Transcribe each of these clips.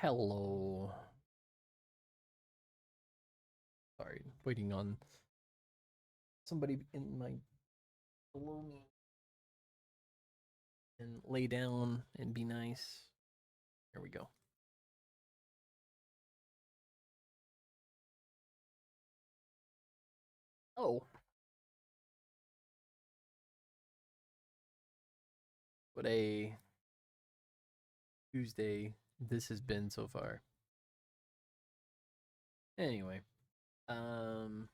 Hello. Sorry, waiting on somebody in my below me and lay down and be nice. There we go. Oh, what a Tuesday this has been so far. Anyway, um,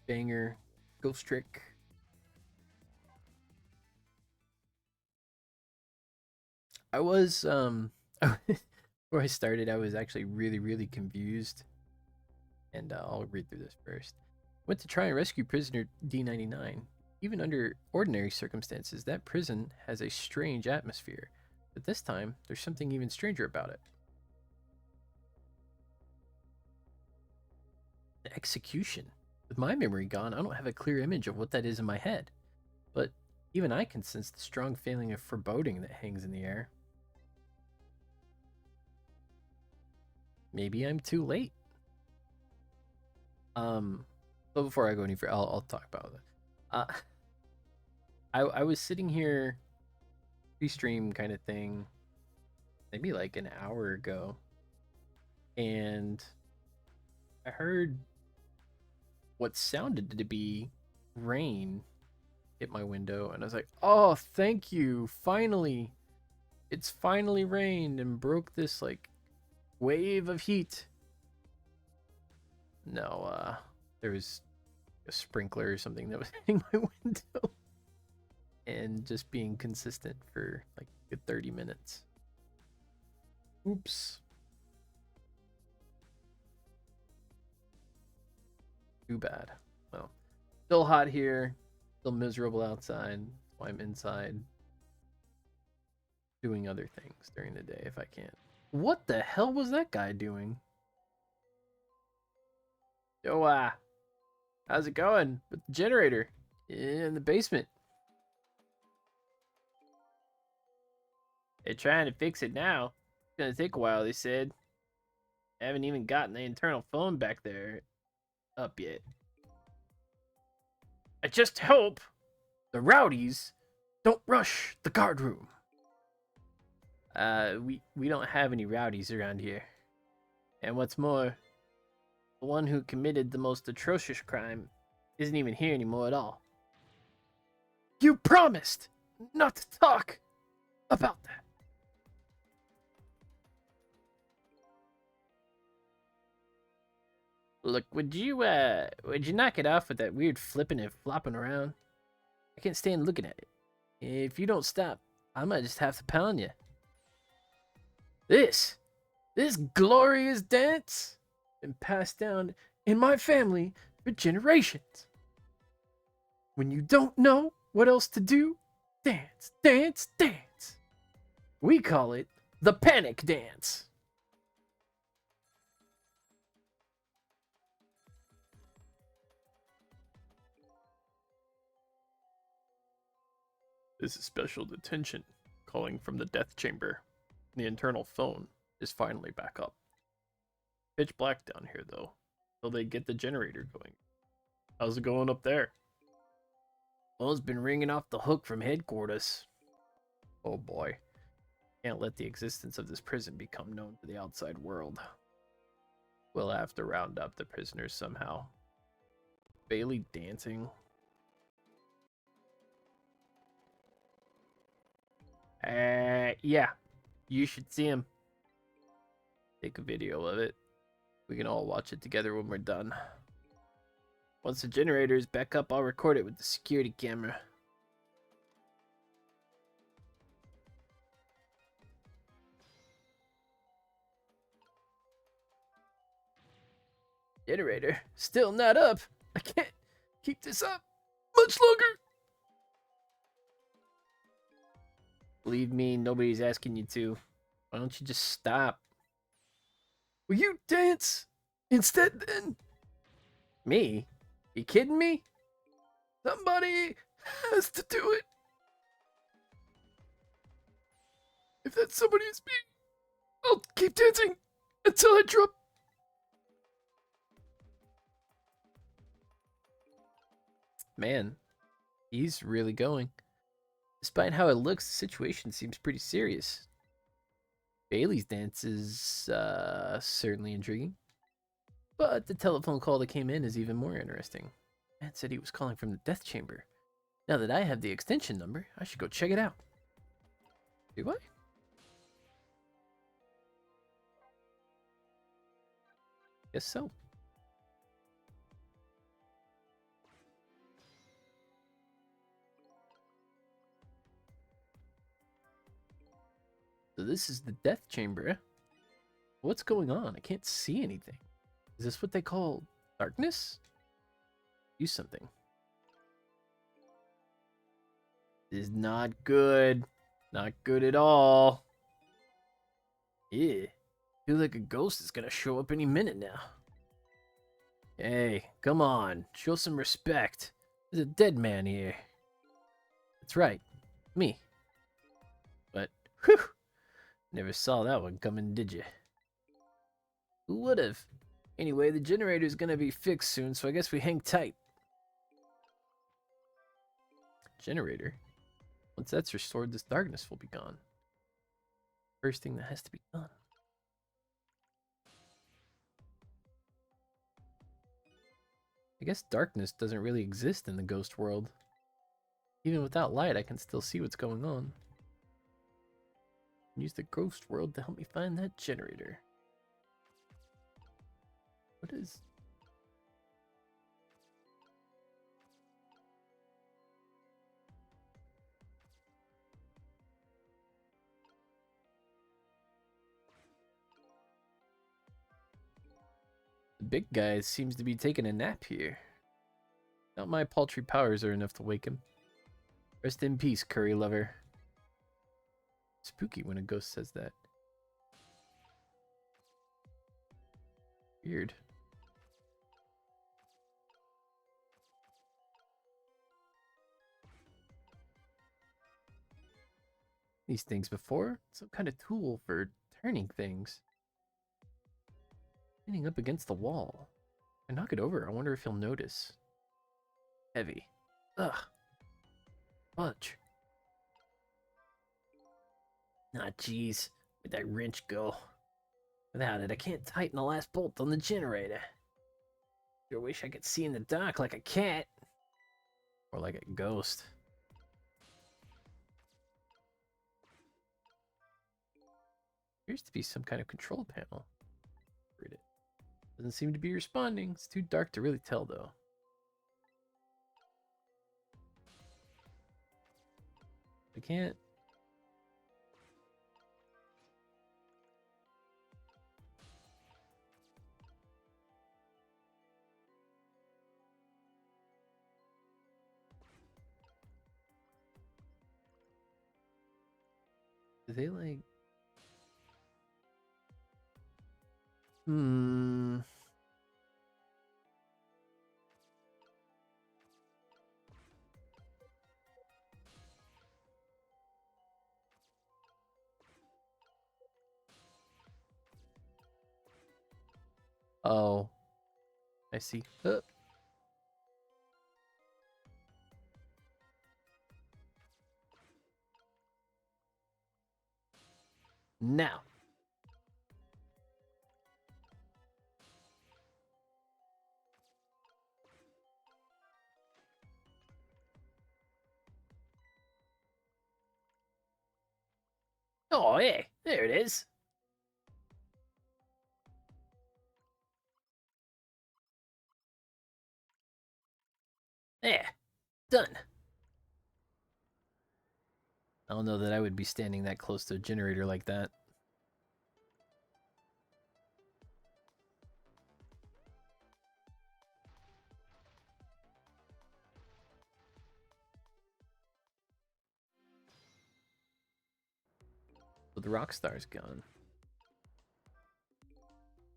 banger, ghost trick. I was before I started, I was actually really confused, and I'll read through this first. Went to try and rescue prisoner D99. Even under ordinary circumstances, that prison has a strange atmosphere. But this time, there's something even stranger about it. The execution. With my memory gone, I don't have a clear image of what that is in my head. But even I can sense the strong feeling of foreboding that hangs in the air. Maybe I'm too late. So before I go any further, I'll talk about it. Uh, I was sitting here, pre-stream kind of thing, maybe like an hour ago, and I heard what sounded to be rain hit my window, and I was like, "Oh, thank you! Finally, it's finally rained and broke this like wave of heat." No, there was a sprinkler or something that was hitting my window and just being consistent for like a good 30 minutes. Oops. Too bad. Well, still hot here, still miserable outside. So I'm inside doing other things during the day if I can. What the hell was that guy doing? Yo, how's it going with the generator in the basement? They're trying to fix it now. It's gonna take a while, they said. I haven't even gotten the internal phone back there up yet. I just hope the rowdies don't rush the guard room. We don't have any rowdies around here. And what's more, the one who committed the most atrocious crime isn't even here anymore at all. You promised not to talk about that. Look, would you knock it off with that weird flipping and flopping around? I can't stand looking at it. If you don't stop, I might just have to pound you. This glorious dance been passed down in my family for generations. When you don't know what else to do, dance, dance, dance. We call it the panic dance. This is special detention calling from the death chamber. The internal phone is finally back up. Pitch black down here though, till they get the generator going. How's it going up there? Phone's been ringing off the hook from headquarters. Oh boy. Can't let the existence of this prison become known to the outside world. We'll have to round up the prisoners somehow. Bailey dancing. Yeah. You should see him. Take a video of it. We can all watch it together when we're done. Once the generator is back up, I'll record it with the security camera. Generator still not up. I can't keep this up much longer. Believe me, nobody's asking you to. Why don't you just stop? Will you dance instead then? Me? You kidding me? Somebody has to do it. If that somebody is me, I'll keep dancing until I drop. Man, he's really going. Despite how it looks, the situation seems pretty serious. Bailey's dance is certainly intriguing. But the telephone call that came in is even more interesting. Man said he was calling from the death chamber. Now that I have the extension number, I should go check it out. Do I? Guess so. So this is the death chamber. What's going on? I can't see anything. Is this what they call darkness? Use something. This is not good. Not good at all. Yeah. Feel like a ghost is gonna show up any minute now. Hey, come on. Show some respect. There's a dead man here. That's right. Me. But, whew. Never saw that one coming, did you? Who would've? Anyway, the generator's gonna be fixed soon, so I guess we hang tight. Generator? Once that's restored, this darkness will be gone. First thing that has to be done. I guess darkness doesn't really exist in the ghost world. Even without light, I can still see what's going on. Use the ghost world to help me find that generator. What is... The big guy seems to be taking a nap here. Not my paltry powers are enough to wake him. Rest in peace, curry lover. Spooky when a ghost says that. Weird. These things before? Some kind of tool for turning things. Leaning up against the wall. I knock it over. I wonder if he'll notice. Heavy. Ugh. Fudge. Ah, jeez. Where'd that wrench go? Without it, I can't tighten the last bolt on the generator. Sure wish I could see in the dark like a cat. Or like a ghost. Appears to be some kind of control panel. Read it. Doesn't seem to be responding. It's too dark to really tell, though. I can't. Do they like... Oh. I see. Now. Oh, yeah. There it is. There. Done. I don't know that I would be standing that close to a generator like that. But the rock star's gone.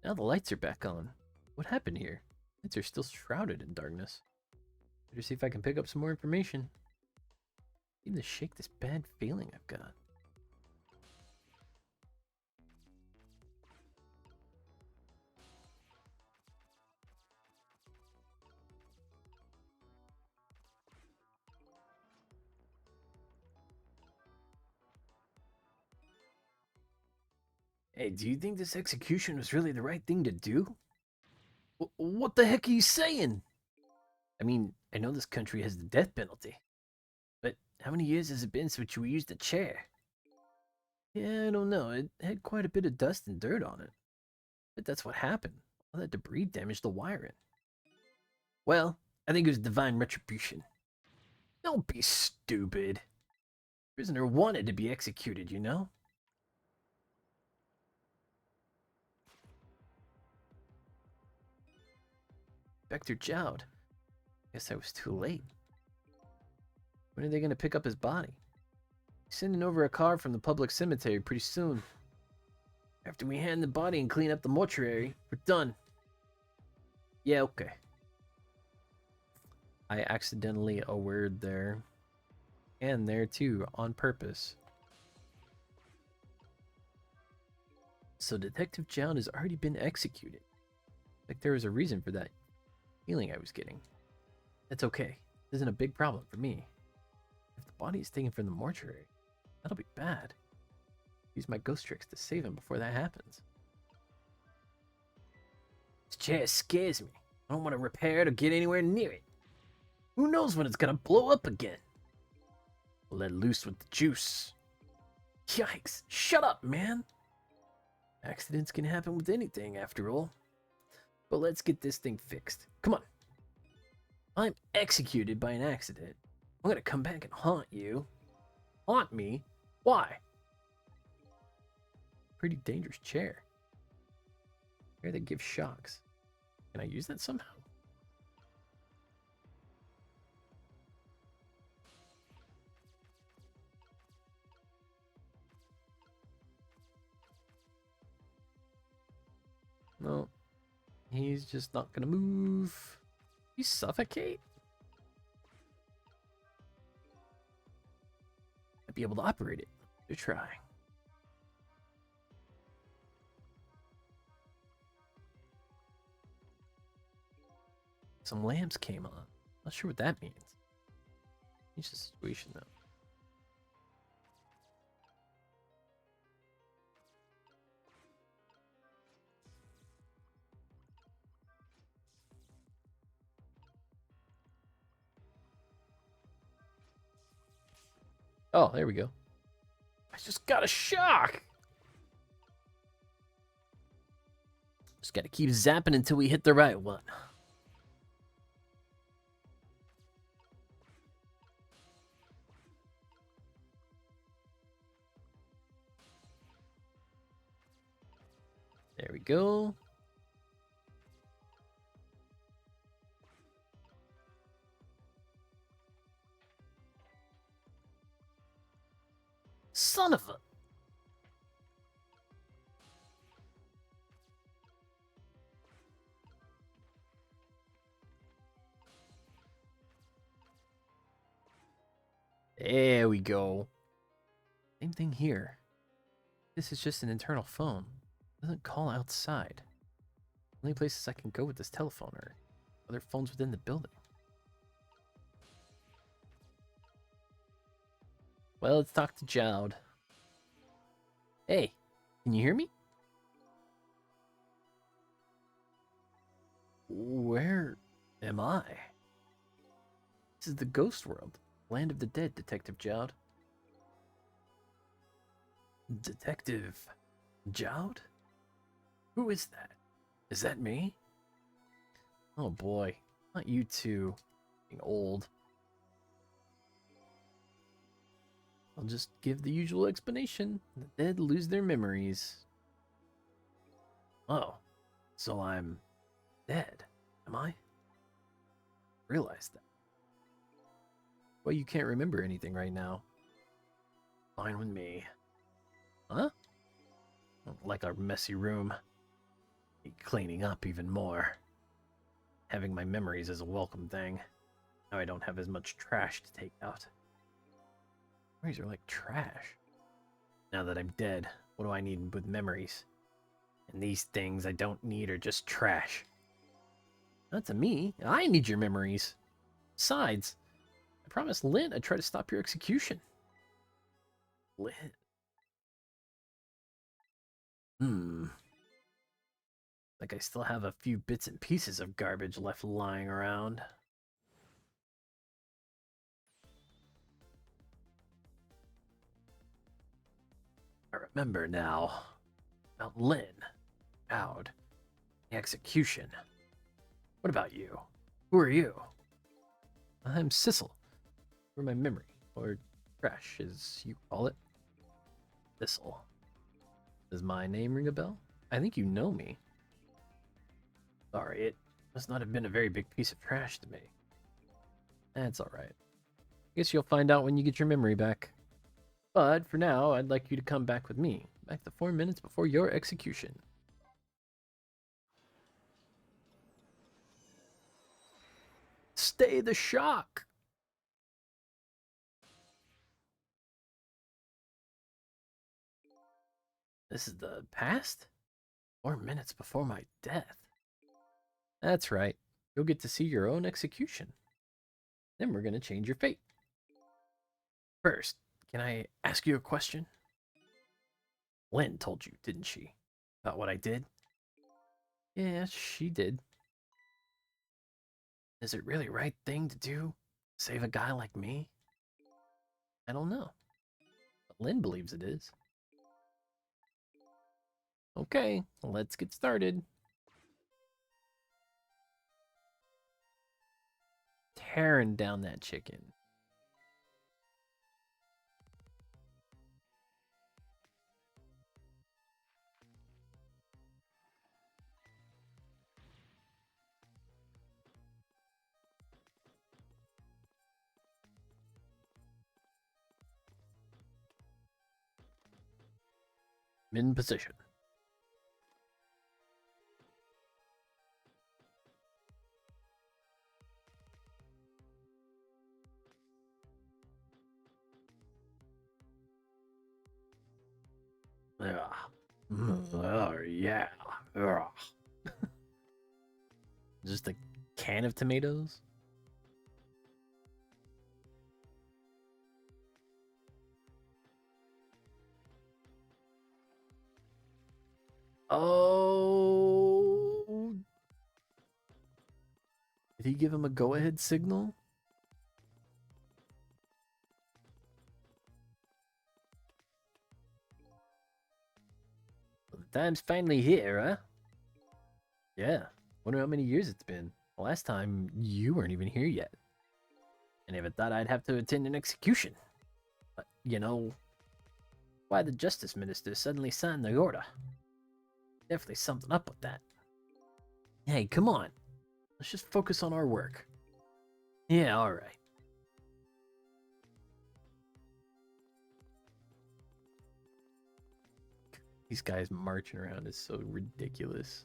Now the lights are back on. What happened here? Lights are still shrouded in darkness. Better see if I can pick up some more information. I need to shake this bad feeling I've got. Hey, do you think this execution was really the right thing to do? What the heck are you saying? I mean, I know this country has the death penalty, but how many years has it been since we used a chair? Yeah, I don't know. It had quite a bit of dust and dirt on it. But that's what happened. All that debris damaged the wiring. Well, I think it was divine retribution. Don't be stupid. Prisoner wanted to be executed, you know? Inspector Jowd. Guess I was too late. When are they going to pick up his body? Sending over a car from the public cemetery pretty soon. After we hand the body and clean up the mortuary, we're done. Yeah, okay. I accidentally a word there. And there too, on purpose. So Detective Jowd has already been executed. Like there was a reason for that feeling I was getting. That's okay. This isn't a big problem for me. If the body is taken from the mortuary, that'll be bad. Use my ghost tricks to save him before that happens. This chair scares me. I don't want to repair it or get anywhere near it. Who knows when it's gonna blow up again? Let loose with the juice. Yikes! Shut up, man! Accidents can happen with anything, after all. But let's get this thing fixed. Come on. I'm executed by an accident. I'm gonna come back and haunt you. Haunt me? Why? Pretty dangerous chair. Chair that gives shocks. Can I use that somehow? No. He's just not gonna move. You suffocate? I'd be able to operate it. Good try. Some lamps came on. Not sure what that means. Change the situation though. Oh, there we go. I just got a shock. Just gotta keep zapping until we hit the right one. There we go. Son of a... There we go. Same thing here. This is just an internal phone. It doesn't call outside. Only places I can go with this telephone are other phones within the building. Well, let's talk to Jowd. Hey, can you hear me? Where am I? This is the ghost world. Land of the dead, Detective Jowd. Detective Jowd? Who is that? Is that me? Oh boy, not you two. Being old. I'll just give the usual explanation. The dead lose their memories. Oh, so I'm dead, am I? Realize that. Well, you can't remember anything right now. Fine with me. Huh? Like our messy room. Need cleaning up even more. Having my memories is a welcome thing. Now I don't have as much trash to take out. Memories are like trash. Now that I'm dead, what do I need with memories? And these things I don't need are just trash. Not to me. I need your memories. Besides, I promised Lynn I'd try to stop your execution. Lynn. Like I still have a few bits and pieces of garbage left lying around. I remember now. About Lynn, Out, the execution. What about you? Who are you? I'm Sissel. For my memory, or trash, as you call it. Sissel. Does my name ring a bell? I think you know me. Sorry, it must not have been a very big piece of trash to me. That's alright. Guess you'll find out when you get your memory back. But for now, I'd like you to come back with me. Back to 4 minutes before your execution. Stay the shock! This is the past? 4 minutes before my death. That's right. You'll get to see your own execution. Then we're going to change your fate. First, can I ask you a question? Lynn told you, didn't she? About what I did? Yeah, she did. Is it really the right thing to do? Save a guy like me? I don't know. But Lynn believes it is. Okay, let's get started. Tearing down that chicken. In position. Yeah. Oh, yeah. Ugh. Just a can of tomatoes? Oh. Did he give him a go-ahead signal? Well, the time's finally here, huh? Yeah. Wonder how many years it's been. The last time you weren't even here yet. I never thought I'd have to attend an execution. But, you know, why the Justice Minister suddenly signed the order. Definitely something up with that. Hey, come on. Let's just focus on our work. Yeah, alright. These guys marching around is so ridiculous.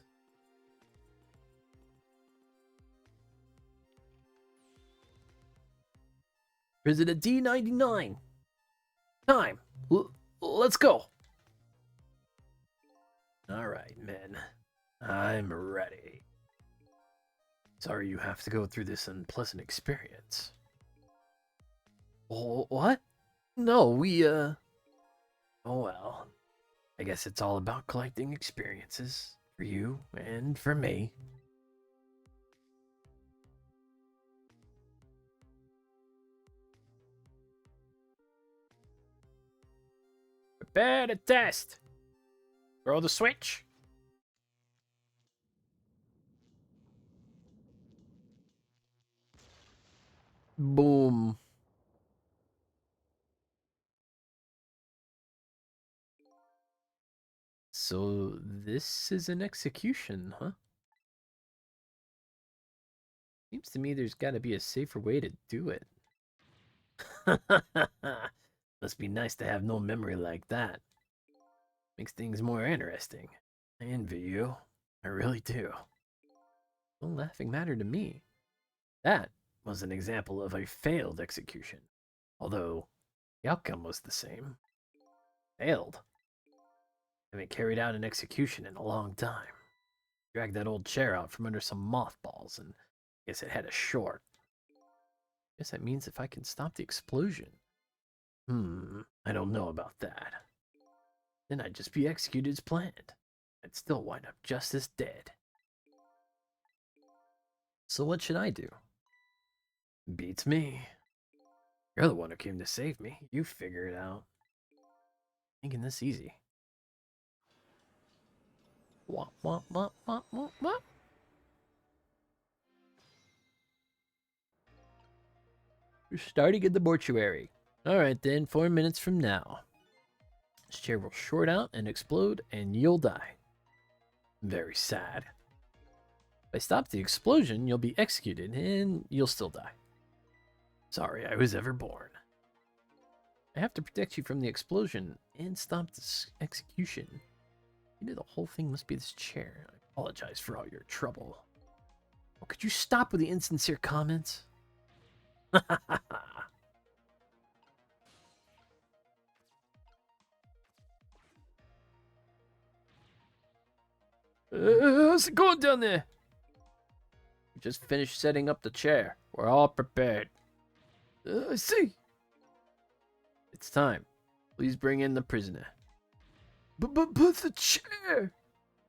President D99. Time. Let's go. Alright, men. I'm ready. Sorry you have to go through this unpleasant experience. What? No, oh well. I guess it's all about collecting experiences for you and for me. Prepare to test. Throw the switch. Boom. So this is an execution, huh? Seems to me there's got to be a safer way to do it. Must be nice to have no memory like that. Makes things more interesting. I envy you. I really do. No laughing matter to me. That was an example of a failed execution. Although, the outcome was the same. Failed. I haven't carried out an execution in a long time. Dragged that old chair out from under some mothballs and guess it had a short. Guess that means if I can stop the explosion. I don't know about that. Then I'd just be executed as planned. I'd still wind up just as dead. So what should I do? Beats me. You're the one who came to save me. You figure it out. Making this easy. Womp, womp, womp, womp, womp, womp. You're starting in the mortuary. Alright then, 4 minutes from now. This chair will short out and explode, and you'll die. Very sad. If I stop the explosion, you'll be executed, and you'll still die. Sorry I was ever born. I have to protect you from the explosion and stop this execution. You know the whole thing must be this chair. I apologize for all your trouble. Oh, could you stop with the insincere comments? How's it going down there? We just finished setting up the chair. We're all prepared. I see. It's time. Please bring in the prisoner. But the chair!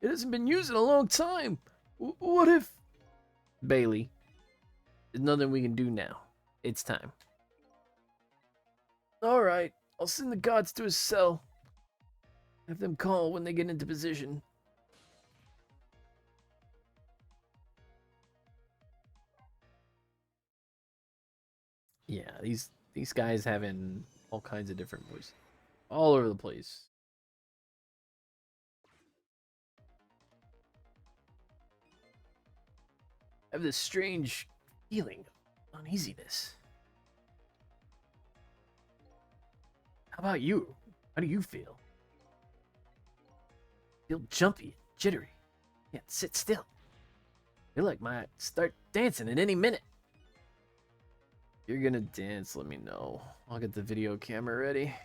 It hasn't been used in a long time. What if... Bailey, there's nothing we can do now. It's time. Alright, I'll send the gods to his cell. Have them call when they get into position. Yeah, these guys having all kinds of different voices. All over the place. I have this strange feeling of uneasiness. How about you? How do you feel? Feel jumpy, jittery. Can't sit still. Feel like might start dancing at any minute. If you're gonna dance, let me know. I'll get the video camera ready.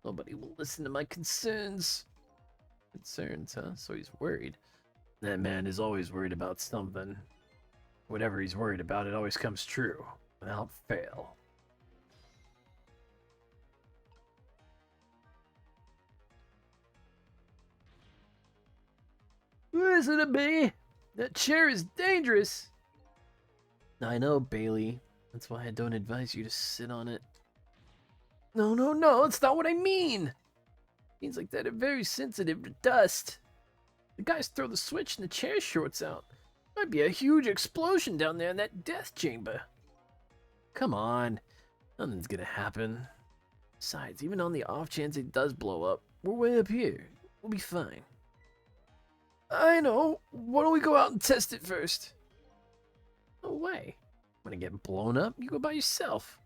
Nobody will listen to my concerns. Concerns, huh? So he's worried. That man is always worried about something. Whatever he's worried about, it always comes true, without fail. Listen to me! That chair is dangerous! I know, Bailey. That's why I don't advise you to sit on it. No, that's not what I mean! Things like that are very sensitive to dust. The guys throw the switch and the chair shorts out. Might be a huge explosion down there in that death chamber. Come on, nothing's gonna happen. Besides, even on the off chance it does blow up, we're way up here. We'll be fine. I know. Why don't we go out and test it first? No way. When I get blown up, you go by yourself.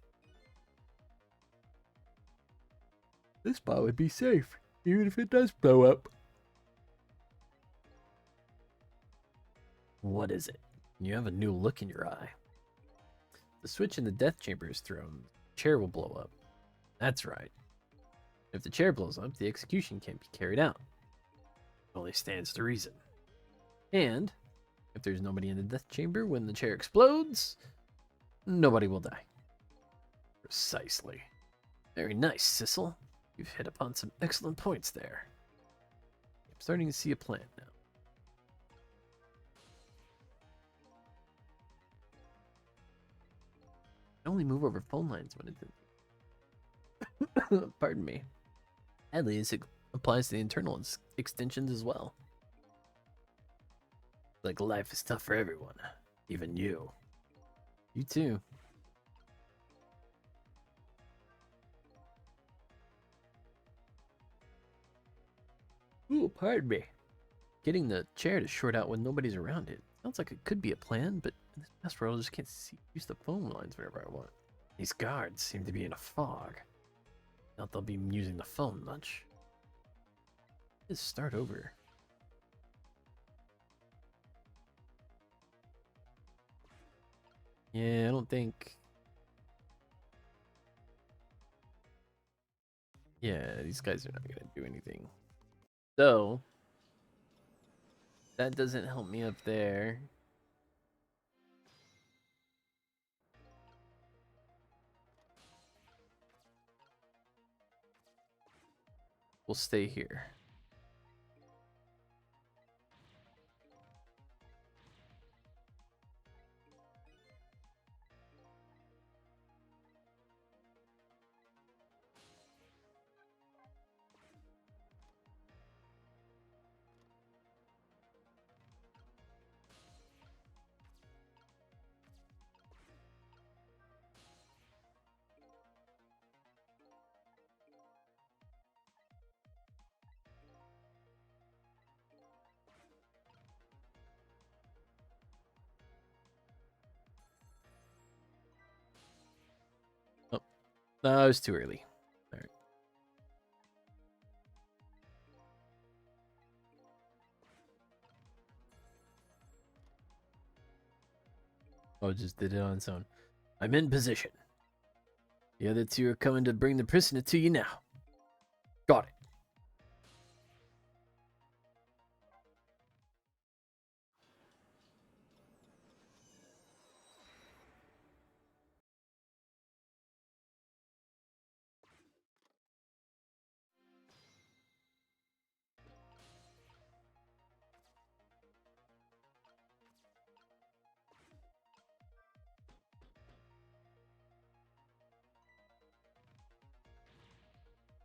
This spot would be safe, even if it does blow up. What is it? You have a new look in your eye. The switch in the death chamber is thrown. The chair will blow up. That's right. If the chair blows up, the execution can't be carried out. It only stands to reason. And if there's nobody in the death chamber when the chair explodes, nobody will die. Precisely. Very nice, Sissel. You've hit upon some excellent points there. I'm starting to see a plan now. I only move over phone lines when it's... Pardon me. At least it applies to the internal extensions as well. Like life is tough for everyone. Even you. You too. Ooh, pardon me. Getting the chair to short out when nobody's around it. Sounds like it could be a plan, but in this past world I just can't use the phone lines whenever I want. These guards seem to be in a fog. Not they'll be using the phone much. Let's start over. Yeah, I don't think... Yeah, these guys are not gonna do anything. So... that doesn't help me up there. we'll stay here. Oh, no, it was too early. All right. Oh, just did it on its own. I'm in position. The other two are coming to bring the prisoner to you now. Got it.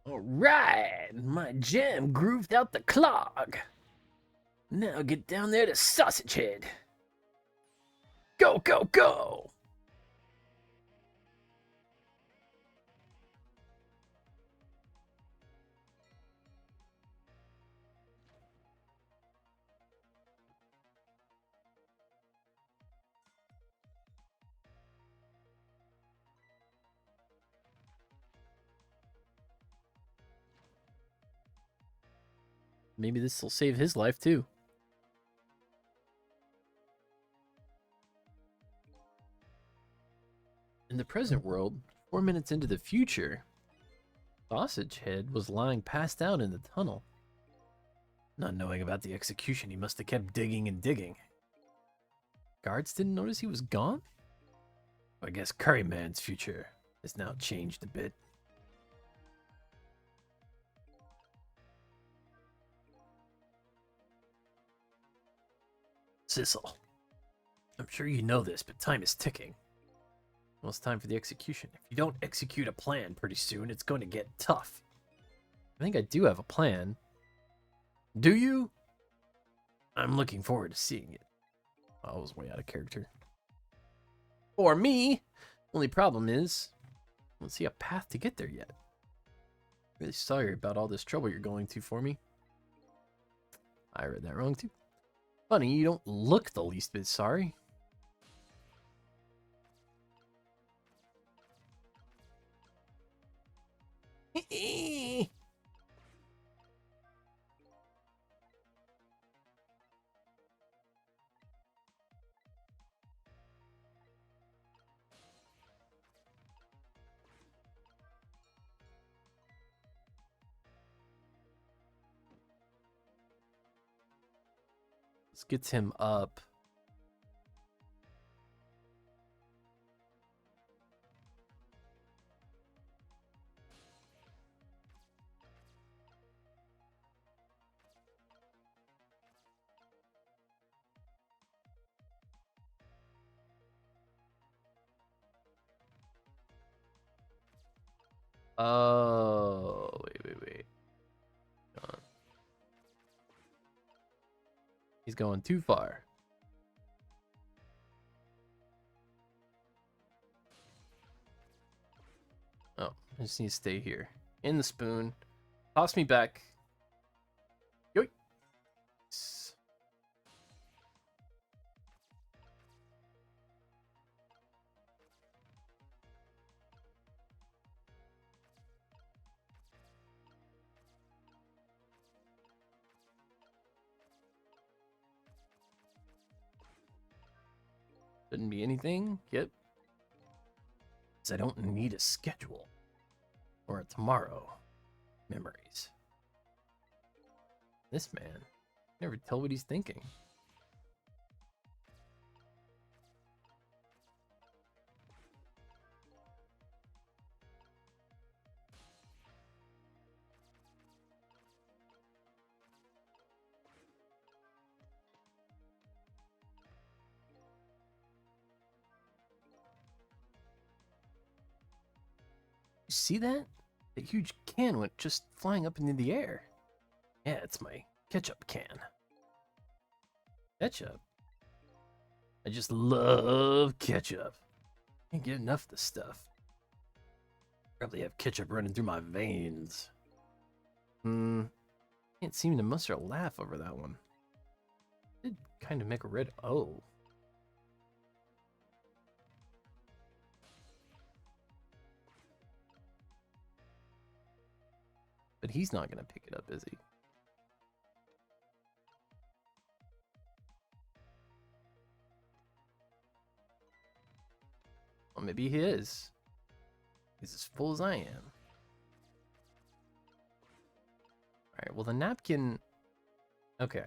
All right, my jam grooved out the clog. Now get down there to Sausage Head. Go, go, go! Maybe this will save his life too. In the present world, 4 minutes into the future, Sausage Head was lying passed out in the tunnel. Not knowing about the execution, he must have kept digging and digging. Guards didn't notice he was gone? I guess Curryman's future has now changed a bit. Sissel, I'm sure you know this, but time is ticking. Well, it's time for the execution. If you don't execute a plan pretty soon, it's going to get tough. I think I do have a plan. Do you? I'm looking forward to seeing it. I was way out of character. For me, only problem is, I don't see a path to get there yet. Really sorry about all this trouble you're going to for me. I read that wrong too. Funny, you don't look the least bit sorry. This gets him up. Oh, wait. He's going too far. Oh, I just need to stay here. In the spoon. Toss me back. Yoink. Shouldn't be anything. Yep. Because I don't need a schedule. Or a tomorrow. Memories. This man. Never tell what he's thinking. see that? The huge can went just flying up into the air. Yeah, it's my ketchup can. Ketchup? I just love ketchup. Can't get enough of this stuff. Probably have ketchup running through my veins. Can't seem to muster a laugh over that one. Did kind of make a red O. But he's not gonna pick it up, is he? Well, maybe he is. He's as full as I am. Alright, well the napkin... Okay.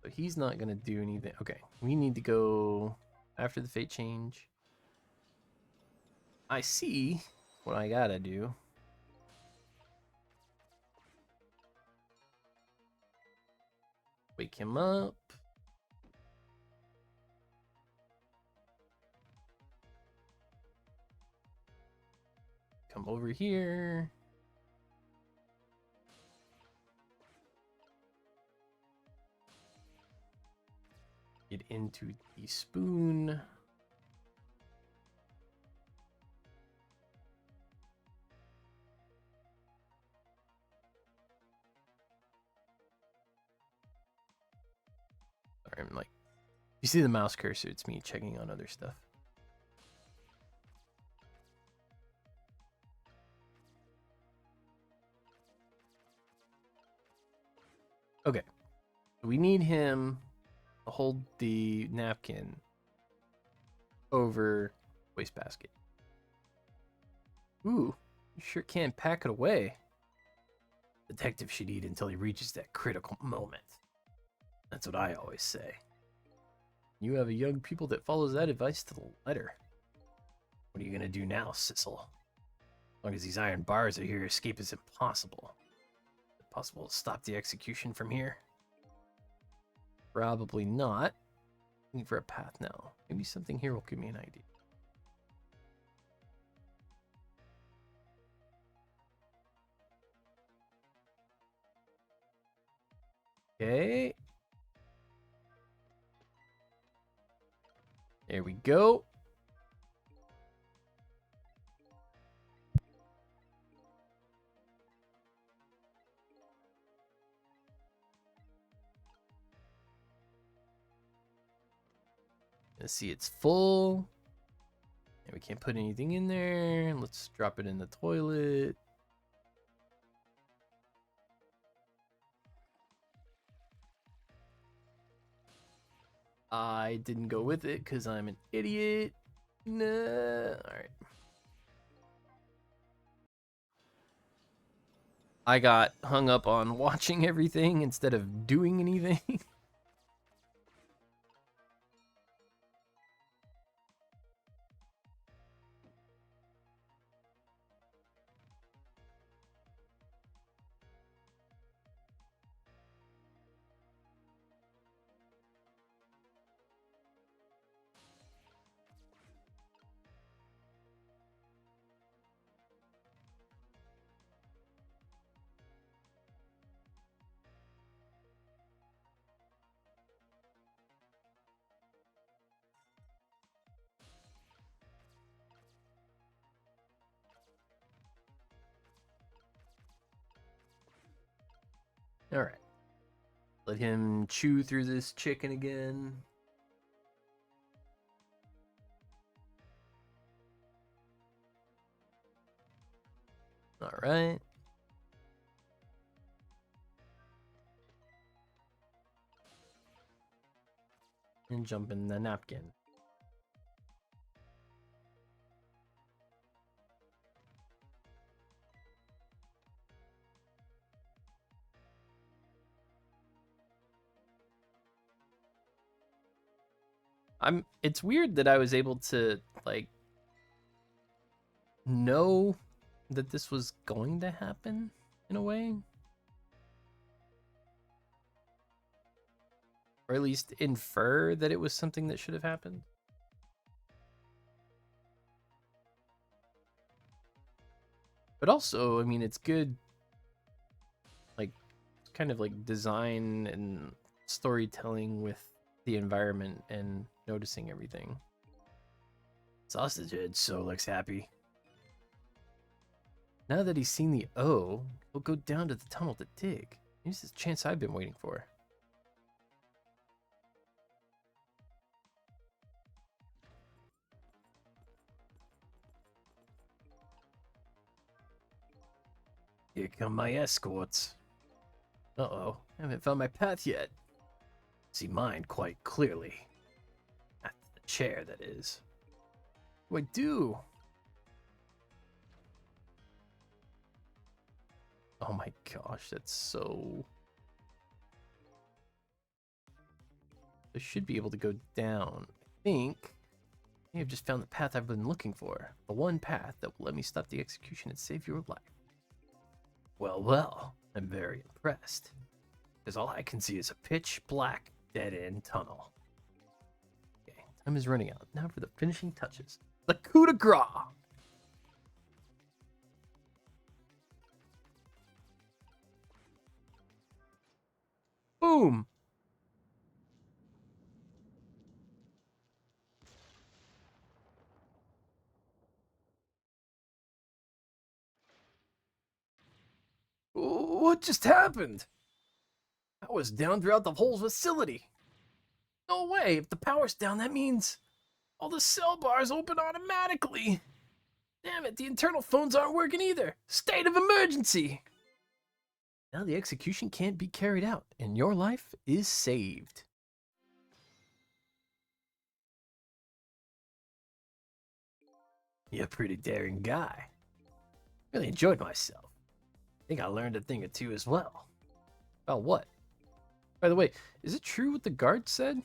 So he's not gonna do anything. Okay, we need to go after the fate change. I see what I gotta do. Wake him up. Come over here. Get into the spoon. Sorry, I'm like, you see the mouse cursor, it's me checking on other stuff. Okay, we need him to hold the napkin over wastebasket. Ooh, you sure can pack it away. Detective should eat until he reaches that critical moment. That's what I always say. You have a young pupil that follows that advice to the letter. What are you gonna do now, Sissel? As long as these iron bars are here, escape is impossible. Is it possible to stop the execution from here? Probably not. Looking for a path now. Maybe something here will give me an idea. Okay. There we go. Let's see, it's full. And we can't put anything in there. Let's drop it in the toilet. I didn't go with it because I'm an idiot. Nah. Alright. I got hung up on watching everything instead of doing anything. Alright. Let him chew through this chicken again. Alright. And jump in the napkin. It's weird that I was able to like know that this was going to happen in a way. or at least infer that it was something that should have happened. But also, I mean, it's good, like, kind of like design and storytelling with the environment and noticing everything. Sausage Head so looks happy. Now that he's seen the O, he'll go down to the tunnel to dig. Here's the chance I've been waiting for. Here come my escorts. Uh-oh, I haven't found my path yet. See mine quite clearly. At the chair, that is. What do I do? Oh my gosh, that's so... I should be able to go down. I think I have just found the path I've been looking for. The one path that will let me stop the execution and save your life. Well, well, I'm very impressed. Because all I can see is a pitch black dead-end tunnel. Okay, time is running out. Now for the finishing touches. The coup de grace! Boom! What just happened? I was down throughout the whole facility. No way, if the power's down, that means all the cell bars open automatically. Damn it, the internal phones aren't working either. State of emergency. Now the execution can't be carried out, and your life is saved. You're a pretty daring guy. Really enjoyed myself. I think I learned a thing or two as well. About what? By the way, is it true what the guard said?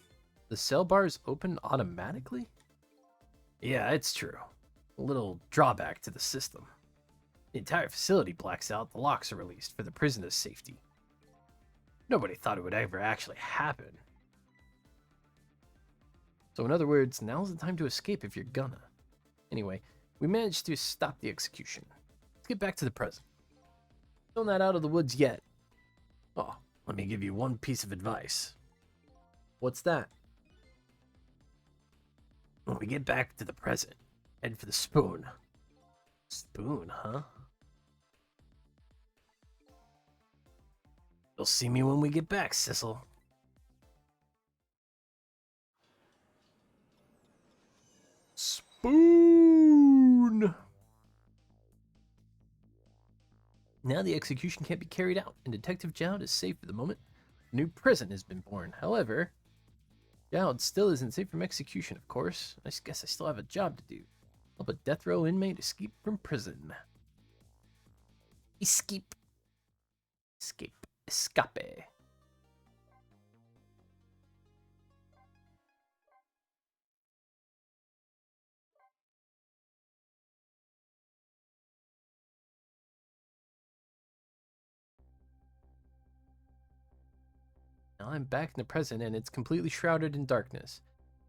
The cell bars open automatically? Yeah, it's true. A little drawback to the system. The entire facility blacks out, the locks are released for the prisoner's safety. Nobody thought it would ever actually happen. So in other words, now's the time to escape if you're gonna. Anyway, we managed to stop the execution. Let's get back to the present. Still not out of the woods yet. Oh, let me give you one piece of advice. What's that? When we get back to the present, head for the spoon. Spoon, huh? You'll see me when we get back, Sissel. Spoon! Now the execution can't be carried out, and Detective Jowd is safe for the moment. A new prison has been born. However, Jowd still isn't safe from execution, of course. I guess I still have a job to do. Help a death row inmate escape from prison. Escape. Escape. Escape. Now I'm back in the present and it's completely shrouded in darkness.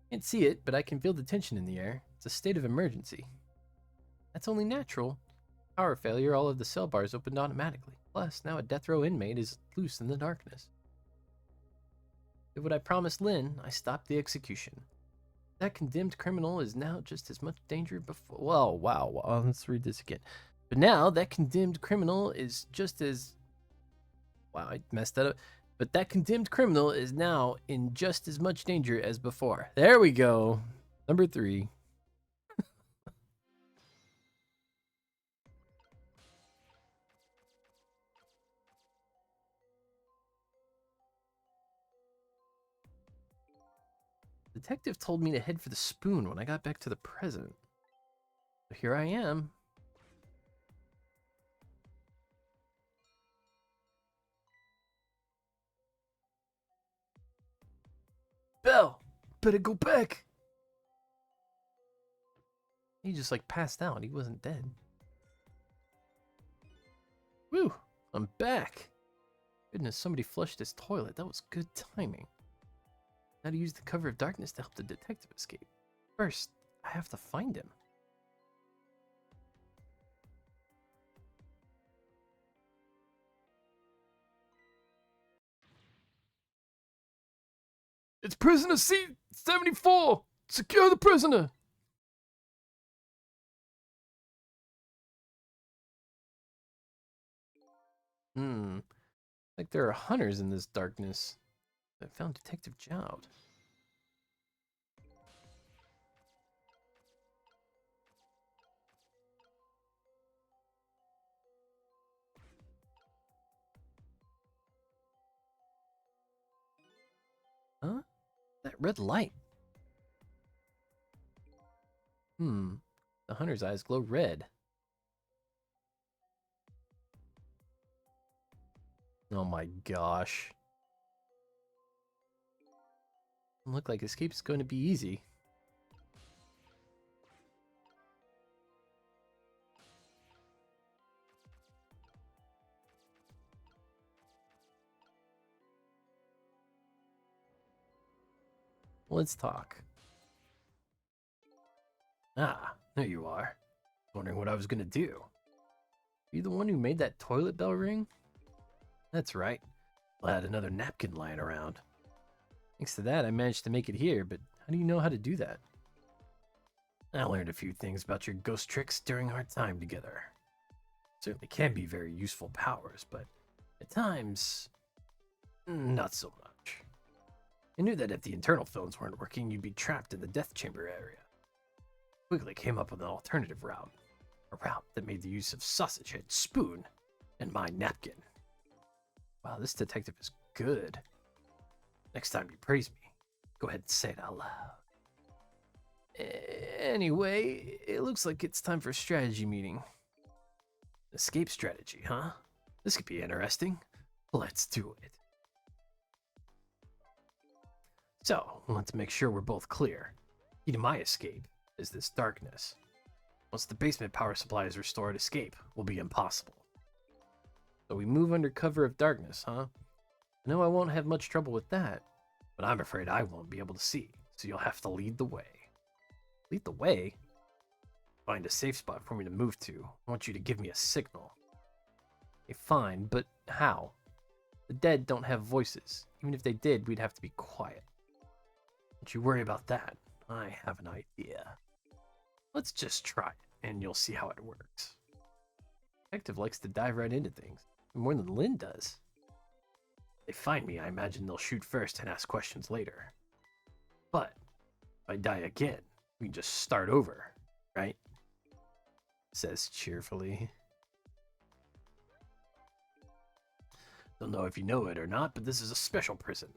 Can't see it, but I can feel the tension in the air. It's a state of emergency. That's only natural. Power failure, all of the cell bars opened automatically. Plus, now a death row inmate is loose in the darkness. Did what I promised Lynn, I stopped the execution. That condemned criminal is now just as much danger before. Well, wow. Let's read this again. But now that condemned criminal is just as. Wow, I messed that up. But that condemned criminal is now in just as much danger as before. There we go. Number 3. Detective told me to head for the spoon when I got back to the present. So here I am. Bell, better go back. He just like passed out. He wasn't dead. Woo, I'm back. Goodness, somebody flushed his toilet. That was good timing. how to use the cover of darkness to help the detective escape. First, I have to find him. It's prisoner C-74! Secure the prisoner! Like there are hunters in this darkness. I found Detective Joud. Huh? That red light. The hunter's eyes glow red. Oh my gosh. Look like escape's going to be easy. Let's talk. Ah, there you are. Wondering what I was gonna do. You the one who made that toilet bell ring? That's right. I had another napkin lying around. Thanks to that, I managed to make it here, but how do you know how to do that? I learned a few things about your ghost tricks during our time together. Certainly can be very useful powers, but at times, not so much. I knew that if the internal phones weren't working, you'd be trapped in the death chamber area. Quickly came up with an alternative route. A route that made the use of sausage head spoon and my napkin. Wow, this detective is good. Next time you praise me, go ahead and say it out loud. Anyway, it looks like it's time for a strategy meeting. Escape strategy, huh? This could be interesting. Let's do it. So, let's make sure we're both clear. Key to my escape is this darkness. Once the basement power supply is restored, escape will be impossible. So we move under cover of darkness, huh? I know I won't have much trouble with that, but I'm afraid I won't be able to see, so you'll have to lead the way. Lead the way? Find a safe spot for me to move to. I want you to give me a signal. Okay, fine, but how? The dead don't have voices. Even if they did, we'd have to be quiet. Don't you worry about that. I have an idea. Let's just try it, and you'll see how it works. Detective likes to dive right into things, more than Lynn does. If they find me, I imagine they'll shoot first and ask questions later. But if I die again, we can just start over, right? Says cheerfully. Don't know if you know it or not, but this is a special prison.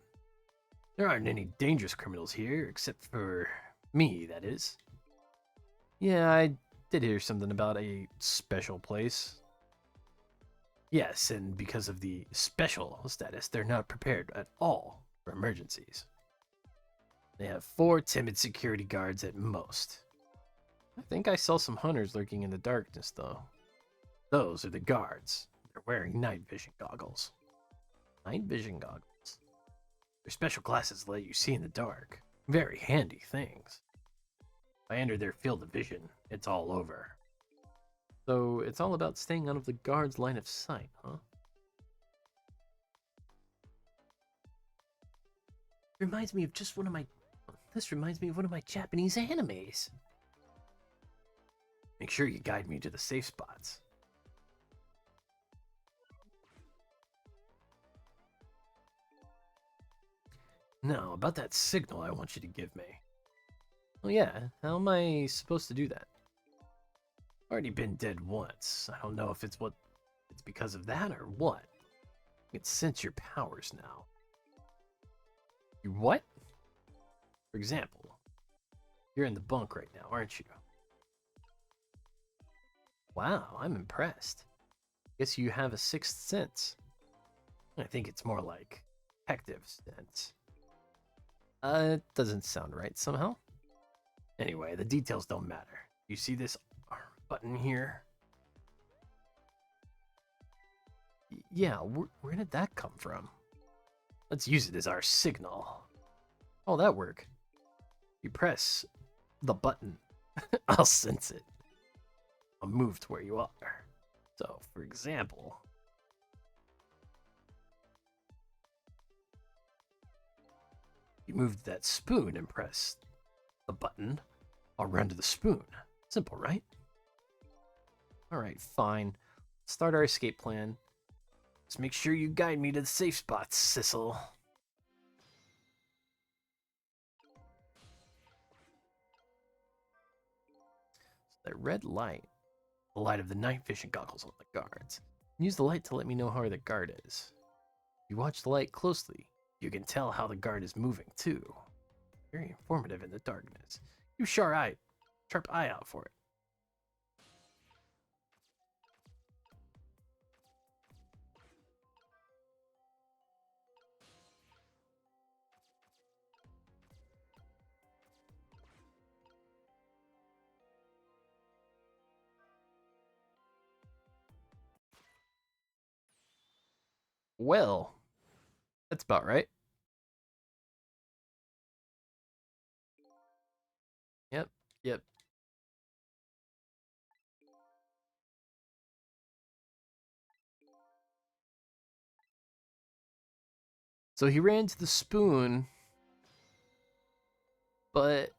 There aren't any dangerous criminals here, except for me, that is. Yeah, I did hear something about a special place. Yes, and because of the special status, they're not prepared at all for emergencies. They have 4 timid security guards at most. I think I saw some hunters lurking in the darkness, though. Those are the guards. They're wearing night vision goggles. Night vision goggles? They're special glasses that let you see in the dark. Very handy things. If I enter their field of vision, it's all over. So it's all about staying out of the guard's line of sight, huh? Reminds me of just one of my... This reminds me of one of my Japanese animes. Make sure you guide me to the safe spots. Now, about that signal I want you to give me. Oh yeah, how am I supposed to do that? Already been dead once. I don't know if it's because of that or what. I can sense your powers now. You what? For example, you're in the bunk right now, aren't you? Wow, I'm impressed. Guess you have a sixth sense. I think it's more like detective sense. It doesn't sound right somehow. Anyway, the details don't matter. You see this arm button here? Yeah, where did that come from? Let's use it as our signal. Oh, that work. You press the button. I'll sense it. I'll move to where you are. So, for example, you move that spoon and press the button. I'll run to the spoon. Simple, right? Alright, fine. Start our escape plan. Just make sure you guide me to the safe spots, Sissel. That red light, the light of the night vision goggles on the guards. Use the light to let me know how the guard is. If you watch the light closely, you can tell how the guard is moving too. Very informative in the darkness. You sharp eye out for it. Well, that's about right. Yep, yep. So he ran to the spoon, but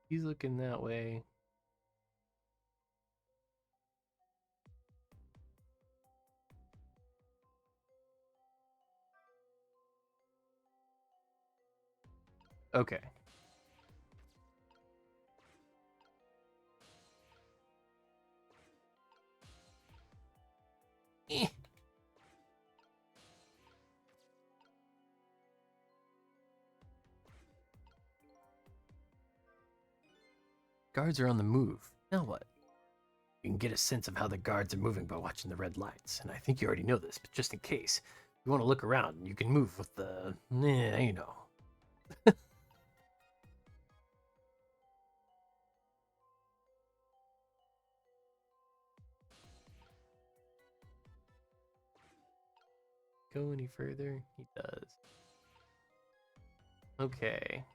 he's looking that way. Okay. Eh. Guards are on the move. Now what? You can get a sense of how the guards are moving by watching the red lights. And I think you already know this, but just in case, you want to look around, you can move with the, you know. Go any further? He does. Okay.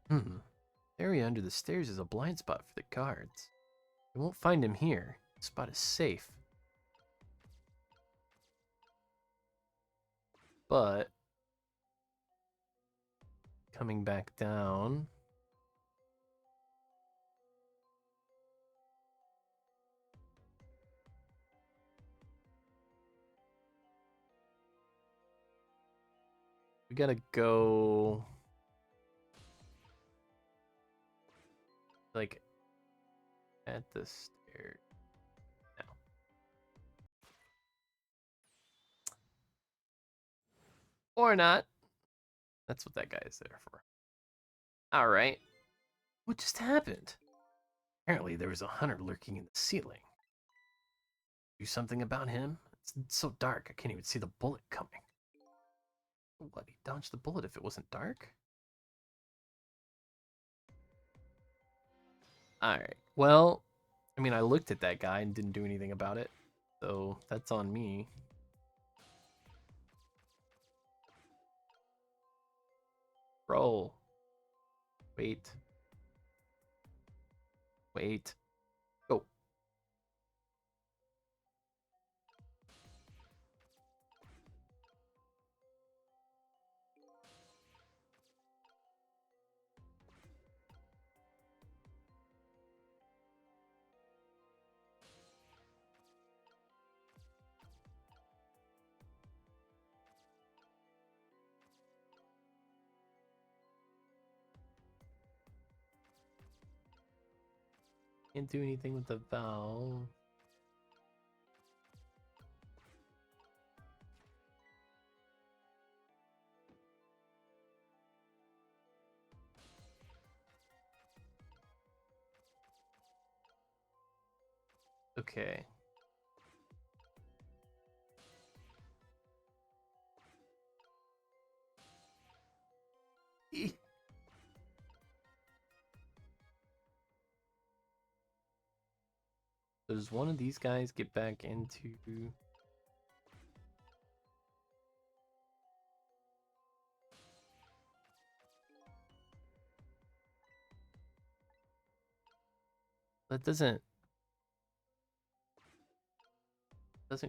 The area under the stairs is a blind spot for the guards. They won't find him here. The spot is safe. But coming back down. We gotta go like at the stairs now. Or not. That's what that guy is there for. Alright. What just happened? Apparently there was a hunter lurking in the ceiling. Do something about him? It's so dark, I can't even see the bullet coming. What, he dodged the bullet if it wasn't dark? Alright, well, I mean, I looked at that guy and didn't do anything about it, so that's on me. Roll. Wait. Wait. Go. Can't do anything with the valve. Okay. Does one of these guys get back into... That doesn't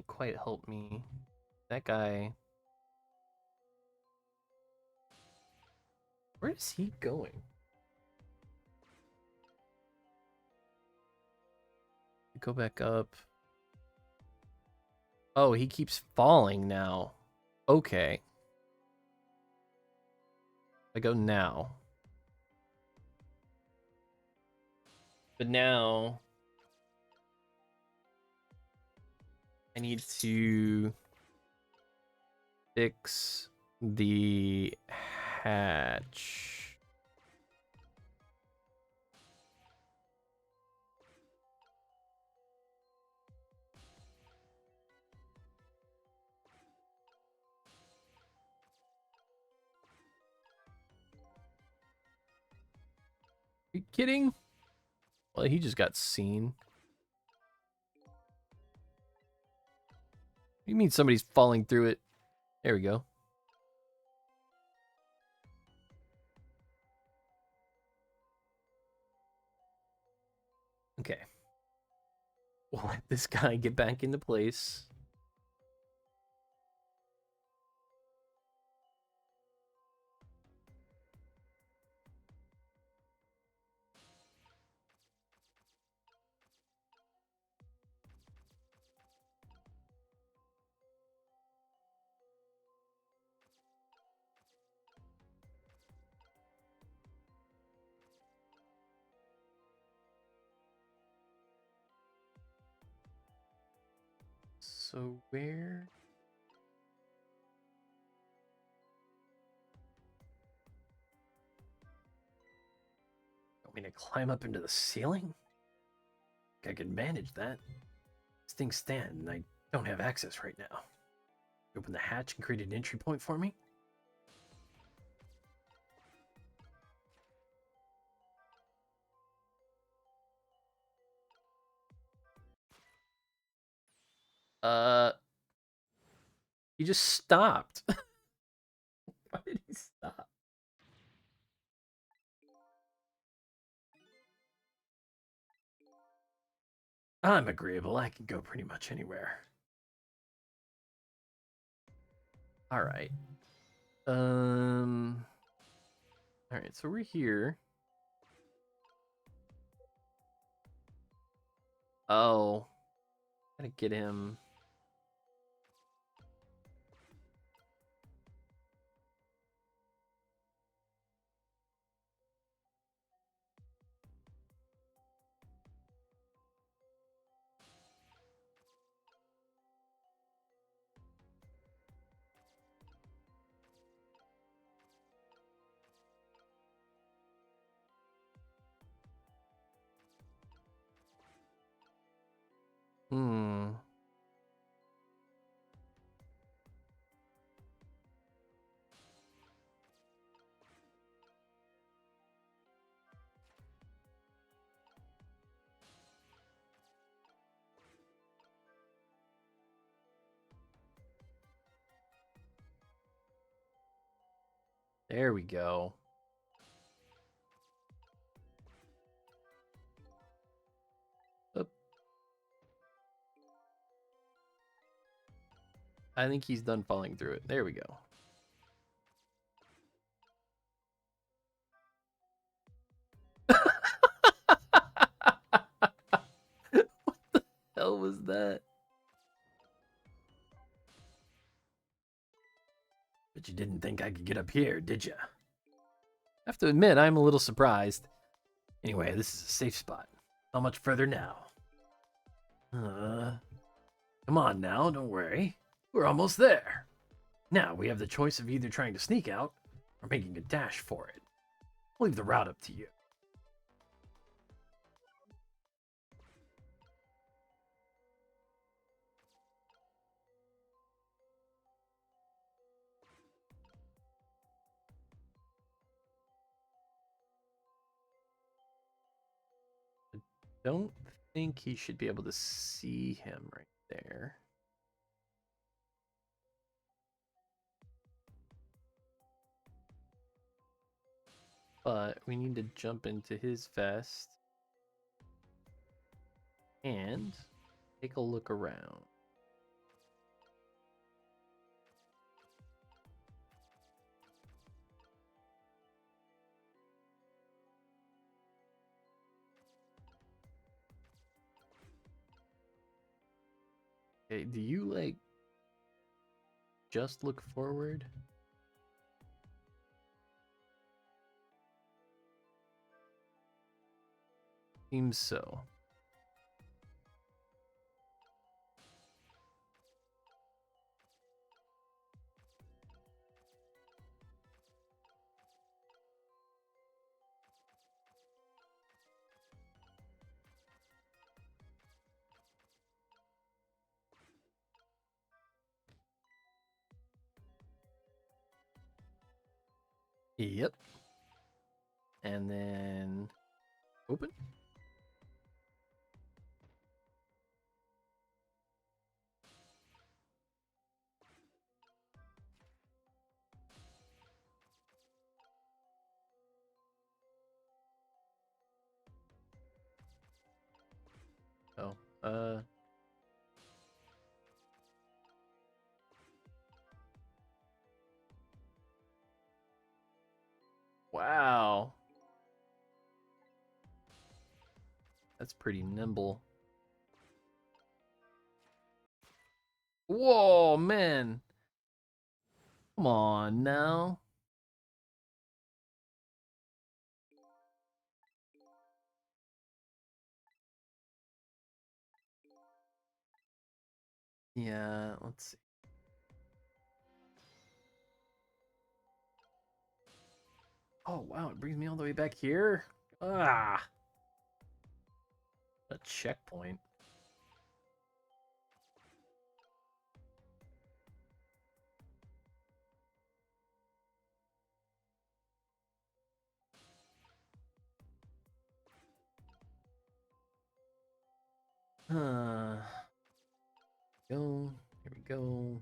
quite help me. That guy... Where is he going? Go back up. Oh, he keeps falling now. Okay. I go now. But now I need to fix the hatch. Are you kidding? Well, he just got seen. You mean somebody's falling through it? There we go. Okay. We'll let this guy get back into place. So where... Want me to climb up into the ceiling? I could manage that. This thing's stand, and I don't have access right now. Open the hatch and create an entry point for me? He just stopped. Why did he stop? I'm agreeable. I can go pretty much anywhere. All right. All right, so we're here. Oh. Gotta get him. Hmm. There we go. Oop. I think he's done falling through it. There we go. What the hell was that? But you didn't think I could get up here, did you? I have to admit, I'm a little surprised. Anyway, this is a safe spot. How much further now? Come on now, don't worry. We're almost there. Now we have the choice of either trying to sneak out or making a dash for it. I'll leave the route up to you. Don't think he should be able to see him right there. But we need to jump into his vest and take a look around. Okay, do you like just look forward? Seems so. Yep. And then open. Oh, wow. That's pretty nimble. Whoa, man. Come on now. Yeah, let's see. Oh, wow, it brings me all the way back here. Ah, a checkpoint. Go. Here we go.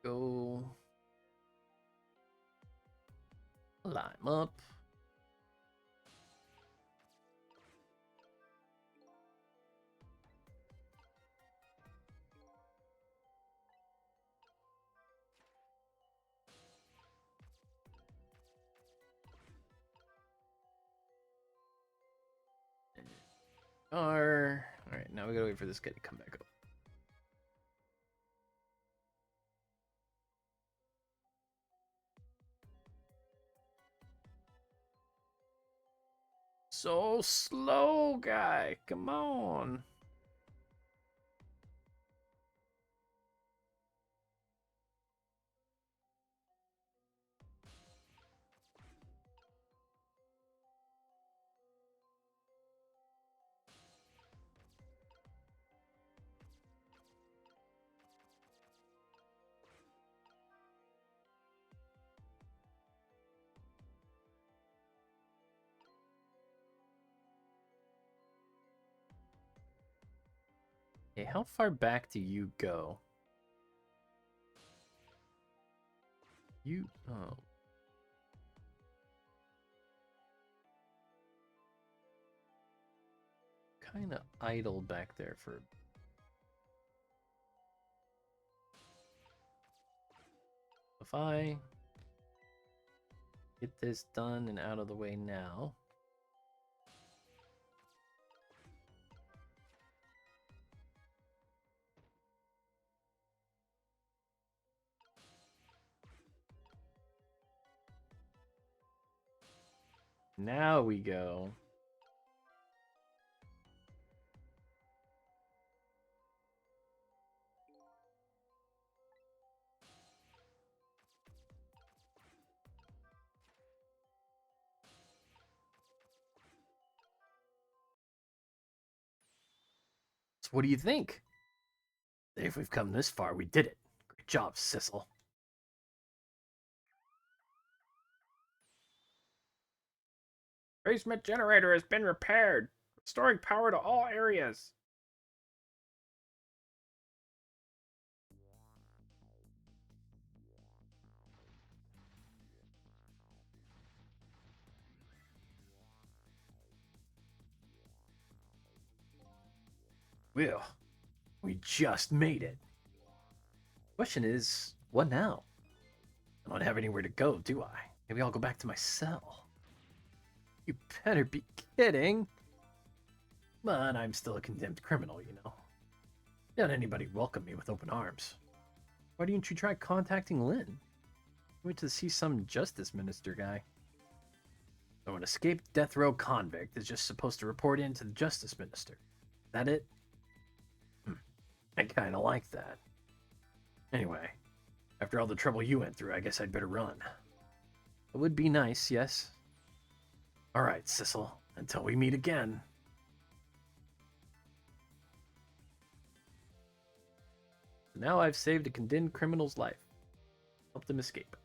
Go. Climb up. All right, now we gotta wait for this guy to come back up. So slow, guy. Come on. Hey, how far back do you go? Oh. Kind of idle back there for. If I get this done and out of the way now. Now we go. So what do you think? If we've come this far, we did it. Great job, Sissel. Basement generator has been repaired, restoring power to all areas. Well, we just made it. Question is, what now? I don't have anywhere to go, do I? Maybe I'll go back to my cell. You better be kidding. But I'm still a condemned criminal, you know. Not anybody welcome me with open arms. Why didn't you try contacting Lynn? Wait to see some justice minister guy. So an escaped death row convict is just supposed to report in to the justice minister. Is that it? I kinda like that. Anyway, after all the trouble you went through, I guess I'd better run. It would be nice, yes. Alright, Sissel, until we meet again. Now I've saved a condemned criminal's life. Helped him escape.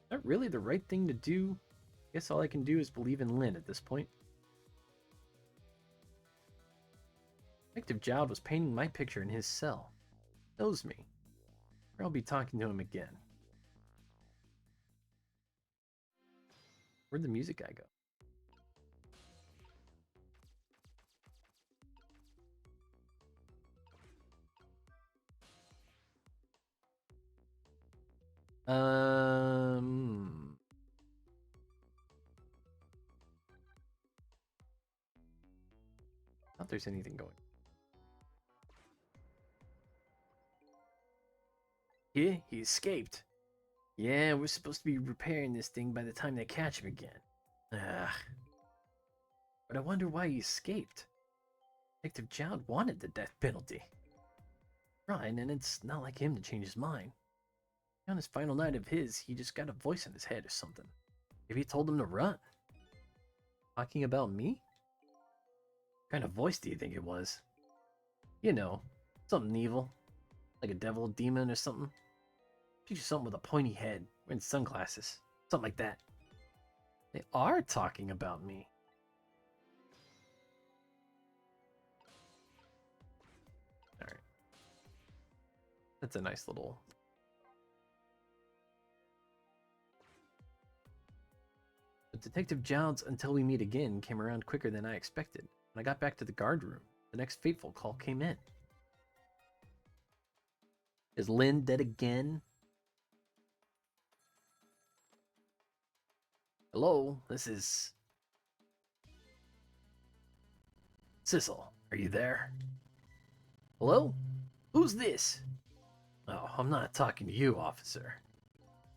Is that really the right thing to do? I guess all I can do is believe in Lynn at this point. Detective Jowd was painting my picture in his cell. He knows me. I'll be talking to him again. Where'd the music guy go? Not there's anything going. Yeah, he escaped. Yeah, we're supposed to be repairing this thing by the time they catch him again. Ugh. But I wonder why he escaped. Detective Jowd wanted the death penalty. Right, and it's not like him to change his mind. On his final night of his, he just got a voice in his head or something. Maybe he told him to run. Talking about me? What kind of voice do you think it was? You know, something evil. Like a devil, demon, or something. Picture something with a pointy head, wearing sunglasses. Something like that. They are talking about me. Alright. That's a nice little... But Detective Jowd's Until We Meet Again came around quicker than I expected. When I got back to the guard room, the next fateful call came in. Is Lynn dead again? Hello, this is... Sissel, are you there? Hello? Who's this? Oh, I'm not talking to you, officer.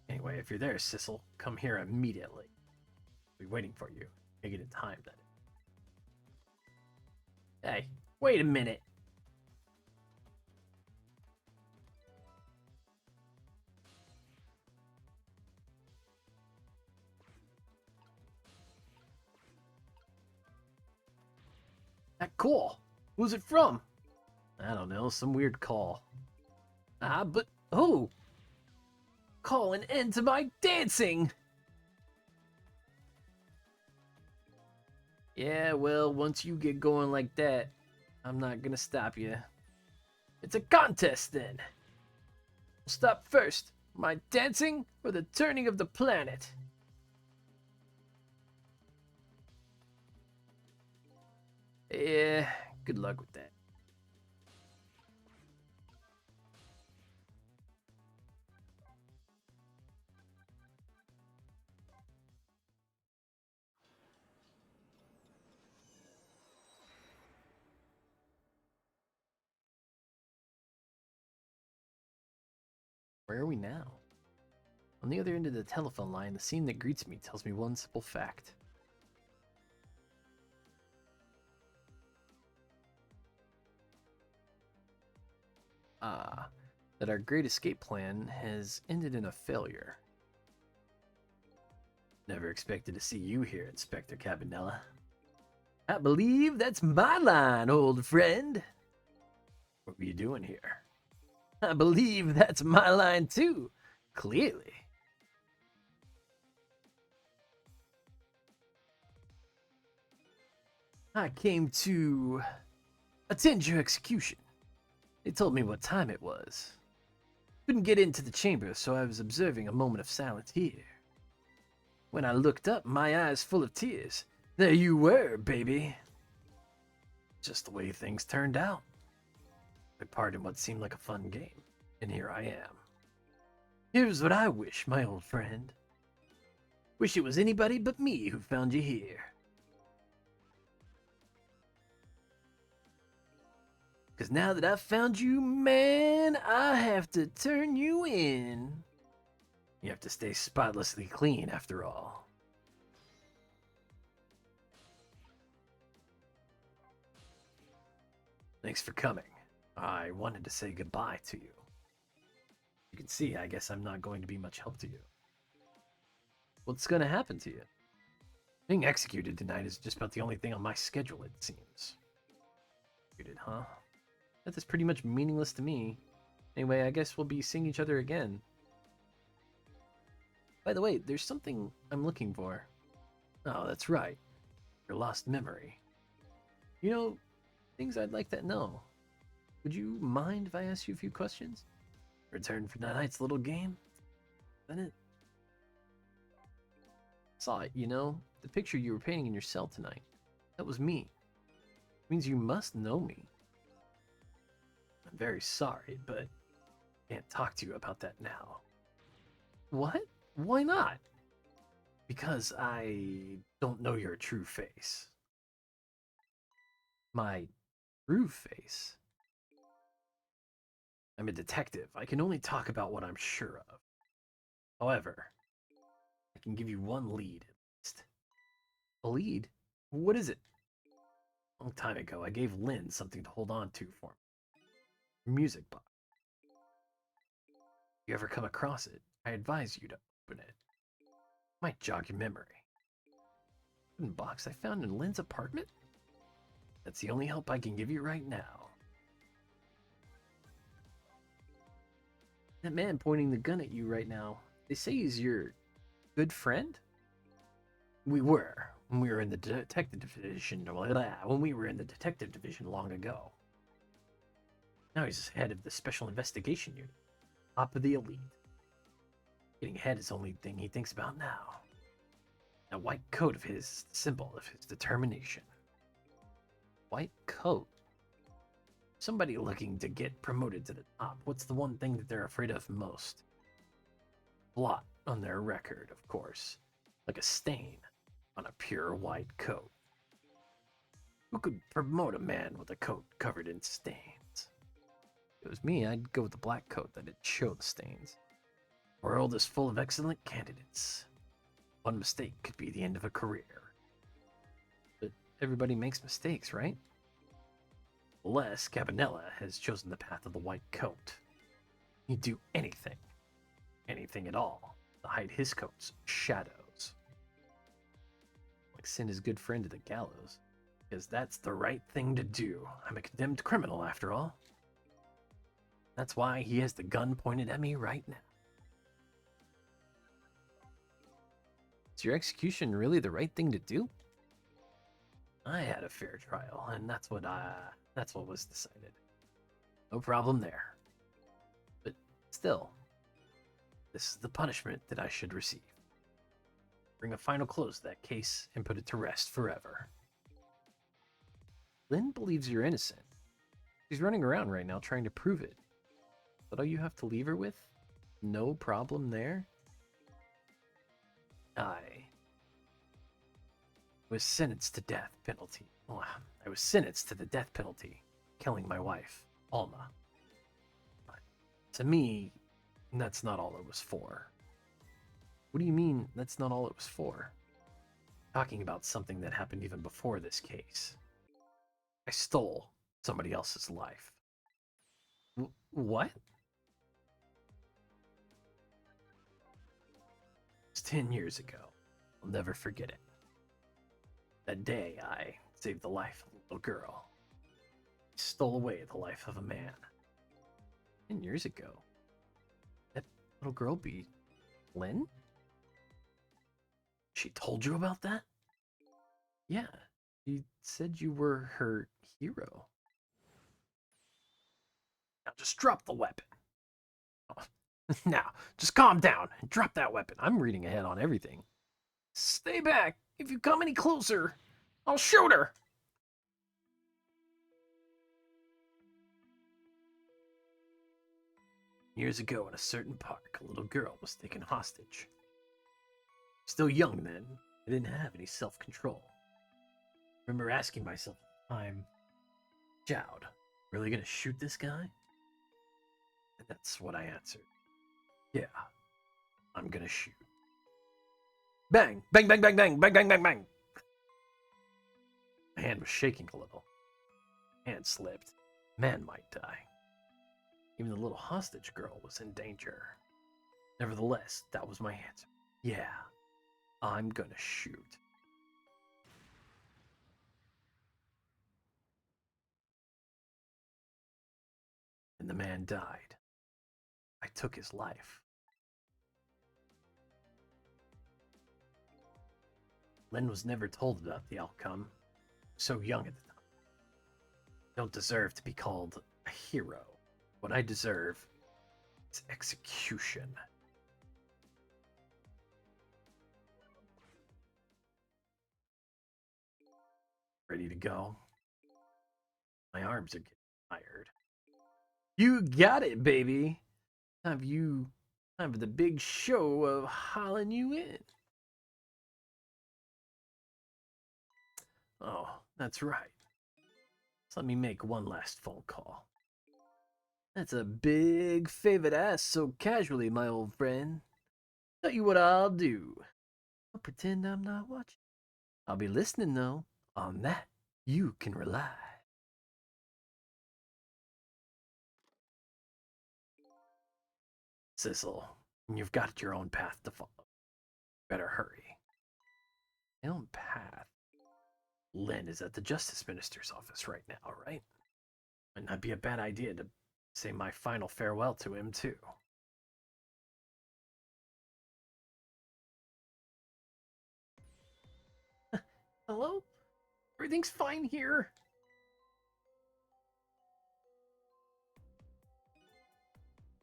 Anyway, if you're there, Sissel, come here immediately. I'll be waiting for you. Make it in time, then. Hey, wait a minute. That call. Who's it from? I don't know, some weird call. Ah, but who? Call an end to my dancing! Yeah, well, once you get going like that, I'm not gonna stop you. It's a contest, then. We'll stop first. My dancing or the turning of the planet? Yeah, good luck with that. Where are we now? On the other end of the telephone line, the scene that greets me tells me one simple fact. Ah, that our great escape plan has ended in a failure. Never expected to see you here, Inspector Cabanela. I believe that's my line, old friend. What were you doing here? I believe that's my line too. Clearly. I came to attend your execution. They told me what time it was. Couldn't get into the chamber, so I was observing a moment of silence here. When I looked up, my eyes full of tears. There you were, baby. Just the way things turned out. I part in what seemed like a fun game, and here I am. Here's what I wish, my old friend. Wish it was anybody but me who found you here. Because now that I've found you, man, I have to turn you in. You have to stay spotlessly clean, after all. Thanks for coming. I wanted to say goodbye to you. You can see, I guess I'm not going to be much help to you. What's going to happen to you? Being executed tonight is just about the only thing on my schedule, it seems. Executed, huh? That is pretty much meaningless to me. Anyway, I guess we'll be seeing each other again. By the way, there's something I'm looking for. Oh, that's right. Your lost memory. You know, things I'd like to know. Would you mind if I ask you a few questions? Return for tonight's little game? Is that it? Saw it, you know? The picture you were painting in your cell tonight. That was me. It means you must know me. I'm very sorry, but I can't talk to you about that now. What? Why not? Because I don't know your true face. My true face? I'm a detective. I can only talk about what I'm sure of. However, I can give you one lead at least. A lead? What is it? A long time ago, I gave Lynn something to hold on to for me. A music box. If you ever come across it, I advise you to open it. Might jog your memory. Wooden box I found in Lynn's apartment? That's the only help I can give you right now. That man pointing the gun at you right now, they say he's your good friend? We were, when we were in the detective division, when we were in the detective division long ago. Now he's head of the special investigation unit, top of the elite. Getting ahead is the only thing he thinks about now. That white coat of his, the symbol of his determination. White coat? Somebody looking to get promoted to the top, what's the one thing that they're afraid of most? Blot on their record, of course. Like a stain on a pure white coat. Who could promote a man with a coat covered in stains? If it was me, I'd go with the black coat that'd show the stains. The world is full of excellent candidates. One mistake could be the end of a career. But everybody makes mistakes, right? Unless Cabanella has chosen the path of the white coat. He'd do anything at all, to hide his coat's shadows. Like send his good friend to the gallows, because that's the right thing to do. I'm a condemned criminal, after all. That's why he has the gun pointed at me right now. Is your execution really the right thing to do? I had a fair trial, and that's what was decided. No problem there. But still, this is the punishment that I should receive. Bring a final close to that case and put it to rest forever. Lynn believes you're innocent. She's running around right now trying to prove it. But all you have to leave her with? No problem there? I was sentenced to death penalty. Oh, I was sentenced to the death penalty, killing my wife, Alma. But to me, that's not all it was for. What do you mean that's not all it was for? Talking about something that happened even before this case. I stole somebody else's life. What? It was 10 years ago. I'll never forget it. That day, I saved the life of a little girl. I stole away the life of a man. 10 years ago. That little girl be Lynn? She told you about that? Yeah. She said you were her hero. Now just drop the weapon. Oh. Now, just calm down and drop that weapon. I'm reading ahead on everything. Stay back. If you come any closer, I'll shoot her. Years ago in a certain park, a little girl was taken hostage. Still young then, I didn't have any self-control. Remember asking myself at the time, Jowd, really gonna shoot this guy? And that's what I answered. Yeah, I'm gonna shoot. Bang! Bang, bang, bang, bang, bang, bang, bang, bang! My hand was shaking a little. Hand slipped. Man might die. Even the little hostage girl was in danger. Nevertheless, that was my answer. Yeah, I'm gonna shoot. And the man died. I took his life. Len was never told about the outcome. So young at the time. I don't deserve to be called a hero. What I deserve is execution. Ready to go? My arms are getting tired. You got it, baby. Time for the big show of hauling you in. Oh, that's right. So let me make one last phone call. That's a big favor to ask so casually, my old friend. Tell you what I'll do. I'll pretend I'm not watching. I'll be listening, though. On that, you can rely. Sissel, you've got your own path to follow. Better hurry. My own path? Lynn is at the Justice Minister's office right now, right? Might not be a bad idea to say my final farewell to him, too. Hello? Everything's fine here.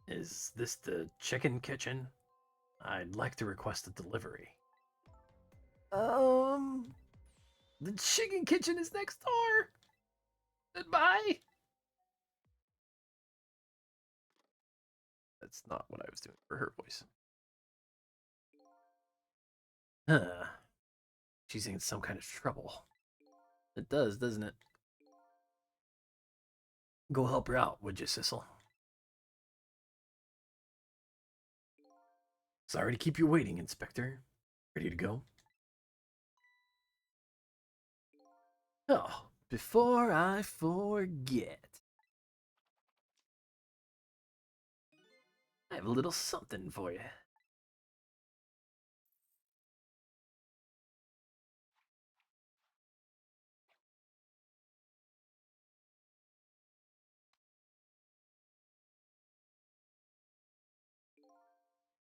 Is this the chicken kitchen? I'd like to request a delivery. The chicken kitchen is next door. Goodbye. That's not what I was doing for her voice. Huh. She's in some kind of trouble. It does, doesn't it? Go help her out, would you, Sissel? Sorry to keep you waiting, Inspector. Ready to go? Oh, before I forget, I have a little something for you.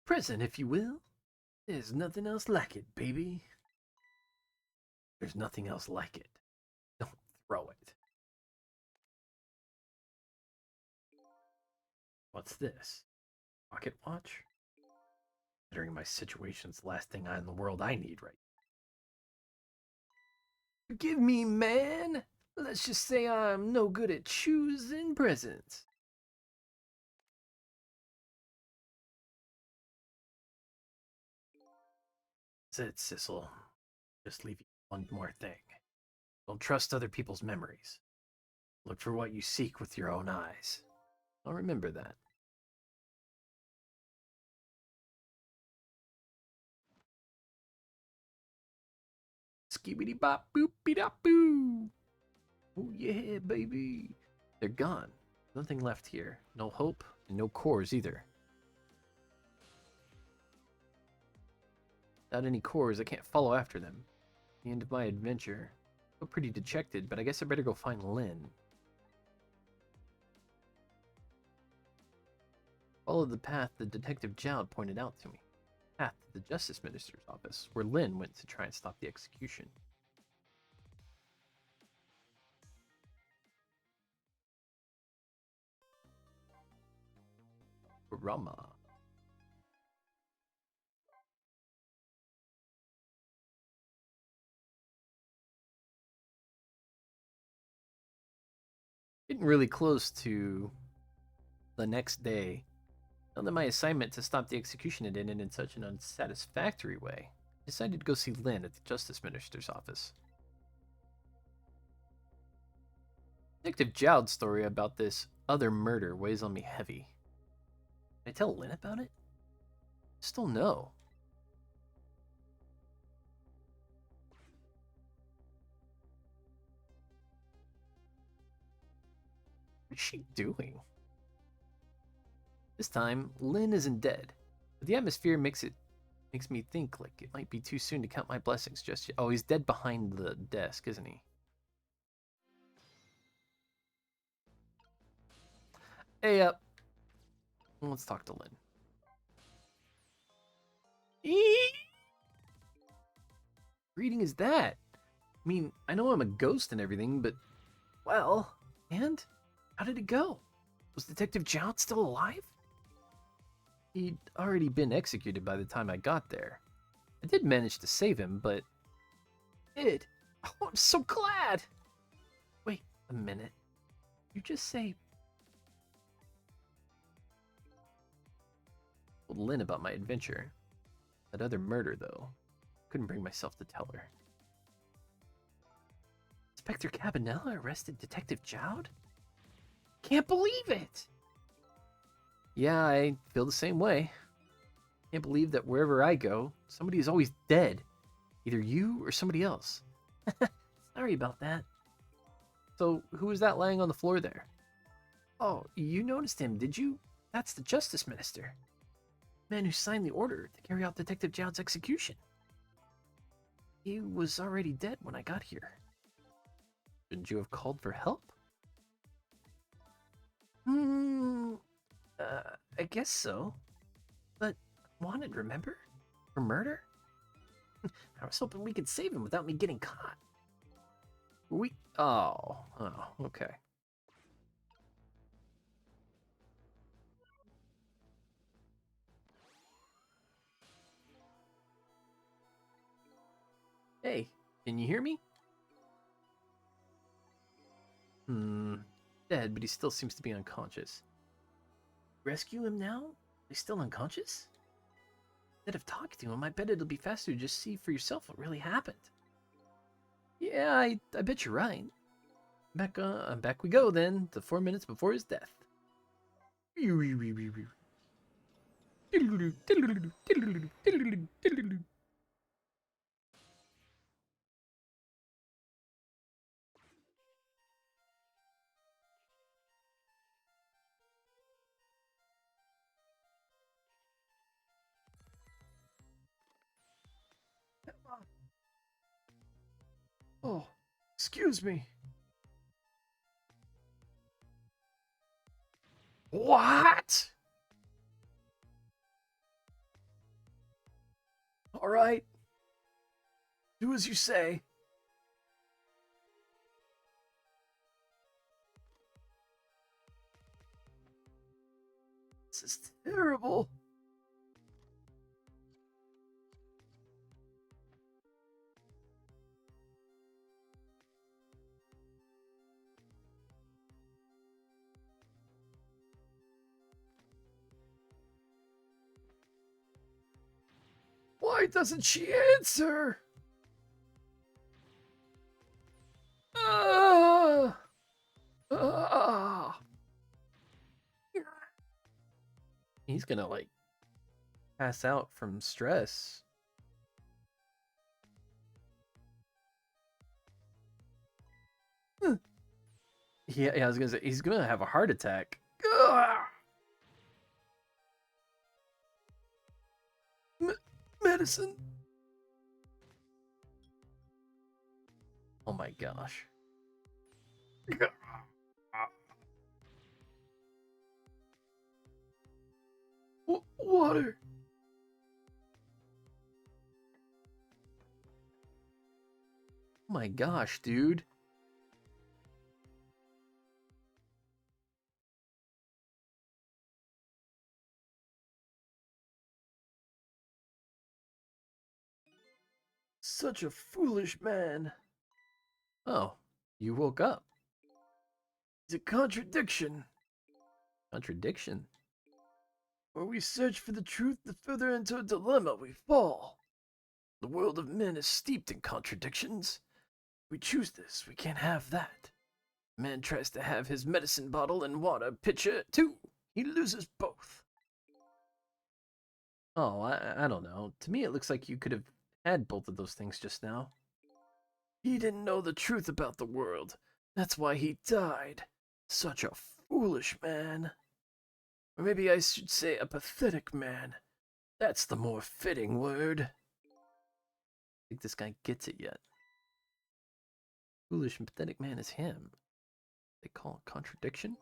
Present, if you will. There's nothing else like it, baby. There's nothing else like it. Don't throw it. What's this? Pocket watch? Considering my situation's the last thing in the world I need right. Forgive me, man. Let's just say I'm no good at choosing presents. That's it, Sissel. Just leave you one more thing. Don't trust other people's memories. Look for what you seek with your own eyes. I'll remember that. Skibidi bop boop bop boo. Oh yeah, baby. They're gone. Nothing left here. No hope and no cores either. Without any cores, I can't follow after them. The end of my adventure. I feel pretty dejected, but I guess I better go find Lynn. Followed the path the Detective Jowd pointed out to me. Path to the Justice Minister's office, where Lynn went to try and stop the execution. Rama. Getting really close to the next day. Now that my assignment to stop the execution had ended in such an unsatisfactory way, I decided to go see Lynn at the Justice Minister's office. Detective Jowd's story about this other murder weighs on me heavy. Did I tell Lynn about it? I just don't know. What is she doing? This time, Lynn isn't dead, but the atmosphere makes me think like it might be too soon to count my blessings just yet. Oh, he's dead behind the desk, isn't he? Hey, let's talk to Lynn. Reading is that? I mean, I know I'm a ghost and everything, but well, and how did it go? Was Detective Jowd still alive? He'd already been executed by the time I got there. I did manage to save him, but did. Oh, I'm so glad. Wait a minute. You just say told Lynn about my adventure. That other murder, though. Couldn't bring myself to tell her. Inspector Cabanela arrested Detective Jowd? Can't believe it! Yeah, I feel the same way. Can't believe that wherever I go, somebody is always dead. Either you or somebody else. Sorry about that. So, who was that lying on the floor there? Oh, you noticed him, did you? That's the Justice Minister. The man who signed the order to carry out Detective Jowd's execution. He was already dead when I got here. Shouldn't you have called for help? I guess so. But wanted, remember? For murder? I was hoping we could save him without me getting caught. Oh, okay. Hey, can you hear me? Dead, but he still seems to be unconscious. Rescue him now? He's still unconscious? Instead of talking to him, I bet it'll be faster to just see for yourself what really happened. Yeah, I bet you're right. Back we go then, to 4 minutes before his death. Oh, excuse me. What? All right. Do as you say. This is terrible. Why doesn't she answer? Ah! Ah! He's gonna like pass out from stress. Yeah, I was gonna say he's gonna have a heart attack. Medicine. Oh my gosh. my gosh, dude. Such a foolish man. Oh, you woke up. It's a contradiction. Contradiction? Where we search for the truth, the further into a dilemma we fall. The world of men is steeped in contradictions. We choose this, we can't have that. Man tries to have his medicine bottle and water pitcher too. He loses both. Oh, I don't know. To me, it looks like you could have had both of those things just now. He didn't know the truth about the world. That's why he died. Such a foolish man. Or maybe I should say a pathetic man. That's the more fitting word. I think this guy gets it yet. Foolish and pathetic man is him. They call it contradiction?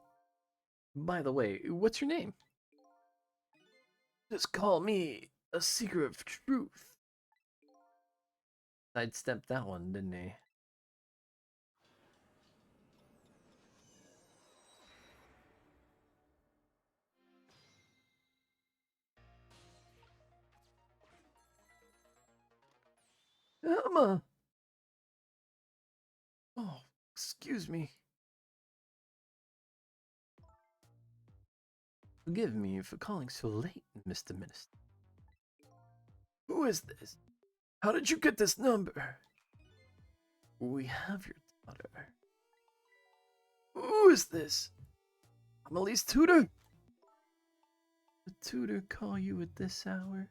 By the way, what's your name? Just call me a seeker of truth. Sidestepped that one, didn't he? Emma! Oh, excuse me. Forgive me for calling so late, Mr. Minister. Who is this? How did you get this number? We have your daughter. Who is this? Emily's tutor? The tutor call you at this hour?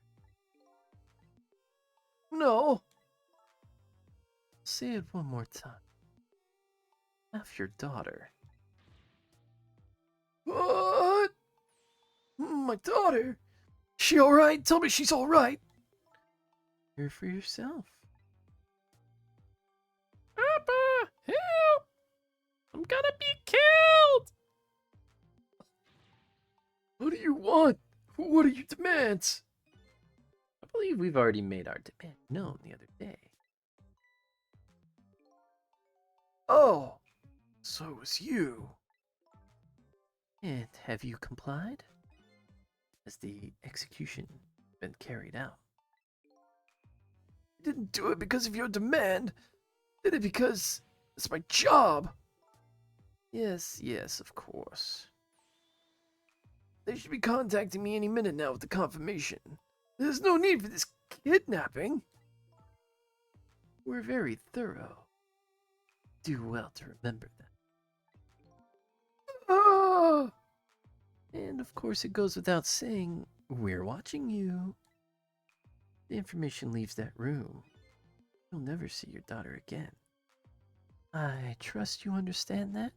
No. Say it one more time. Have your daughter. What? My daughter? She alright? Tell me she's alright. Hear for yourself. Papa, help! I'm gonna be killed! What do you want? What are your demands? I believe we've already made our demand known the other day. Oh, so it was you. And have you complied? Has the execution been carried out? I didn't do it because of your demand. I did it because it's my job. Yes, of course. They should be contacting me any minute now with the confirmation. There's no need for this kidnapping. We're very thorough. Do well to remember that. Ah! And of course, it goes without saying, we're watching you. The information leaves that room. You'll never see your daughter again. I trust you understand that?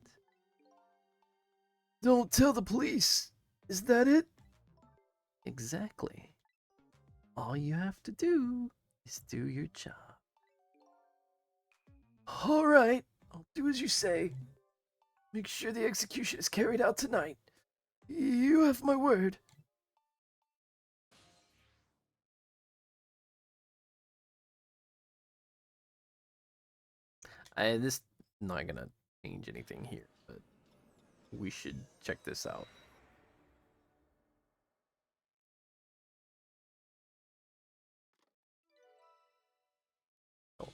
Don't tell the police. Is that it? Exactly. All you have to do is do your job. All right, I'll do as you say. Make sure the execution is carried out tonight. You have my word. This not gonna change anything here, but we should check this out. Oh,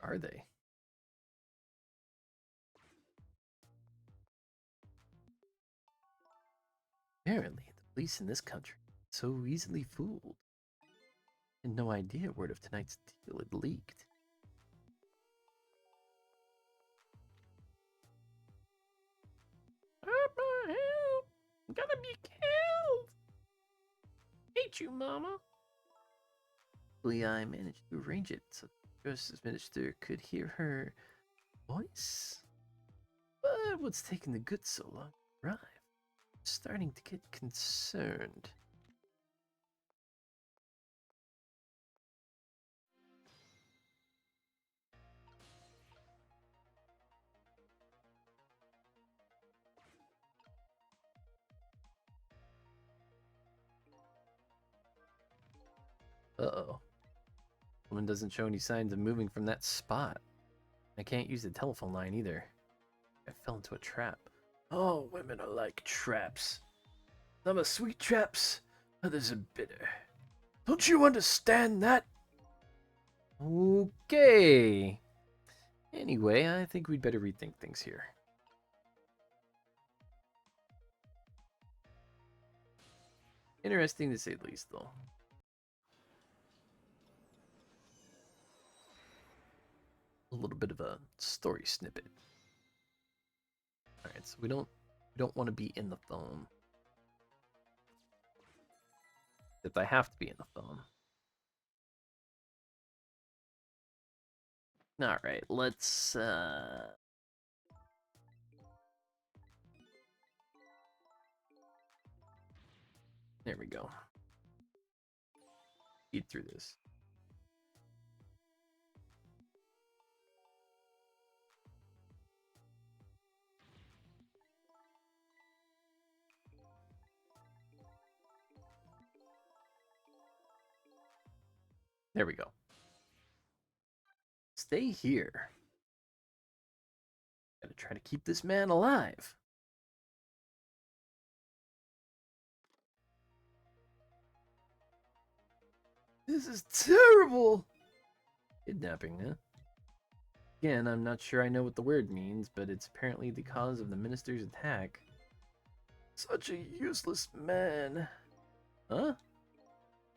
are they? Apparently, the police in this country are so easily fooled. And no idea word of tonight's deal had leaked. Papa, help! I'm gonna be killed! Hate you, Mama. Luckily, I managed to arrange it so the Justice Minister could hear her voice. But what's taking the goods so long to arrive? I'm starting to get concerned. Uh-oh. Woman doesn't show any signs of moving from that spot. I can't use the telephone line either. I fell into a trap. All women are like traps. Some are sweet traps, others are bitter. Don't you understand that? Okay. Anyway, I think we'd better rethink things here. Interesting to say the least, though. A little bit of a story snippet. All right, so we don't want to be in the phone. If I have to be in the phone. All right, let's there we go. Speed through this. There we go. Stay here. Gotta try to keep this man alive. This is terrible! Kidnapping, huh? Again, I'm not sure I know what the word means, but it's apparently the cause of the minister's attack. Such a useless man. Huh?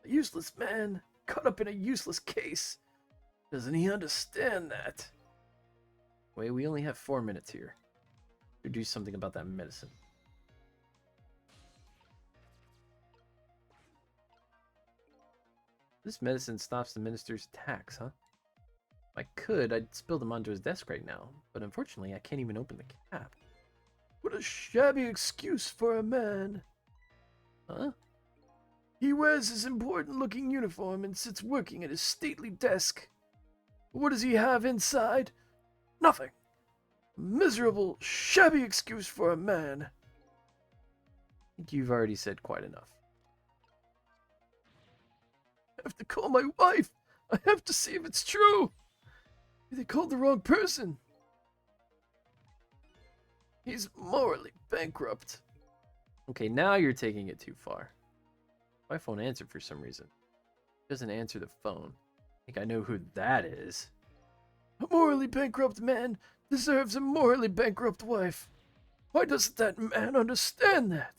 A useless man, caught up in a useless case. Doesn't he understand that? Wait, we only have 4 minutes here to do something about that medicine. This medicine stops the minister's attacks, huh? If I could, I'd spill them onto his desk right now, but unfortunately, I can't even open the cap. What a shabby excuse for a man. Huh? He wears his important-looking uniform and sits working at his stately desk. What does he have inside? Nothing. A miserable, shabby excuse for a man. I think you've already said quite enough. I have to call my wife. I have to see if it's true. They called the wrong person. He's morally bankrupt. Okay, now you're taking it too far. My phone answered for some reason. It doesn't answer the phone. I think I know who that is. A morally bankrupt man deserves a morally bankrupt wife. Why doesn't that man understand that?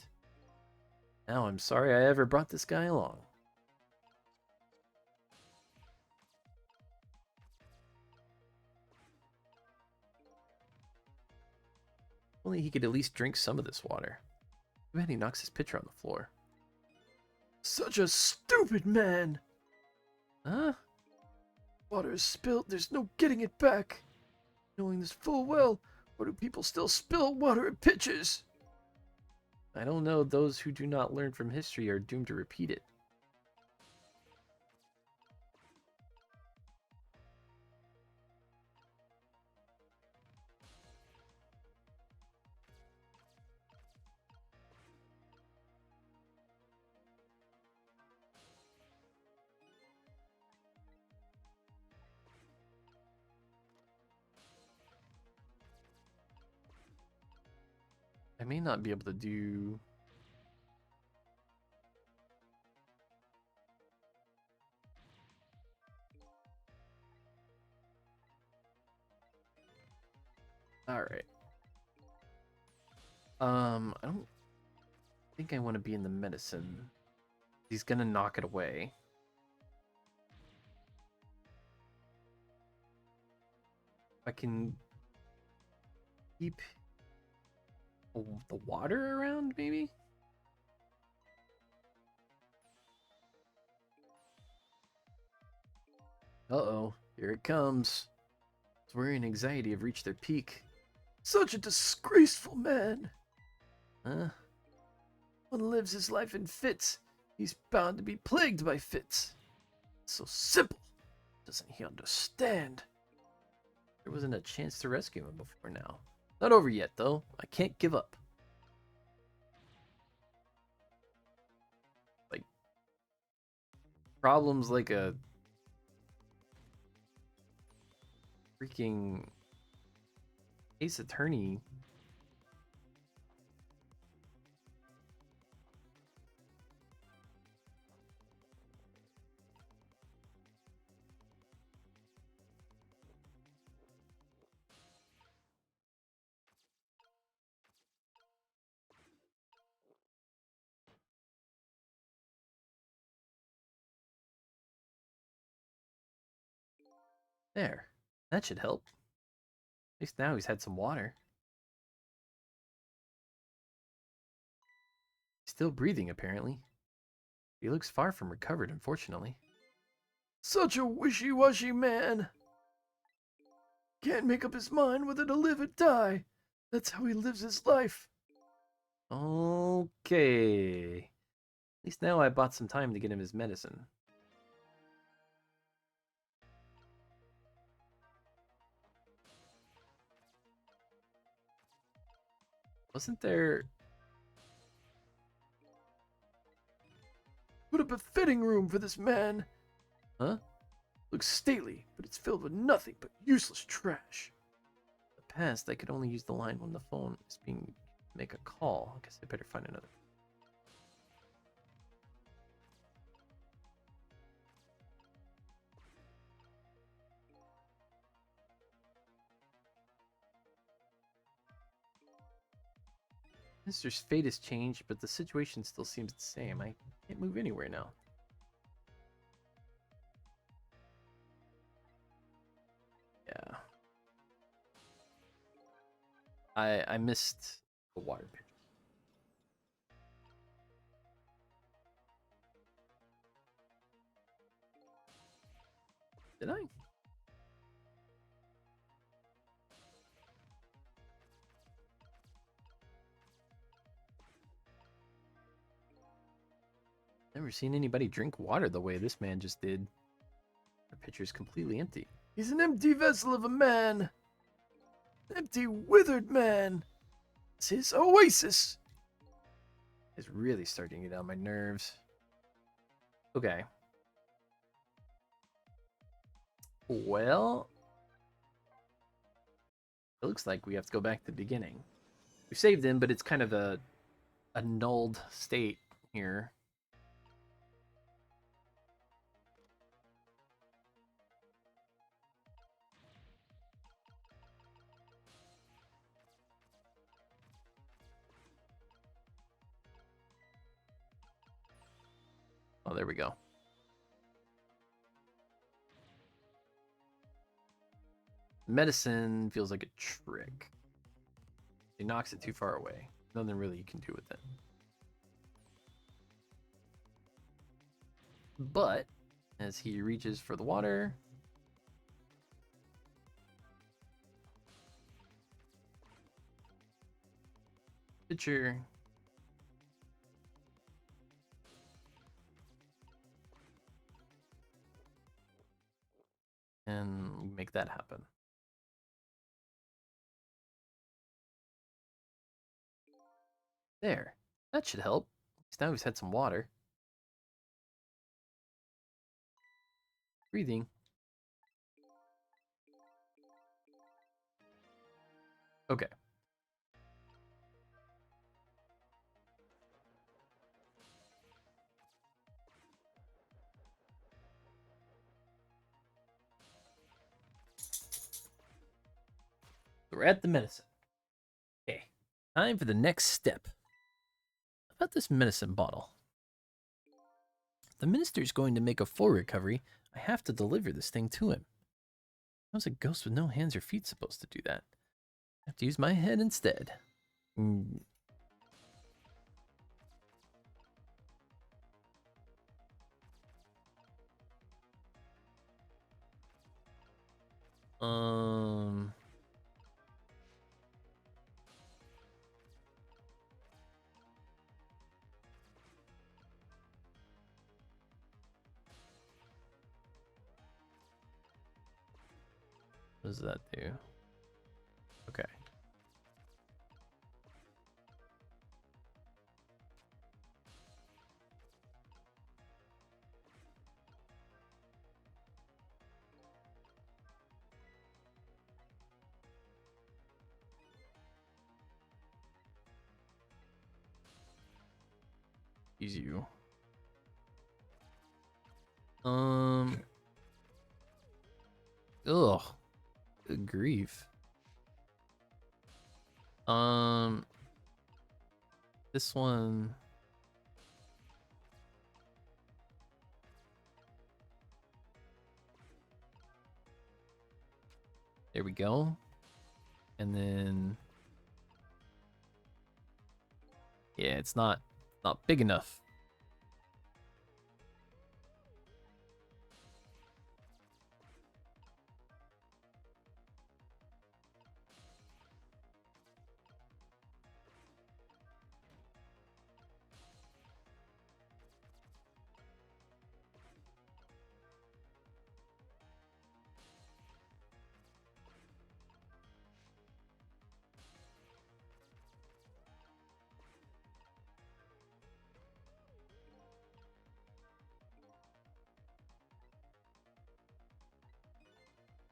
Now I'm sorry I ever brought this guy along. Only he could at least drink some of this water. Too bad he knocks his pitcher on the floor. Such a stupid man. Huh? Water is spilled, there's no getting it back. Knowing this full well, why do people still spill water at pitchers? I don't know. Those who do not learn from history are doomed to repeat it. I may not be able to do... Alright. I don't think I want to be in the medicine. He's gonna knock it away. I can keep the water around, maybe? Uh-oh, here it comes. Worry and anxiety have reached their peak. Such a disgraceful man. Huh? One lives his life in fits. He's bound to be plagued by fits. It's so simple. Doesn't he understand? There wasn't a chance to rescue him before now. Not over yet, though. I can't give up. Like, problems like a freaking Ace Attorney. There. That should help. At least now he's had some water. He's still breathing, apparently. He looks far from recovered, unfortunately. Such a wishy-washy man. Can't make up his mind whether to live or die. That's how he lives his life. Okay. At least now I bought some time to get him his medicine. Wasn't there... What a befitting room for this man. Huh? Looks stately, but it's filled with nothing but useless trash. In the past, I could only use the line when the phone is being... make a call. I guess I better find another. Mr. fate has changed, but the situation still seems the same. I can't move anywhere now. Yeah. I missed the water pitcher. Did I? Never seen anybody drink water the way this man just did. The pitcher's completely empty. He's an empty vessel of a man. Empty, withered man. It's his oasis. It's really starting to get on my nerves. Okay. Well, it looks like we have to go back to the beginning. We saved him, but it's kind of a annulled state here. Oh, there we go. Medicine feels like a trick. It knocks it too far away. Nothing really you can do with it. But as he reaches for the water, pitcher and make that happen. There. That should help. Now he's had some water. Breathing. Okay. We're at the medicine. Okay. Time for the next step. About this medicine bottle. The minister's going to make a full recovery. I have to deliver this thing to him. How's a ghost with no hands or feet supposed to do that? I have to use my head instead. Um... What does that do? Okay. Use you. Ugh. Good grief. This one. There we go. And then, yeah, it's not big enough.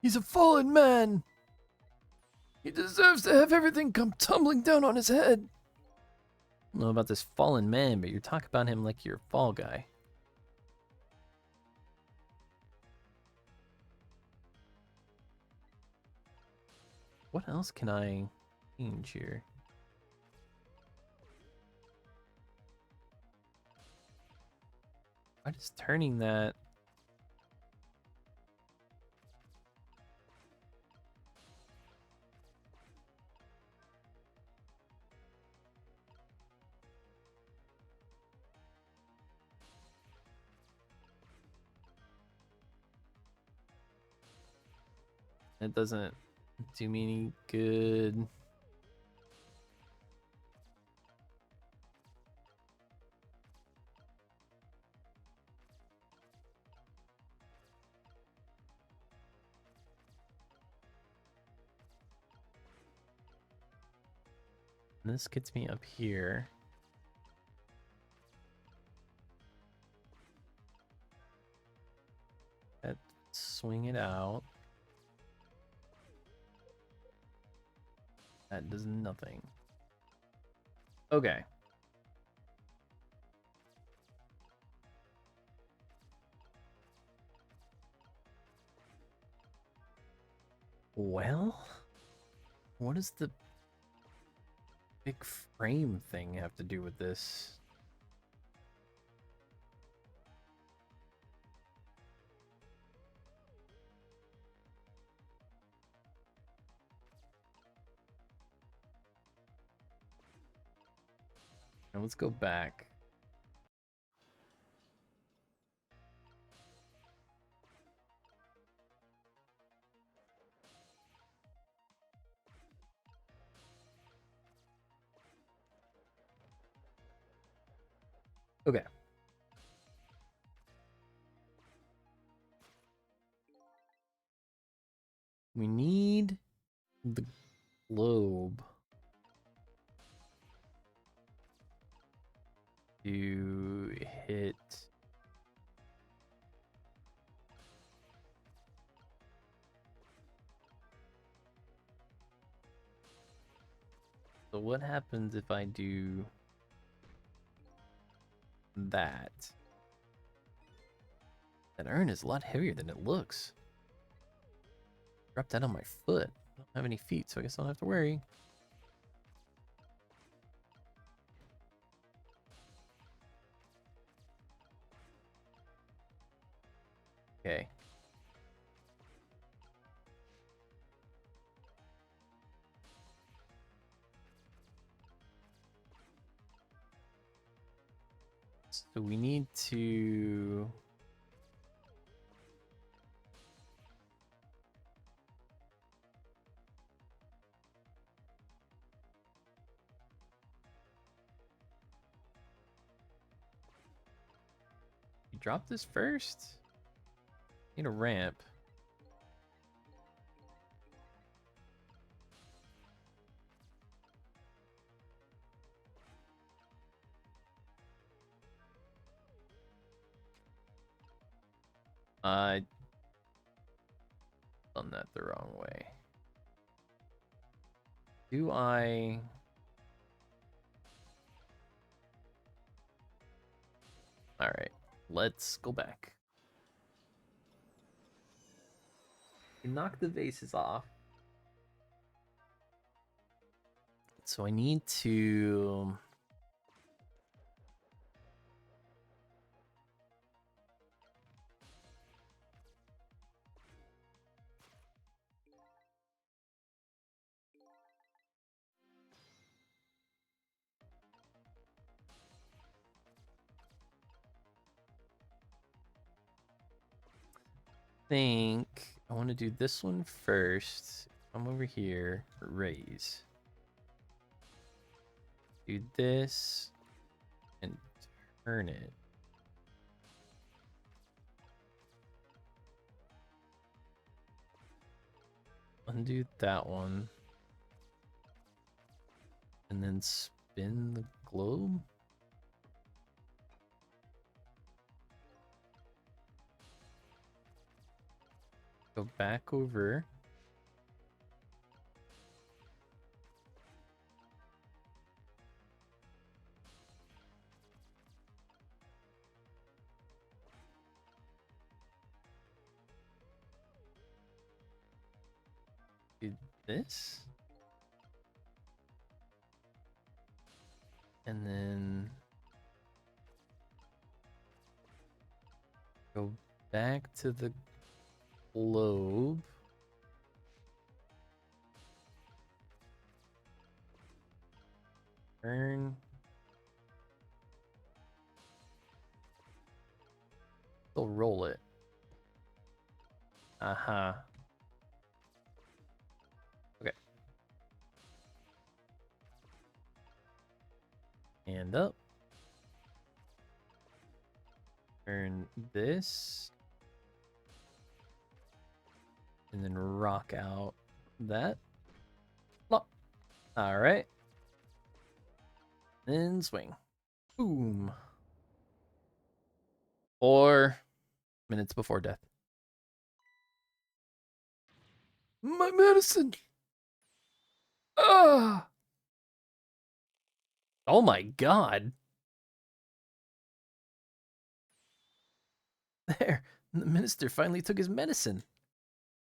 He's a fallen man. He deserves to have everything come tumbling down on his head. I don't know about this fallen man, but you're talking about him like you're a fall guy. What else can I change here? Why does turning that? It doesn't do me any good. And this gets me up here. Let's swing it out. That does nothing. Okay. Well, what does the big frame thing have to do with this? Now let's go back. Okay. We need the globe to hit so what happens if I do that? That urn is a lot heavier than it looks. Drop that on my foot. I don't have any feet, so I guess I don't have to worry. Okay. So we need to drop this first. Need a ramp. I done that the wrong way. Do I? Alright, let's go back. We knock the vases off. So I need to... think I want to do this one first. Come over here, raise. Do this and turn it. Undo that one. And then spin the globe. Go back over. Do this. And then go back to the globe. Turn. Still roll it. Uh-huh. Okay. And up. Turn this. And then rock out that. Alright. Then swing. Boom. 4 minutes before death. My medicine! Ah! Oh my god. There. The minister finally took his medicine.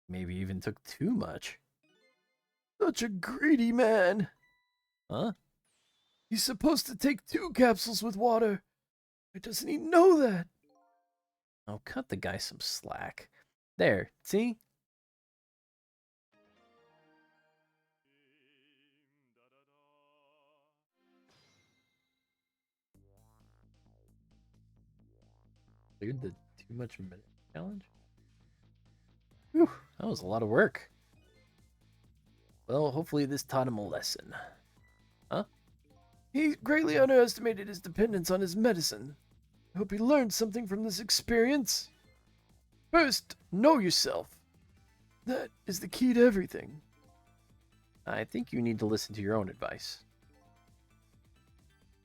Maybe even took too much. Such a greedy man. Huh? He's supposed to take 2 capsules with water. Why doesn't he know that? Oh, cut the guy some slack. There, see? Dude, the too much minute challenge? Whew, that was a lot of work. Well, hopefully this taught him a lesson. Huh? He greatly underestimated his dependence on his medicine. I hope he learned something from this experience. First, know yourself. That is the key to everything. I think you need to listen to your own advice.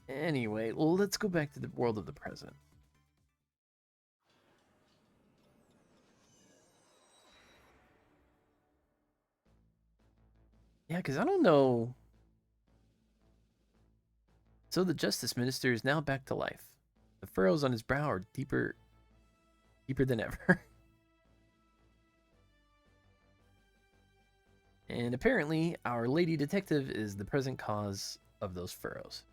Anyway, let's go back to the world of the present. Yeah, because I don't know. So the justice minister is now back to life. The furrows on his brow are deeper than ever. And apparently, our lady detective is the present cause of those furrows.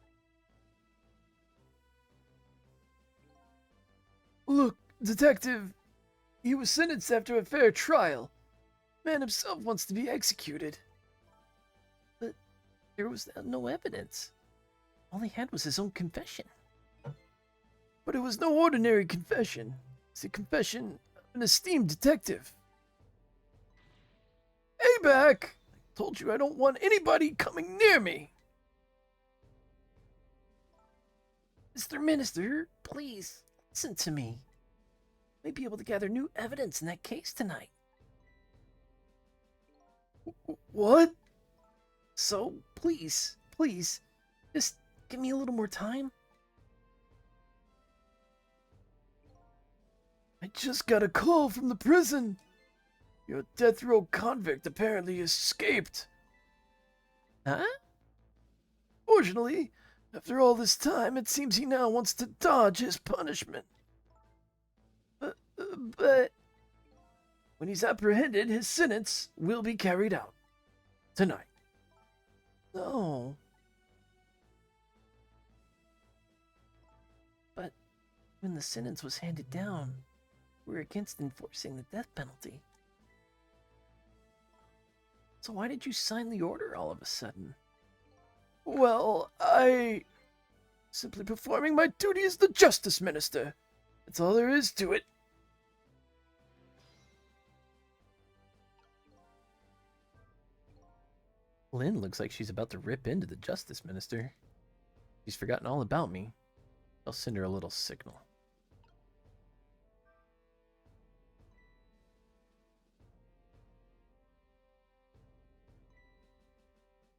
Look, detective. He was sentenced after a fair trial. Man himself wants to be executed. But there was no evidence. All he had was his own confession. But it was no ordinary confession. It's the confession of an esteemed detective. Hey, back! I told you I don't want anybody coming near me. Mr. Minister, please, listen to me. May be able to gather new evidence in that case tonight. What? So, please, just give me a little more time. I just got a call from the prison. Your death row convict apparently escaped. Huh? Fortunately, After all this time, it seems he now wants to dodge his punishment. But when he's apprehended, his sentence will be carried out. Tonight. No. But when the sentence was handed down, we were against enforcing the death penalty. So why did you sign the order all of a sudden? Well, I... simply performing my duty as the Justice Minister. That's all there is to it. Lynn looks like she's about to rip into the Justice Minister. She's forgotten all about me. I'll send her a little signal.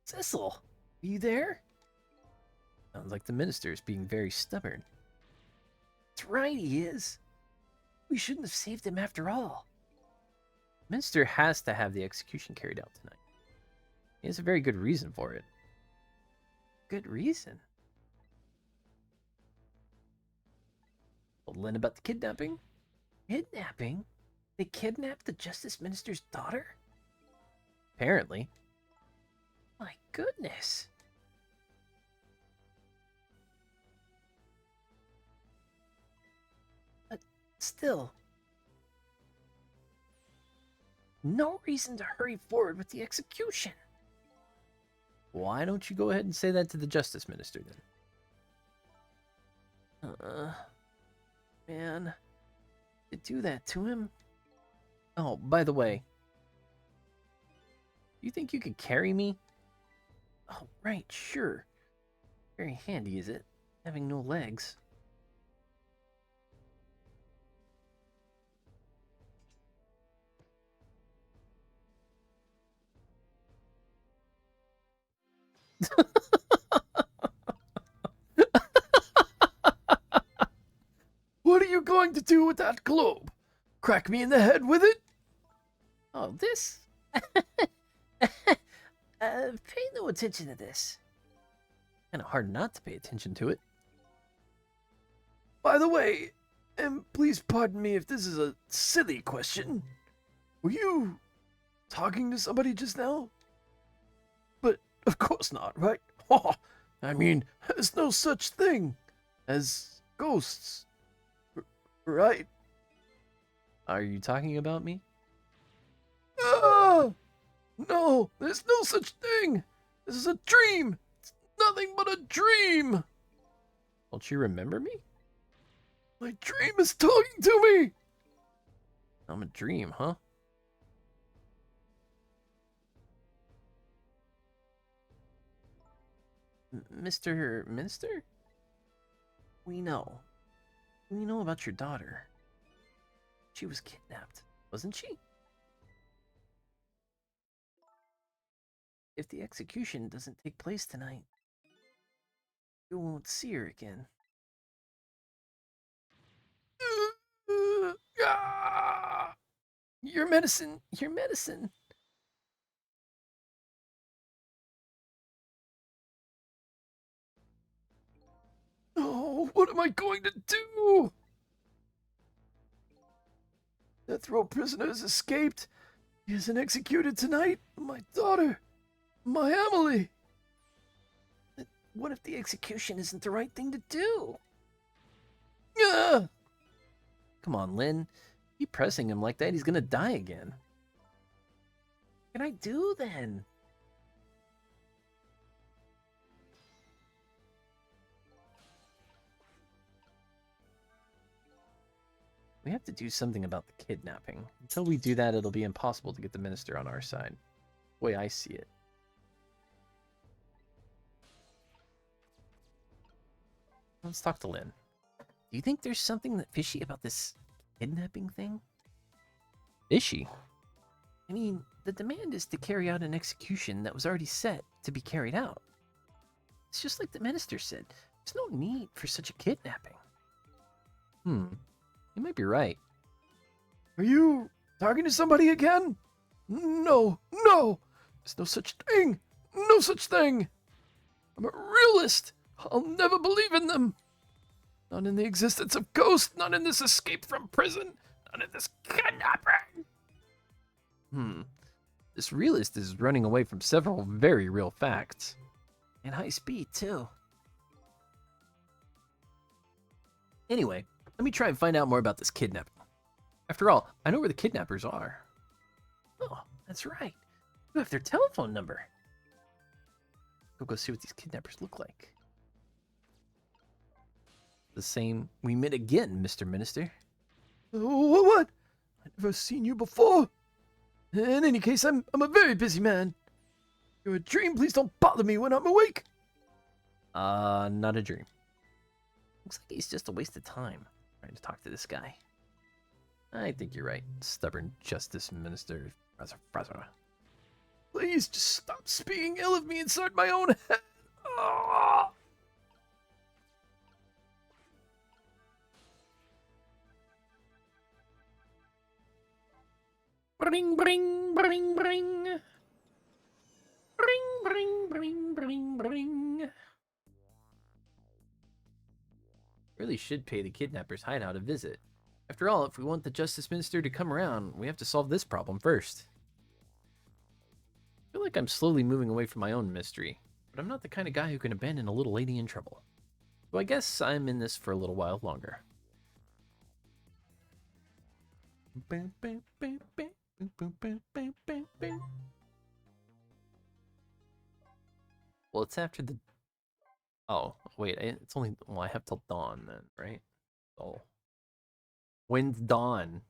Cecil, are you there? Sounds like the minister is being very stubborn. That's right, he is. We shouldn't have saved him after all. The minister has to have the execution carried out tonight. He has a very good reason for it. Good reason. Told Lynn about the kidnapping? Kidnapping? They kidnapped the Justice Minister's daughter? Apparently. My goodness. But still, no reason to hurry forward with the execution. Why don't you go ahead and say that to the Justice Minister then? Man, to do that to him? Oh, by the way, you think you could carry me? Oh, right, sure. Very handy, is it? Having no legs. What are you going to do with that globe? Crack me in the head with it? Oh, this? Pay no attention to this. Kind of hard not to pay attention to it. By the way, and please pardon me if this is a silly question, were you talking to somebody just now? But of course not, right? I mean, there's no such thing as ghosts, right? Are you talking about me? Ah! No, there's no such thing. This is a dream. It's nothing but a dream. Don't you remember me? My dream is talking to me. I'm a dream, huh? Mr. Minister? We know. We know about your daughter. She was kidnapped, wasn't she? If the execution doesn't take place tonight, you won't see her again. Your medicine, your medicine. Oh, what am I going to do? Death row prisoners escaped. He isn't executed tonight. My daughter. My Emily. What if the execution isn't the right thing to do? Come on, Lynn. Keep pressing him like that, he's gonna die again. What can I do then? We have to do something about the kidnapping. Until we do that, it'll be impossible to get the minister on our side. The way I see it. Let's talk to Lynn. Do you think there's something that fishy about this kidnapping thing? Fishy? I mean, the demand is to carry out an execution that was already set to be carried out. It's just like the minister said. There's no need for such a kidnapping. You might be right. Are you talking to somebody again? No, no! There's no such thing! No such thing! I'm a realist! I'll never believe in them. Not in the existence of ghosts, not in this escape from prison, not in this kidnapping. This realist is running away from several very real facts. And high speed, too. Anyway, let me try and find out more about this kidnapping. After all, I know where the kidnappers are. Oh, that's right. You have their telephone number. Go see what these kidnappers look like. The same. We meet again, Mr. Minister. What? I've never seen you before. In any case, I'm a very busy man. You're a dream. Please don't bother me when I'm awake. Not a dream. Looks like he's just a waste of time trying to talk to this guy. I think you're right, stubborn Justice Minister. Please just stop speaking ill of me inside my own head. Ah! Bring, bring, bring, bring. Bring, bring, bring, bring, bring. Really should pay the kidnappers' hideout a visit. After all, if we want the Justice Minister to come around, we have to solve this problem first. I feel like I'm slowly moving away from my own mystery, but I'm not the kind of guy who can abandon a little lady in trouble. So I guess I'm in this for a little while longer. Well, it's after the... Oh, wait, it's only... Well, I have till dawn then, right? Oh. When's dawn?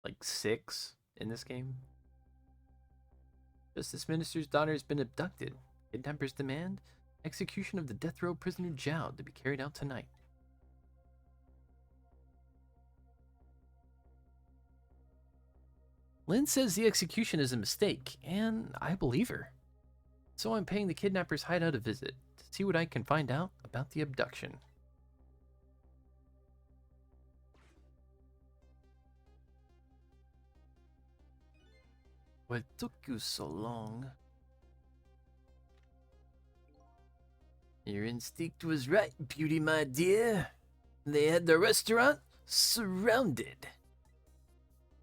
Like 6 in this game? Justice Minister's daughter has been abducted. Kidnappers demand execution of the death row prisoner Zhao to be carried out tonight. Lynn says the execution is a mistake, and I believe her. So I'm paying the kidnappers' hideout a visit to see what I can find out about the abduction. What took you so long? Your instinct was right, Beauty, my dear. They had the restaurant surrounded.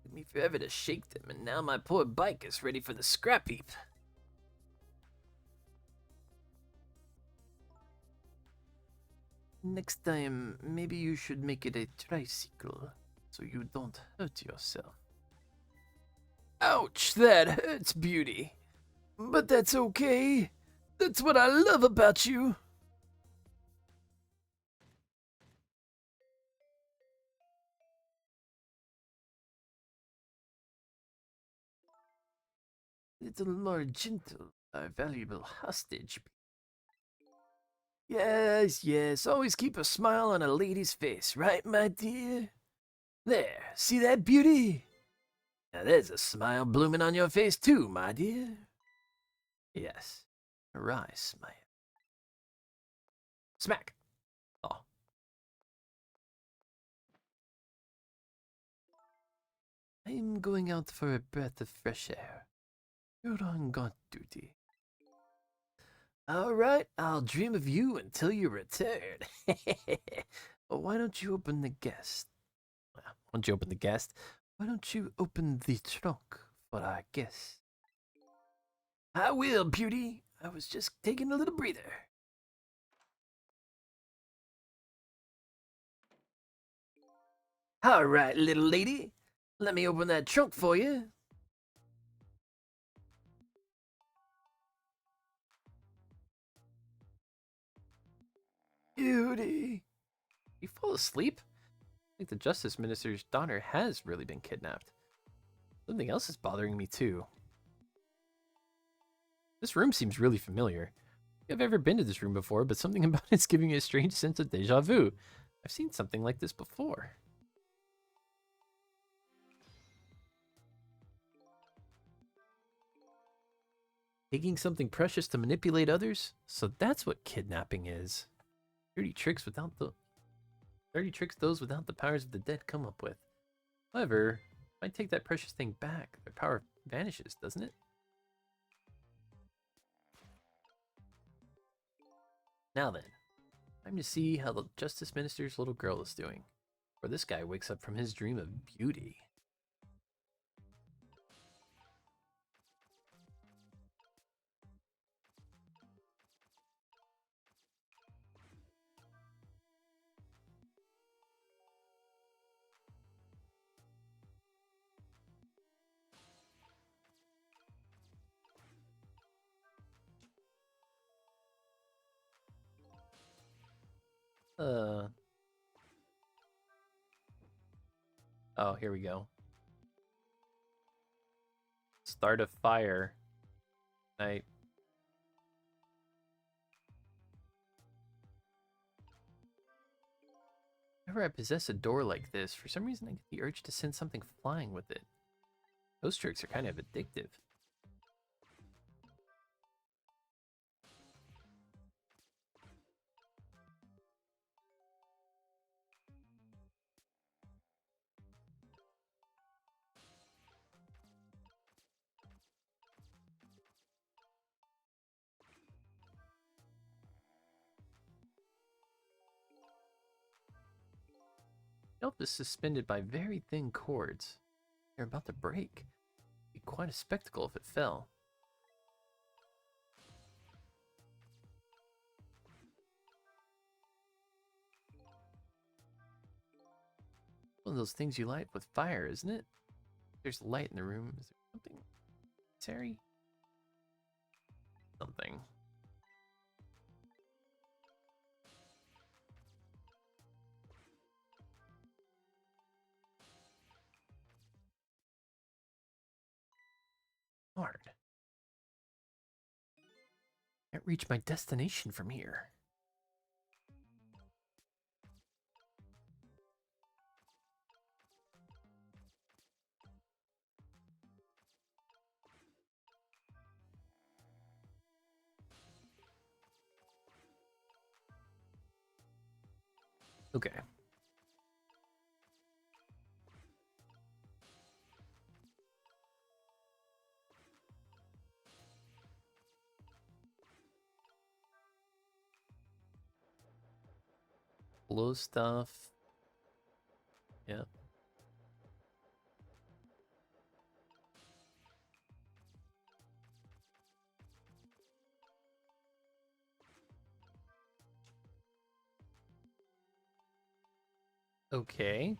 Took me forever to shake them, and now my poor bike is ready for the scrap heap. Next time, maybe you should make it a tricycle, so you don't hurt yourself. Ouch, that hurts, Beauty. But that's okay. That's what I love about you. Little more gentle, our valuable hostage. Yes, yes, always keep a smile on a lady's face, right, my dear? There, see that, Beauty? Now there's a smile blooming on your face too, my dear. Yes, a wry smile. Smack. Oh. I'm going out for a breath of fresh air. You're on guard duty. All right, I'll dream of you until you return. Why don't you open the guest? Why don't you open the guest? Why don't you open the trunk for our guest? I will, Beauty. I was just taking a little breather. All right, little lady. Let me open that trunk for you. Beauty. You fall asleep? I think the Justice Minister's daughter has really been kidnapped. Something else is bothering me too. This room seems really familiar. I've ever been to this room before, but something about it's giving me a strange sense of deja vu. I've seen something like this before. Taking something precious to manipulate others? So that's what kidnapping is. Dirty tricks those without the powers of the dead come up with. However, if I take that precious thing back, their power vanishes, doesn't it? Now then, time to see how the Justice Minister's little girl is doing. Or this guy wakes up from his dream of beauty. Oh, here we go. Start a fire. I Whenever I possess a door like this, for some reason I get the urge to send something flying with it. Those tricks are kind of addictive. Shelf is suspended by very thin cords. They're about to break. It'd be quite a spectacle if it fell. One of those things you light with fire, isn't it? There's light in the room. Is there something necessary? Something. Hard. Can't reach my destination from here. Okay. Blow stuff. Yep. Okay.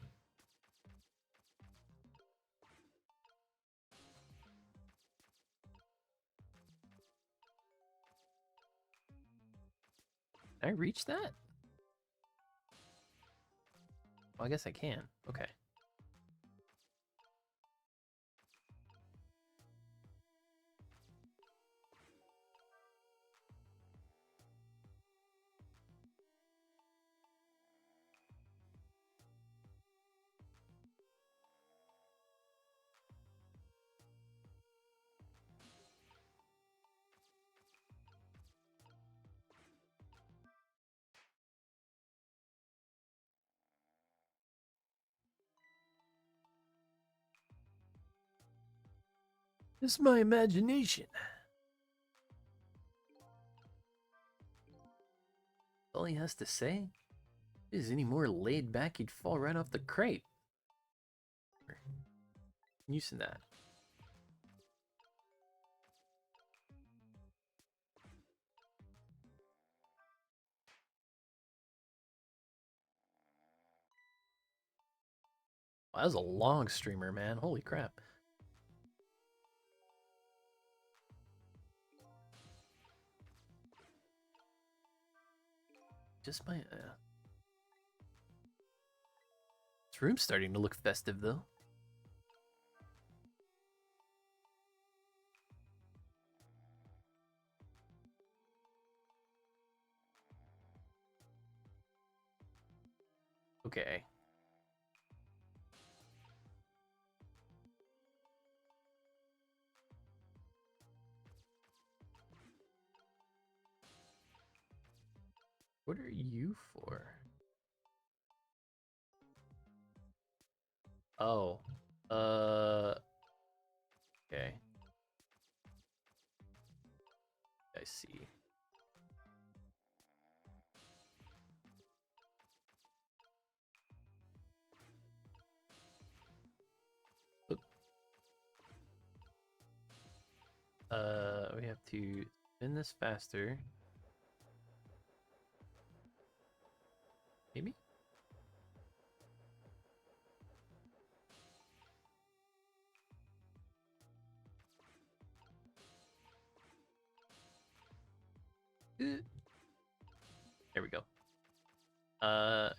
Can I reach that? Well, I guess I can. Okay. It's my imagination. All he has to say? If he was any more laid back, he'd fall right off the crate. Using that. Wow, that was a long streamer, man. Holy crap. Just my... This room's starting to look festive, though. Okay. What are you for? Oh. Okay. I see. We have to spin this faster. Maybe? There we go.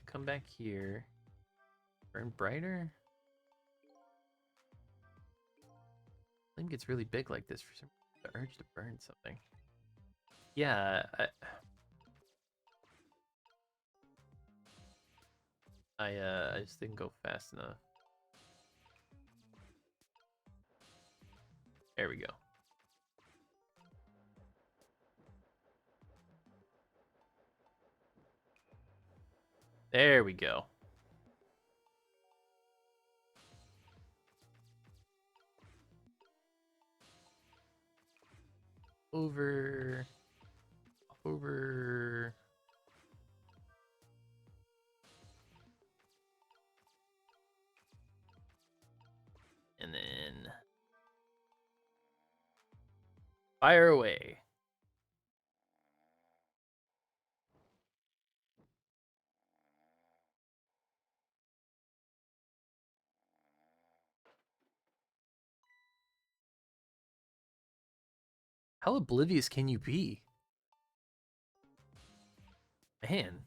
Come back here. Burn brighter. Flame gets really big like this for some the urge to burn something. Yeah, I just didn't go fast enough. There we go. There we go. Over. And then fire away. How oblivious can you be? Man.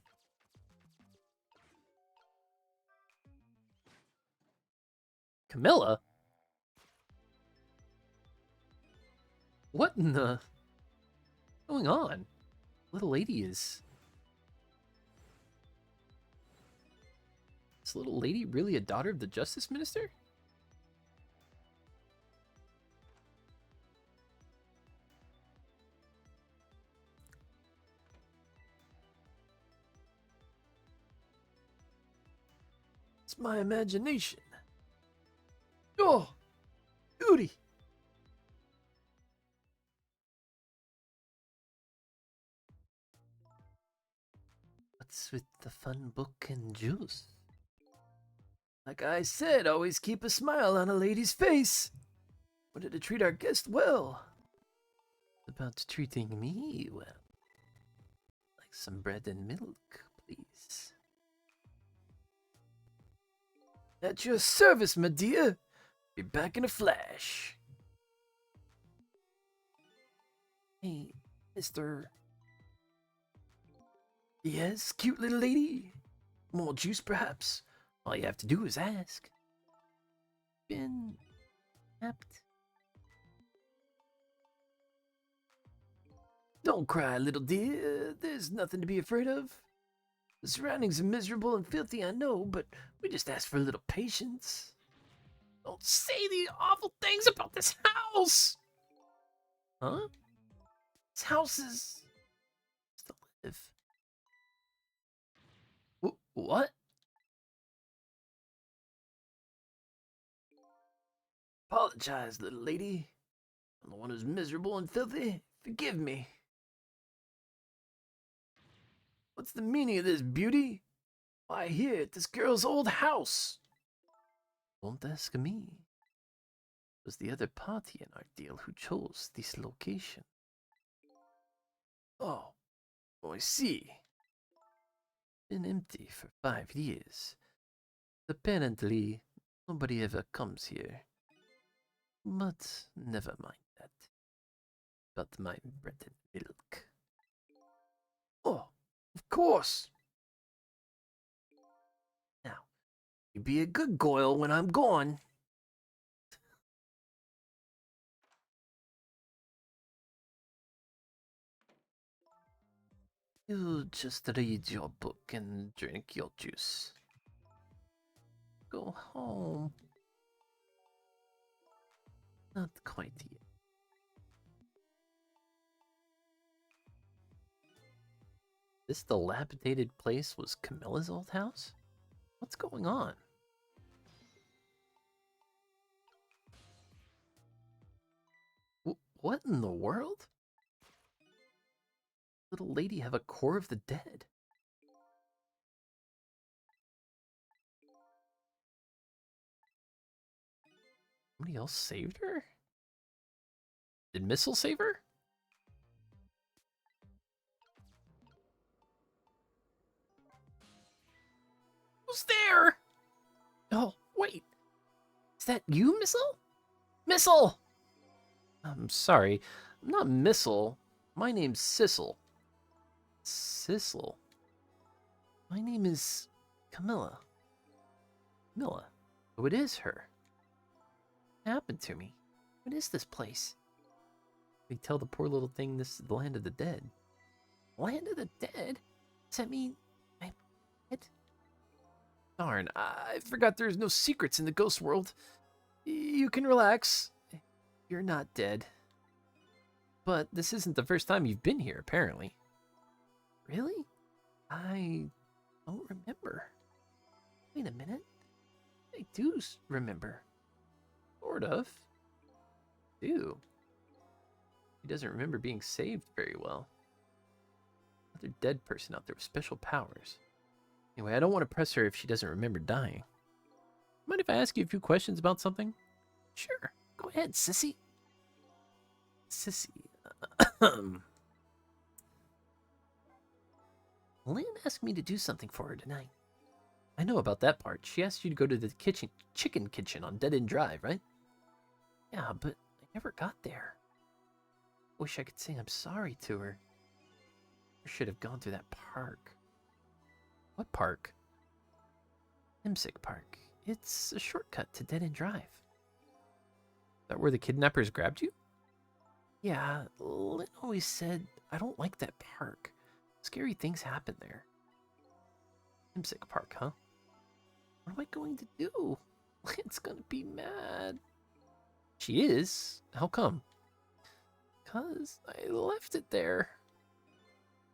Camilla? What in the... What's going on? Little lady is... Is little lady really a daughter of the Justice Minister? It's my imagination. Oh, beauty. What's with the fun book and juice? Like I said, always keep a smile on a lady's face. Wanted to treat our guest well. About treating me well. Like some bread and milk, please. At your service, my dear. Be back in a flash. Hey, Mr. Yes, cute little lady. More juice, perhaps? All you have to do is ask. Been apt. Don't cry, little dear. There's nothing to be afraid of. The surroundings are miserable and filthy, I know, but we just ask for a little patience. Don't say these awful things about this house! Huh? This house is... to live. What? Apologize, little lady. I'm the one who's miserable and filthy. Forgive me. What's the meaning of this, beauty? Why here at this girl's old house? Don't ask me. It was the other party in our deal who chose this location. Oh, I see. Been empty for 5 years. Apparently, nobody ever comes here. But never mind that. But my bread and milk. Oh, of course. Now, you be a good goyle when I'm gone. You just read your book and drink your juice. Go home. Not quite yet. This dilapidated place was Camilla's old house? What's going on? What in the world? Little lady have a core of the dead. Somebody else saved her? Did Missile save her? Who's there? Oh, wait. Is that you, Missile? Missile! I'm sorry. I'm not Missile. My name's Sissel. Sissel? My name is Camilla. Camilla. Oh, it is her. What happened to me? What is this place? They tell the poor little thing this is the land of the dead. Land of the dead? Does that mean I'm dead? Darn, I forgot there's no secrets in the ghost world. You can relax. You're not dead. But this isn't the first time you've been here, apparently. Really? I don't remember. Wait a minute. I do remember. Sort of. Do. He doesn't remember being saved very well. Another dead person out there with special powers. Anyway, I don't want to press her if she doesn't remember dying. Mind if I ask you a few questions about something? Sure. Go ahead, sissy. Sissy. Lynn asked me to do something for her tonight. I know about that part. She asked you to go to the chicken kitchen on Dead End Drive, right? Yeah, but I never got there. Wish I could say I'm sorry to her. I should have gone through that park. What park? Hemsick Park. It's a shortcut to Dead End Drive. Is that where the kidnappers grabbed you? Yeah, Lynn always said I don't like that park. Scary things happen there. Hemsick Park, huh? What am I going to do? Lynn's gonna be mad. She is? How come? 'Cause I left it there.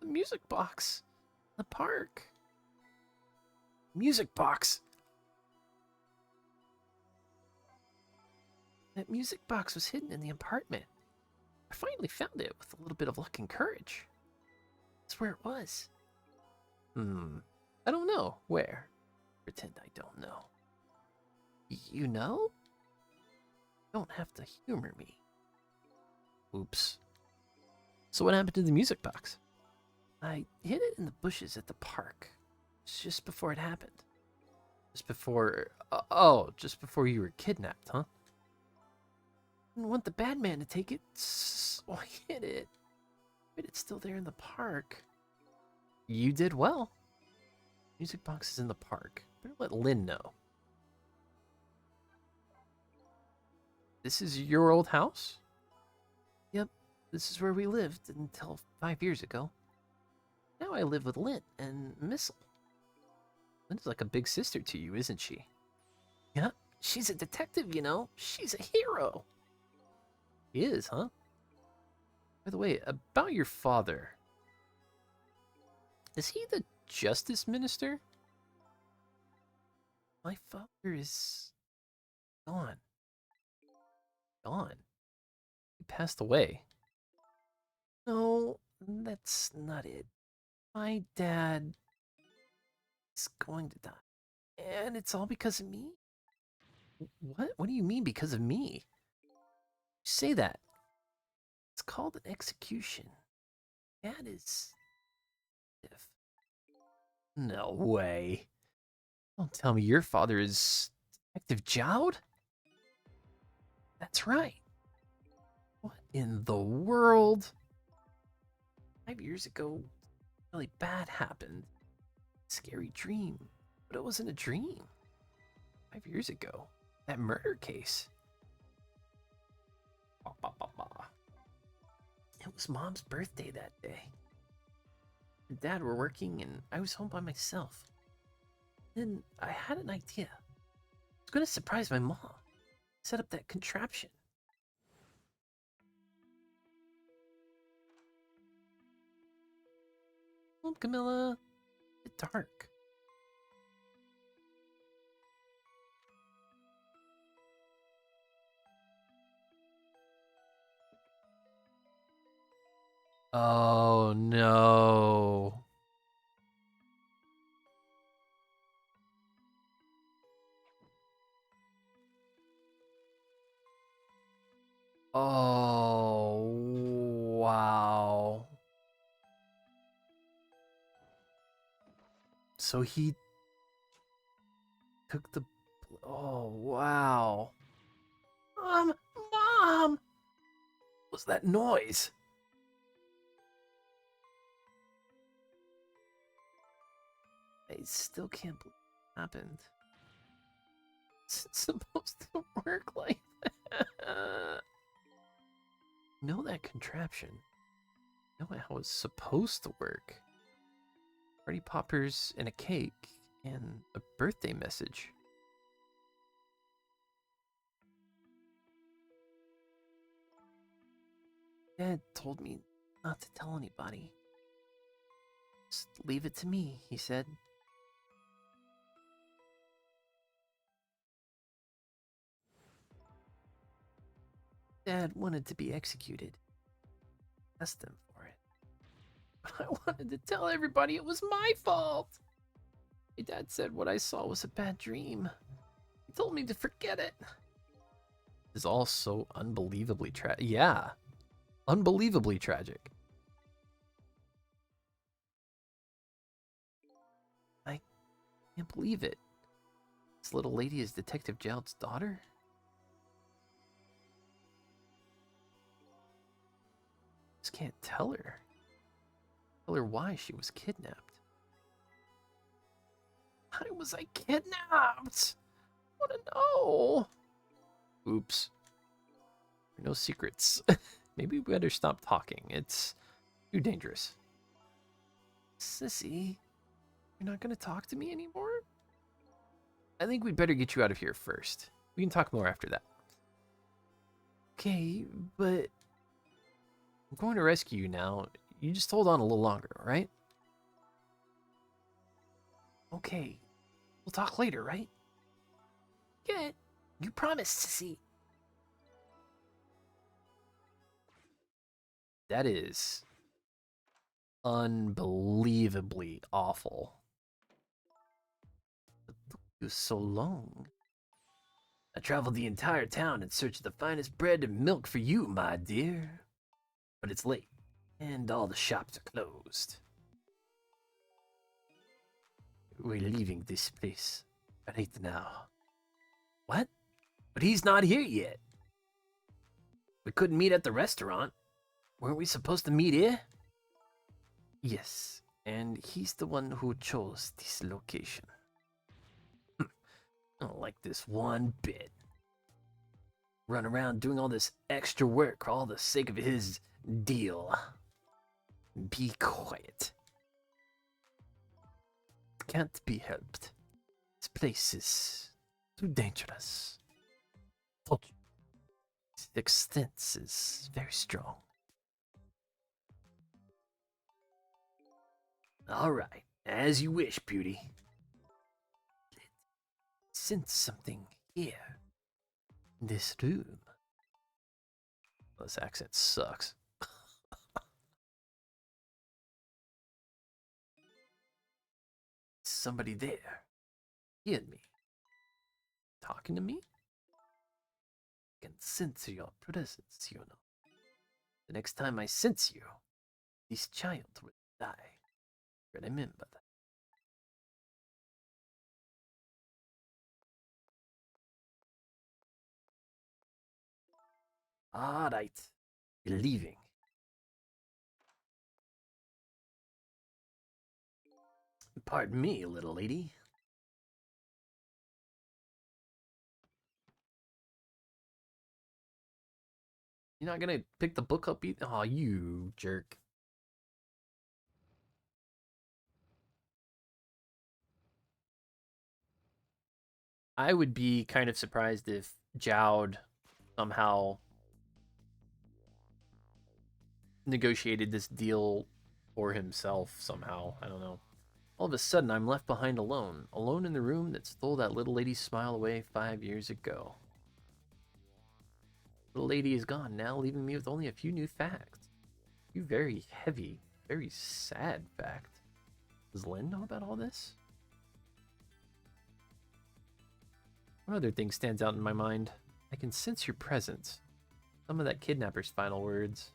The music box. The park. Music box. That music box was hidden in the apartment. I finally found it with a little bit of luck and courage. That's where it was. I don't know. Where? Pretend I don't know. You know? Don't have to humor me. Oops. So what happened to the music box? I hid it in the bushes at the park. Just before it happened. Just before... just before you were kidnapped, huh? Didn't want the bad man to take it, so I hid it. But it's still there in the park. You did well. Music box is in the park. Better let Lynn know. This is your old house? Yep, this is where we lived until 5 years ago. Now I live with Lynn and Missile. Lynn's like a big sister to you, isn't she? Yep, she's a detective, you know. She's a hero. He is, huh? By the way, about your father. Is he the justice minister? My father is gone. Gone? He passed away. No, that's not it. My dad is going to die. And it's all because of me? What? What do you mean because of me? You say that. It's called an execution. Dad is... No way. Don't tell me your father is Detective Jowd? That's right. What in the world? 5 years ago, really bad happened. Scary dream. But it wasn't a dream. 5 years ago, that murder case. It was Mom's birthday that day. And Dad were working and I was home by myself. Then I had an idea. I was going to surprise my mom. Set up that contraption. Well, Camilla, it's dark. Oh no. Oh Wow. So he took the... Oh, wow. Mom! What was that noise? I still can't believe it happened. It's supposed to work like that. Know that contraption. Know how it's supposed to work. Party poppers and a cake and a birthday message. Dad told me not to tell anybody. Just leave it to me, he said. Dad wanted to be executed. Asked him for it. But I wanted to tell everybody it was my fault. My dad said what I saw was a bad dream. He told me to forget it. It's all so unbelievably tragic. Yeah, unbelievably tragic. I can't believe it. This little lady is Detective Jowd's daughter? Just can't tell her. Tell her why she was kidnapped. Why was I kidnapped? I want to know. Oops. No secrets. Maybe we better stop talking. It's too dangerous. Sissy, you're not going to talk to me anymore? I think we'd better get you out of here first. We can talk more after that. Okay, but I'm going to rescue you now. You just hold on a little longer, all right? Okay, we'll talk later, right? Good. You promised, Sissy. That is unbelievably awful. It took you so long. I traveled the entire town in search of the finest bread and milk for you, my dear. But it's late, and all the shops are closed. We're leaving this place right now. What? But he's not here yet. We couldn't meet at the restaurant. Weren't we supposed to meet here? Yes, and he's the one who chose this location. I don't like this one bit. Run around doing all this extra work for all the sake of his deal. Be quiet. Can't be helped. This place is too dangerous. Told you. The extent is very strong. All right, as you wish, beauty. Sense something here. In this room. Well, this accent sucks. Somebody there. Hear me. Talking to me? I can sense your presence, you know. The next time I sense you, this child will die. Remember that. All right, we're leaving. Pardon me, little lady. You're not gonna pick the book up either? Aw, you jerk. I would be kind of surprised if Jowd somehow negotiated this deal for himself somehow. I don't know. All of a sudden, I'm left behind alone. Alone in the room that stole that little lady's smile away 5 years ago. Little lady is gone now, leaving me with only a few new facts. A few very heavy, very sad facts. Does Lynn know about all this? One other thing stands out in my mind. I can sense your presence. Some of that kidnapper's final words.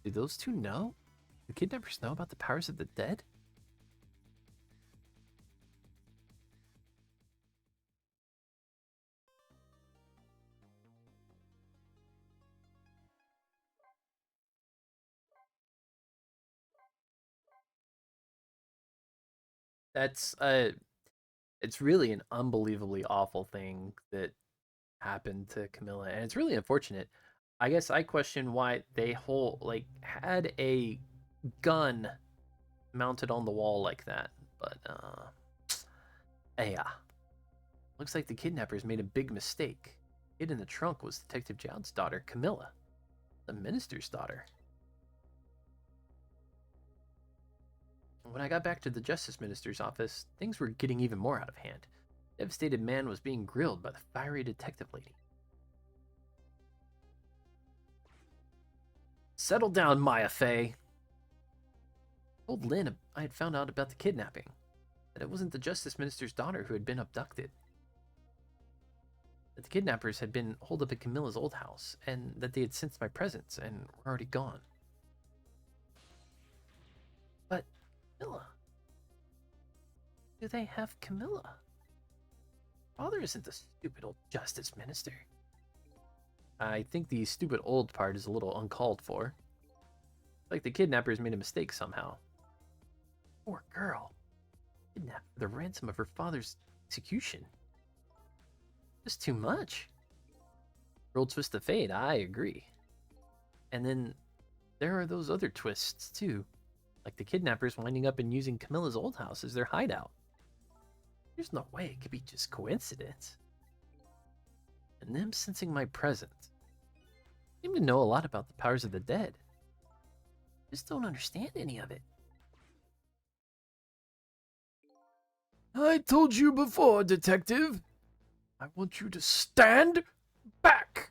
Do those two know? Do kidnappers know about the powers of the dead? That's it's really an unbelievably awful thing that happened to Camilla, and it's really unfortunate. I guess I question why they had a gun mounted on the wall like that. But yeah, looks like the kidnappers made a big mistake. Hid in the trunk was Detective Jowd's daughter, Camilla, the minister's daughter. When I got back to the Justice Minister's office, things were getting even more out of hand. The devastated man was being grilled by the fiery detective lady. Settle down, Maya Fey. I told Lynn I had found out about the kidnapping, that it wasn't the Justice Minister's daughter who had been abducted. That the kidnappers had been holed up at Camilla's old house, and that they had sensed my presence and were already gone. But Camilla? Do they have Camilla? Father isn't the stupid old Justice Minister. I think the stupid old part is a little uncalled for. Like the kidnappers made a mistake somehow. Poor girl. Kidnapped for the ransom of her father's execution. Just too much. Roll twist of fate, I agree. And then there are those other twists too. Like the kidnappers winding up and using Camilla's old house as their hideout. There's no way it could be just coincidence. And them sensing my presence. Seem to know a lot about the powers of the dead. Just don't understand any of it. I told you before, Detective. I want you to stand back.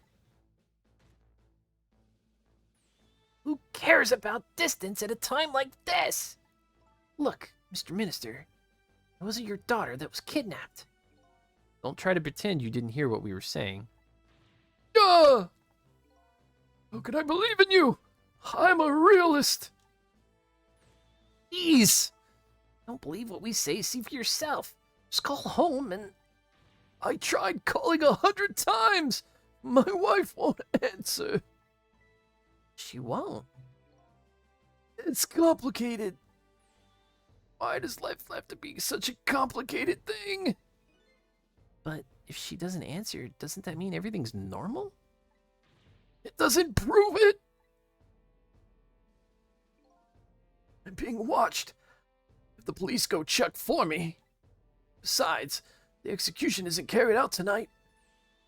Who cares about distance at a time like this? Look, Mr. Minister, it wasn't your daughter that was kidnapped. Don't try to pretend you didn't hear what we were saying. How can I believe in you? I'm a realist. Please! Don't believe what we say, see for yourself. Just call home and... I tried calling 100 times. My wife won't answer. She won't. It's complicated. Why does life have to be such a complicated thing? But if she doesn't answer, doesn't that mean everything's normal? It doesn't prove it. I'm being watched. If the police go check for me. Besides, the execution isn't carried out tonight.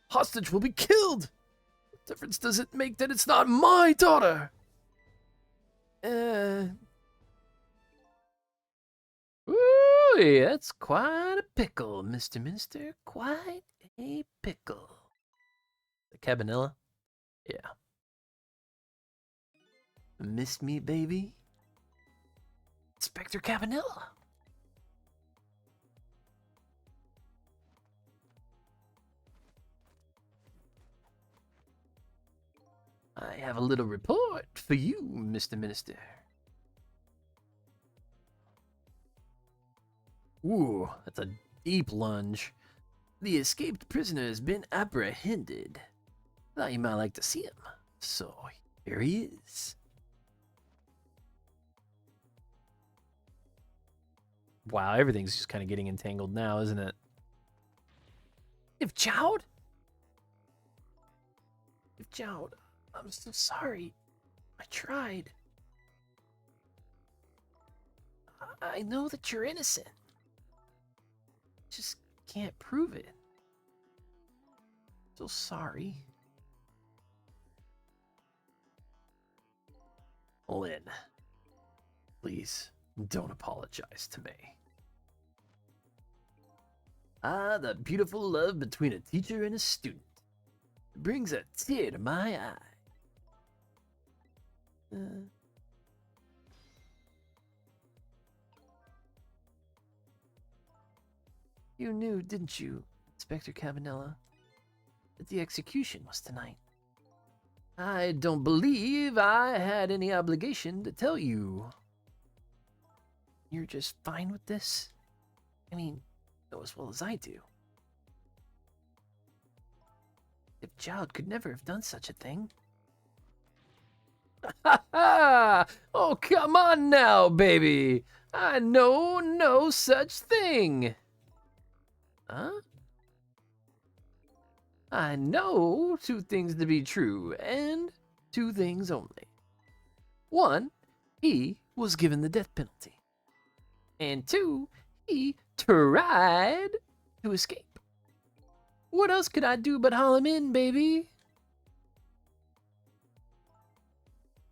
Hostage will be killed. What difference does it make that it's not my daughter? Ooh, that's quite a pickle, Mr. Minister. Quite a pickle. The Cabanilla? Yeah. Miss me, baby? Inspector Cabanilla. I have a little report for you, Mr. Minister. Ooh, that's a deep lunge. The escaped prisoner has been apprehended. Thought you might like to see him. So, here he is. Wow, everything's just kind of getting entangled now, isn't it? If Jowd? If Jowd, I'm so sorry. I tried. I know that you're innocent. Just can't prove it. So sorry. Lynn, please don't apologize to me. Ah, the beautiful love between a teacher and a student. It brings a tear to my eye. You knew, didn't you, Inspector Cabanilla, that the execution was tonight? I don't believe I had any obligation to tell you. You're just fine with this? I mean, you know as well as I do. If Child could never have done such a thing. Ha ha! Oh, come on now, baby. I know no such thing. Huh? I know two things to be true, and two things only. One, he was given the death penalty. And two, he tried to escape. What else could I do but haul him in, baby?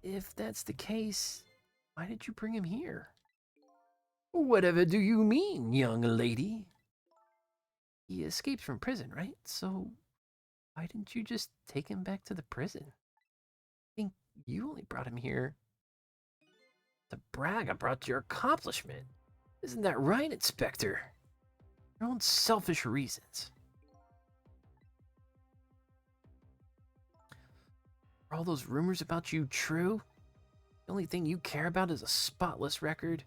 If that's the case, why did you bring him here? Whatever do you mean, young lady? He escaped from prison, right? So why didn't you just take him back to the prison? I think you only brought him here to brag about your accomplishment. Isn't that right, Inspector? Your own selfish reasons. Are all those rumors about you true? The only thing you care about is a spotless record?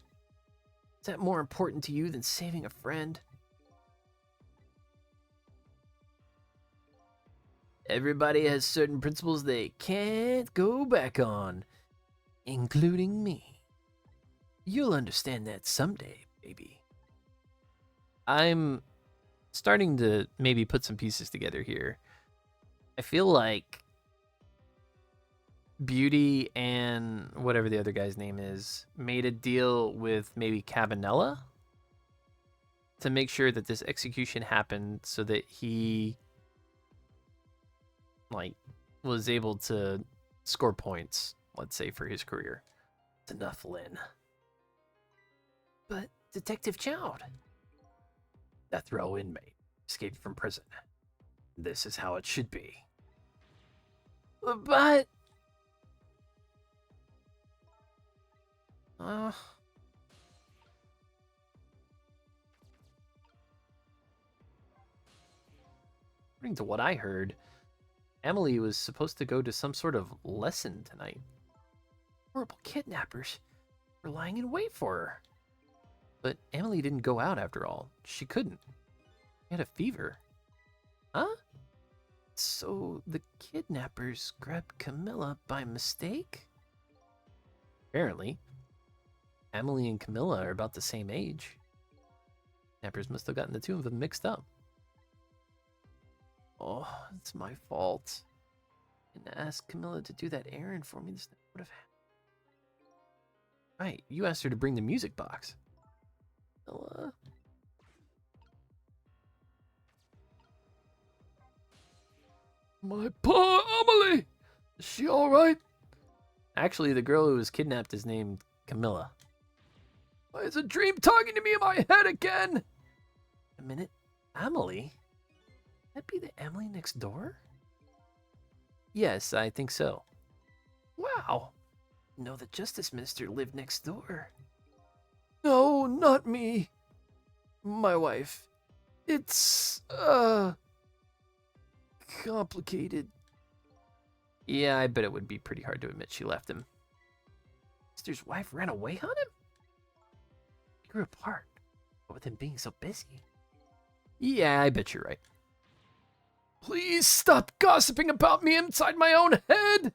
Is that more important to you than saving a friend? Everybody has certain principles they can't go back on, including me. You'll understand that someday, baby. I'm starting to maybe put some pieces together here. I feel like Beauty and whatever the other guy's name is made a deal with maybe Cabanella to make sure that this execution happened so that he was able to score points, let's say, for his career. It's enough, Lynn. But Detective Child, death row inmate, escaped from prison. This is how it should be. But according to what I heard, Emily was supposed to go to some sort of lesson tonight. Horrible kidnappers were lying in wait for her. But Emily didn't go out after all. She couldn't. She had a fever. Huh? So the kidnappers grabbed Camilla by mistake? Apparently. Emily and Camilla are about the same age. Kidnappers must have gotten the two of them mixed up. Oh, it's my fault. And ask Camilla to do that errand for me. This would have happened. Right, you asked her to bring the music box. Camilla. My poor Emily! Is she alright? Actually, the girl who was kidnapped is named Camilla. Why is a dream talking to me in my head again? A minute. Emily? That be the Emily next door? Yes, I think so. Wow. No, the Justice Minister lived next door. No, not me. My wife. It's, complicated. Yeah, I bet it would be pretty hard to admit she left him. Minister's wife ran away on him? They grew apart, but with him being so busy. Yeah, I bet you're right. Please stop gossiping about me inside my own head!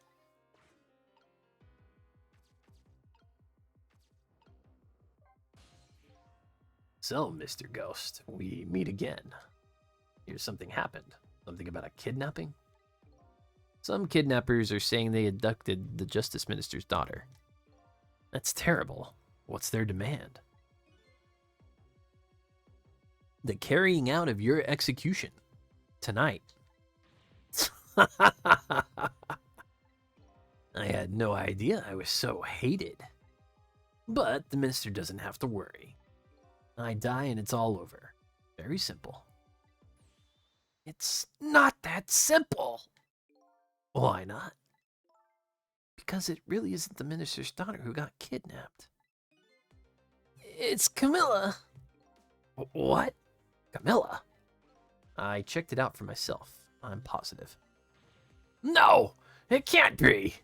So, Mr. Ghost, we meet again. Here's something happened. Something about a kidnapping? Some kidnappers are saying they abducted the Justice Minister's daughter. That's terrible. What's their demand? The carrying out of your execution. Tonight. I had no idea I was so hated. But the minister doesn't have to worry. I die and it's all over. Very simple. It's not that simple. Why not? Because it really isn't the minister's daughter who got kidnapped. It's Camilla. What? Camilla? I checked it out for myself. I'm positive. No! It can't be!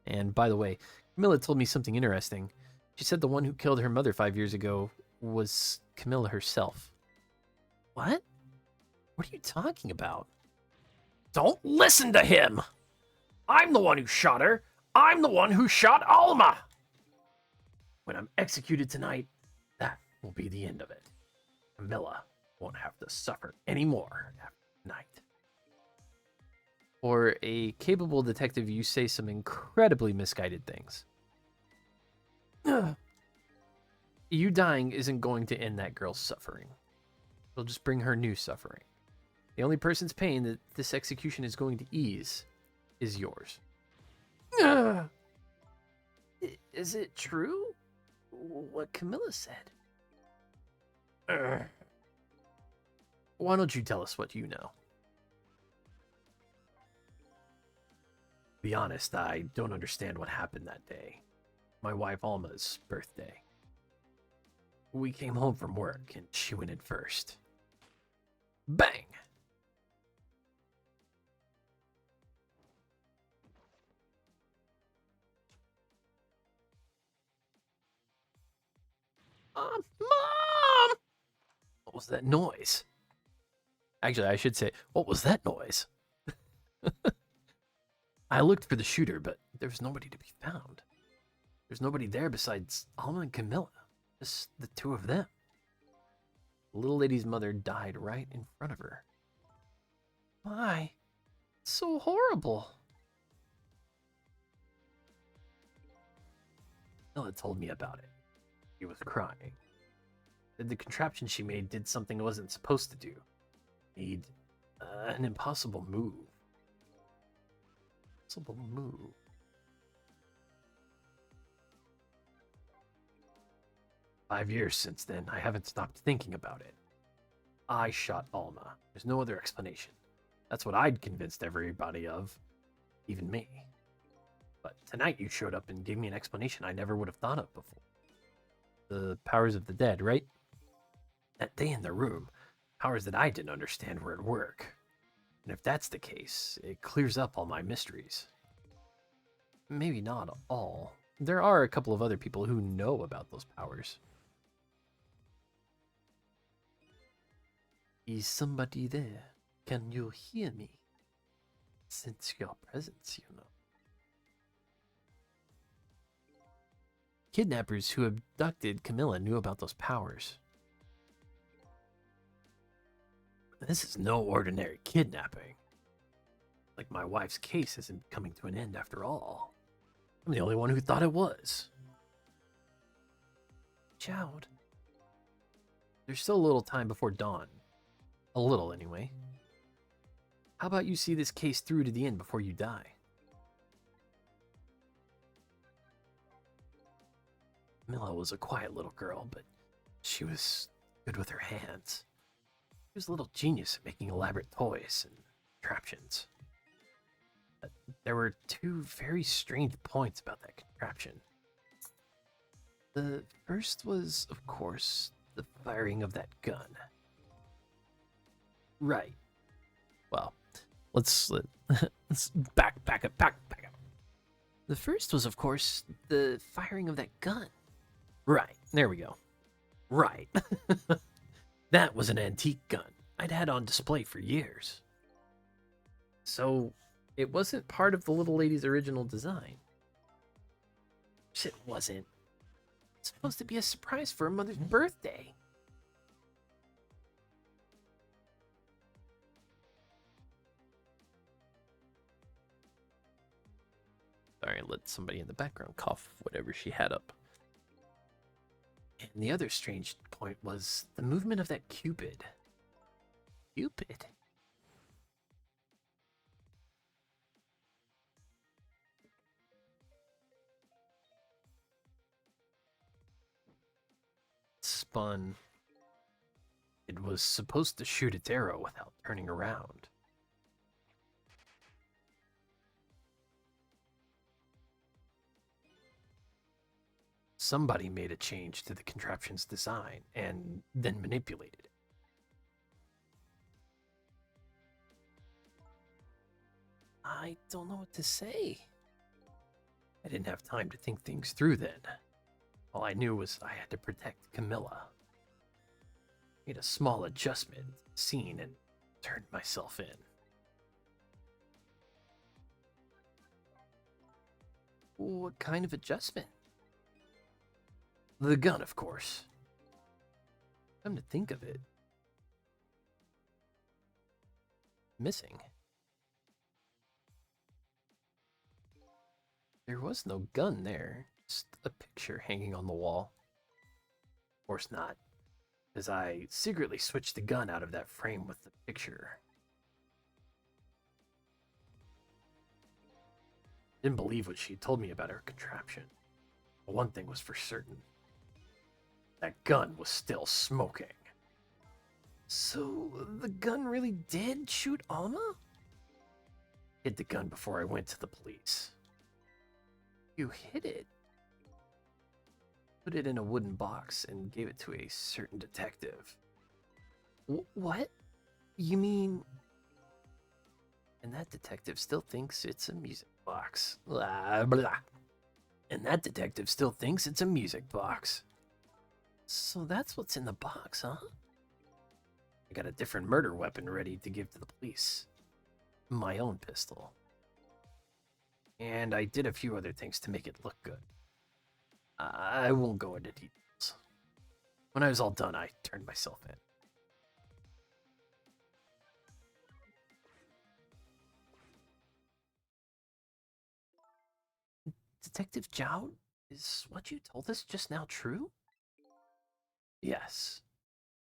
And by the way, Camilla told me something interesting. She said the one who killed her mother 5 years ago was Camilla herself. What? What are you talking about? Don't listen to him! I'm the one who shot her! I'm the one who shot Alma! When I'm executed tonight, that will be the end of it. Camilla won't have to suffer anymore after tonight. For a capable detective, you say some incredibly misguided things. You dying isn't going to end that girl's suffering. It'll just bring her new suffering. The only person's pain that this execution is going to ease is yours. Is it true? What Camilla said? Why don't you tell us what you know? Be honest, I don't understand what happened that day. My wife Alma's birthday. We came home from work and she went in first. Bang! Mom! What was that noise? Actually, I should say, what was that noise? I looked for the shooter, but there was nobody to be found. There's nobody there besides Alma and Camilla. Just the two of them. The little lady's mother died right in front of her. Why? It's so horrible. Camilla told me about it. She was crying. Said the contraption she made did something it wasn't supposed to do. Made an impossible move. 5 years since then, I haven't stopped thinking about it. I shot Alma. There's no other explanation. That's what I'd convinced everybody of, even me. But tonight you showed up and gave me an explanation I never would have thought of before. The powers of the dead, right? That day in the room, powers that I didn't understand were at work. And if that's the case, it clears up all my mysteries. Maybe not all. There are a couple of other people who know about those powers. Is somebody there? Can you hear me? Sense your presence, you know. Kidnappers who abducted Camilla knew about those powers. This is no ordinary kidnapping. Like my wife's case isn't coming to an end after all. I'm the only one who thought it was. Child. There's still a little time before dawn. A little, anyway. How about you see this case through to the end before you die? Mila was a quiet little girl, but she was good with her hands. She was a little genius at making elaborate toys and contraptions. But there were two very strange points about that contraption. The first was, of course, the firing of that gun. Right. Well, let's back up. The first was, of course, the firing of that gun. Right. There we go. Right. That was an antique gun I'd had on display for years. So, it wasn't part of the little lady's original design. It wasn't. It's supposed to be a surprise for her mother's birthday. Sorry, I let somebody in the background cough whatever she had up. And the other strange point was the movement of that Cupid. Cupid? Spun. It was supposed to shoot its arrow without turning around. Somebody made a change to the contraption's design and then manipulated it. I don't know what to say. I didn't have time to think things through then. All I knew was I had to protect Camilla. Made a small adjustment to the scene and turned myself in. What kind of adjustment? The gun, of course. Come to think of it, missing. There was no gun there, just a picture hanging on the wall. Of course not, as I secretly switched the gun out of that frame with the picture. Didn't believe what she told me about her contraption. But one thing was for certain. That gun was still smoking. So, the gun really did shoot Alma? Hid the gun before I went to the police. You hid it? Put it in a wooden box and gave it to a certain detective. What? You mean... And that detective still thinks it's a music box. Blah, blah. And that detective still thinks it's a music box. So that's what's in the box, huh? I got a different murder weapon ready to give to the police. My own pistol. And I did a few other things to make it look good. I won't go into details. When I was all done, I turned myself in. Detective Zhao, is what you told us just now true? Yes,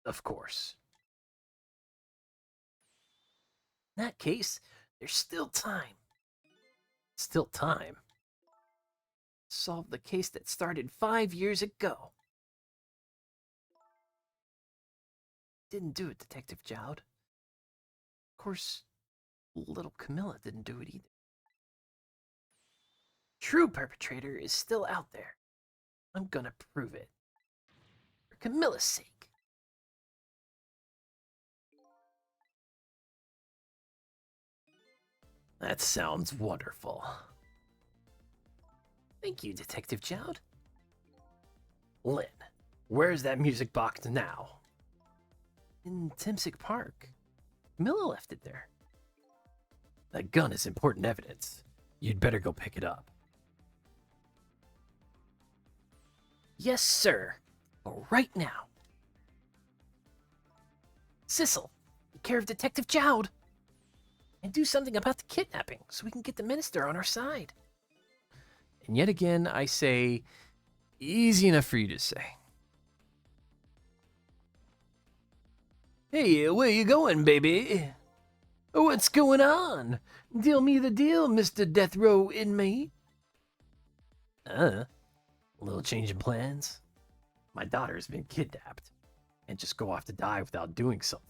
of course. In that case, there's still time. Still time. Solve the case that started 5 years ago. Didn't do it, Detective Zhao. Of course, little Camilla didn't do it either. True perpetrator is still out there. I'm gonna prove it. For Camilla's sake. That sounds wonderful. Thank you, Detective Zhao. Lynn, where's that music box now? In Timsic Park. Camilla left it there. That gun is important evidence. You'd better go pick it up. Yes, sir. Right now. Sissel, take care of Detective Zhao. And do something about the kidnapping so we can get the minister on our side. And yet again, I say, easy enough for you to say. Hey, where you going, baby? What's going on? Deal me the deal, Mr. Death Row inmate. A little change in plans. My daughter's been kidnapped. And just go off to die without doing something.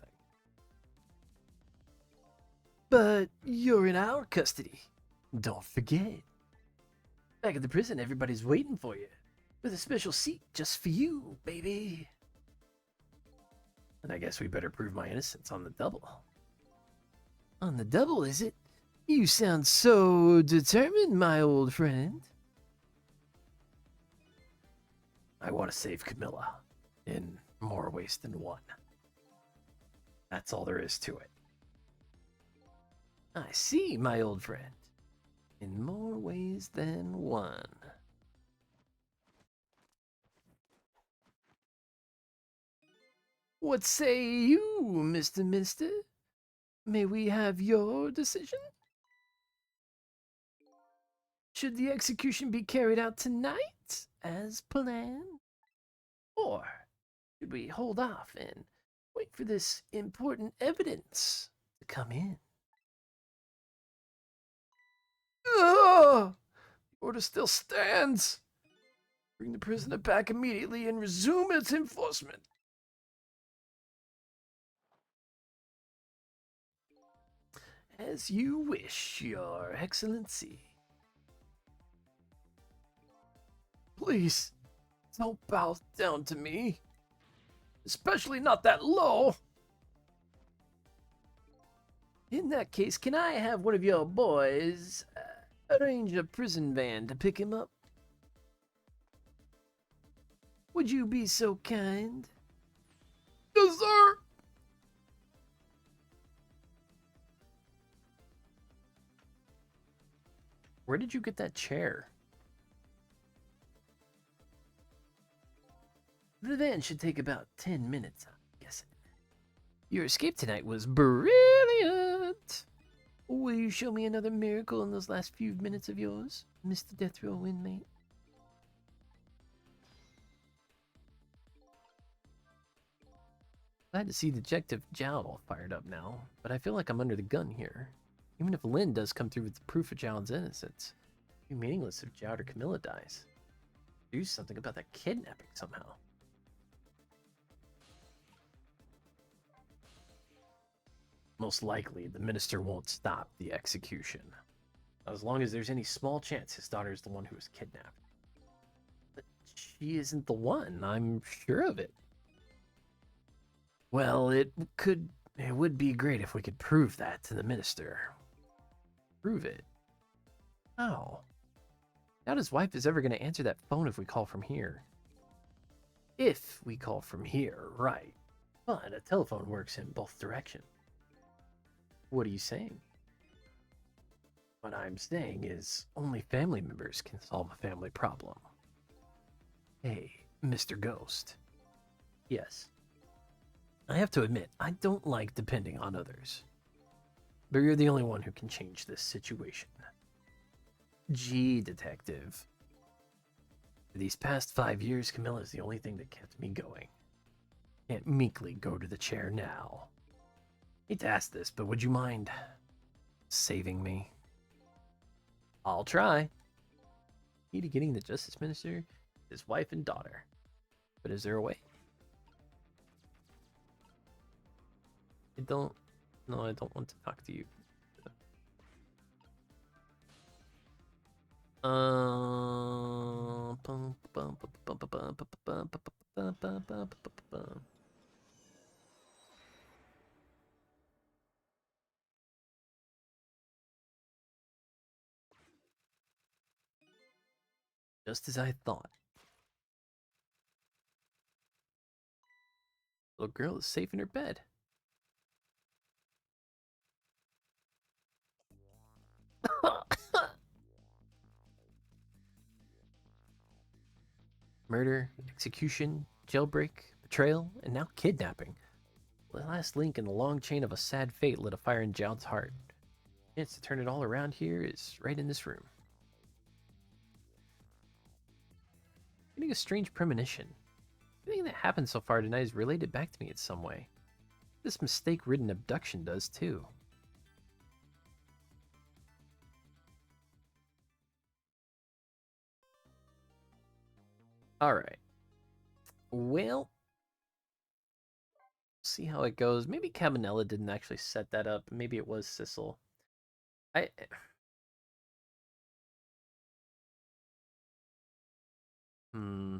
But you're in our custody. Don't forget. Back at the prison, everybody's waiting for you. With a special seat just for you, baby. And I guess we better prove my innocence on the double. On the double, is it? You sound so determined, my old friend. I want to save Camilla. In more ways than one. That's all there is to it. I see, my old friend. In more ways than one. What say you, Mr. Minister? May we have your decision? Should the execution be carried out tonight, as planned? Or should we hold off and wait for this important evidence to come in? The order still stands. Bring the prisoner back immediately and resume its enforcement. As you wish, Your Excellency. Please, don't bow down to me. Especially not that low. In that case, can I have one of your boys arrange a prison van to pick him up? Would you be so kind? Yes, sir. Where did you get that chair? The van should take about 10 minutes, I'm guessing. Your escape tonight was brilliant. Will you show me another miracle in those last few minutes of yours, Mr. Death Row inmate? Glad to see Detective Jowd all fired up now, but I feel like I'm under the gun here. Even if Lynn does come through with the proof of Jowd's innocence, it'd be meaningless if Jowd or Camilla dies. Do something about that kidnapping somehow. Most likely, the minister won't stop the execution. As long as there's any small chance his daughter is the one who was kidnapped. But she isn't the one, I'm sure of it. Well, it would be great if we could prove that to the minister. Prove it? How? Doubt his wife is ever going to answer that phone if we call from here. If we call from here, right. But a telephone works in both directions. What are you saying? What I'm saying is only family members can solve a family problem. Hey, Mr. Ghost. Yes. I have to admit, I don't like depending on others. But you're the only one who can change this situation. Gee, Detective. For these past 5 years, Camilla is the only thing that kept me going. Can't meekly go to the chair now. Hate to ask this, but would you mind saving me? I'll try. Key to getting the Justice Minister, his wife and daughter. But is there a way? I don't want to talk to you. Just as I thought. Little girl is safe in her bed. Murder, execution, jailbreak, betrayal, and now kidnapping. The last link in the long chain of a sad fate lit a fire in Jowd's heart. The chance to turn it all around here is right in this room. Getting a strange premonition. Everything that happened so far tonight is related back to me in some way. This mistake-ridden abduction does too. Alright. Well, see how it goes. Maybe Cabanella didn't actually set that up. Maybe it was Sissel. Hmm.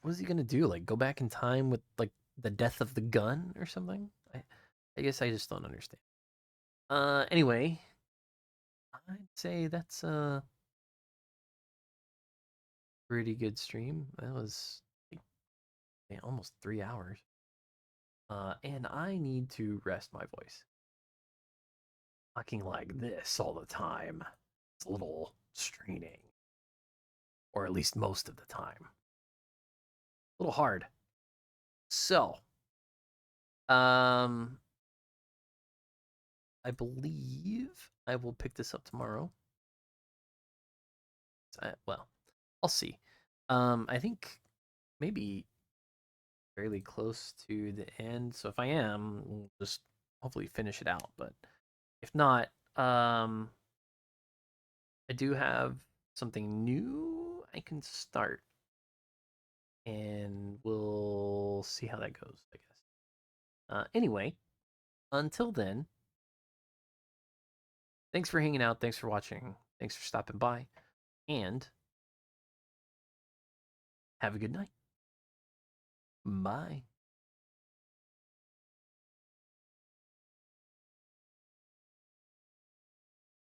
What is he gonna do? Like, go back in time with, like, the death of the gun or something? I guess I just don't understand. Anyway. I'd say that's a pretty good stream. That was like, almost 3 hours. And I need to rest my voice. Talking like this all the time. It's a little straining. Or at least most of the time. A little hard. So, I believe I will pick this up tomorrow. Well, I'll see. I think maybe fairly close to the end. So if I am, we'll just hopefully finish it out. But if not, I do have something new I can start. And we'll see how that goes, I guess. Anyway, until then, thanks for hanging out. Thanks for watching. Thanks for stopping by. And Have a good night. Bye.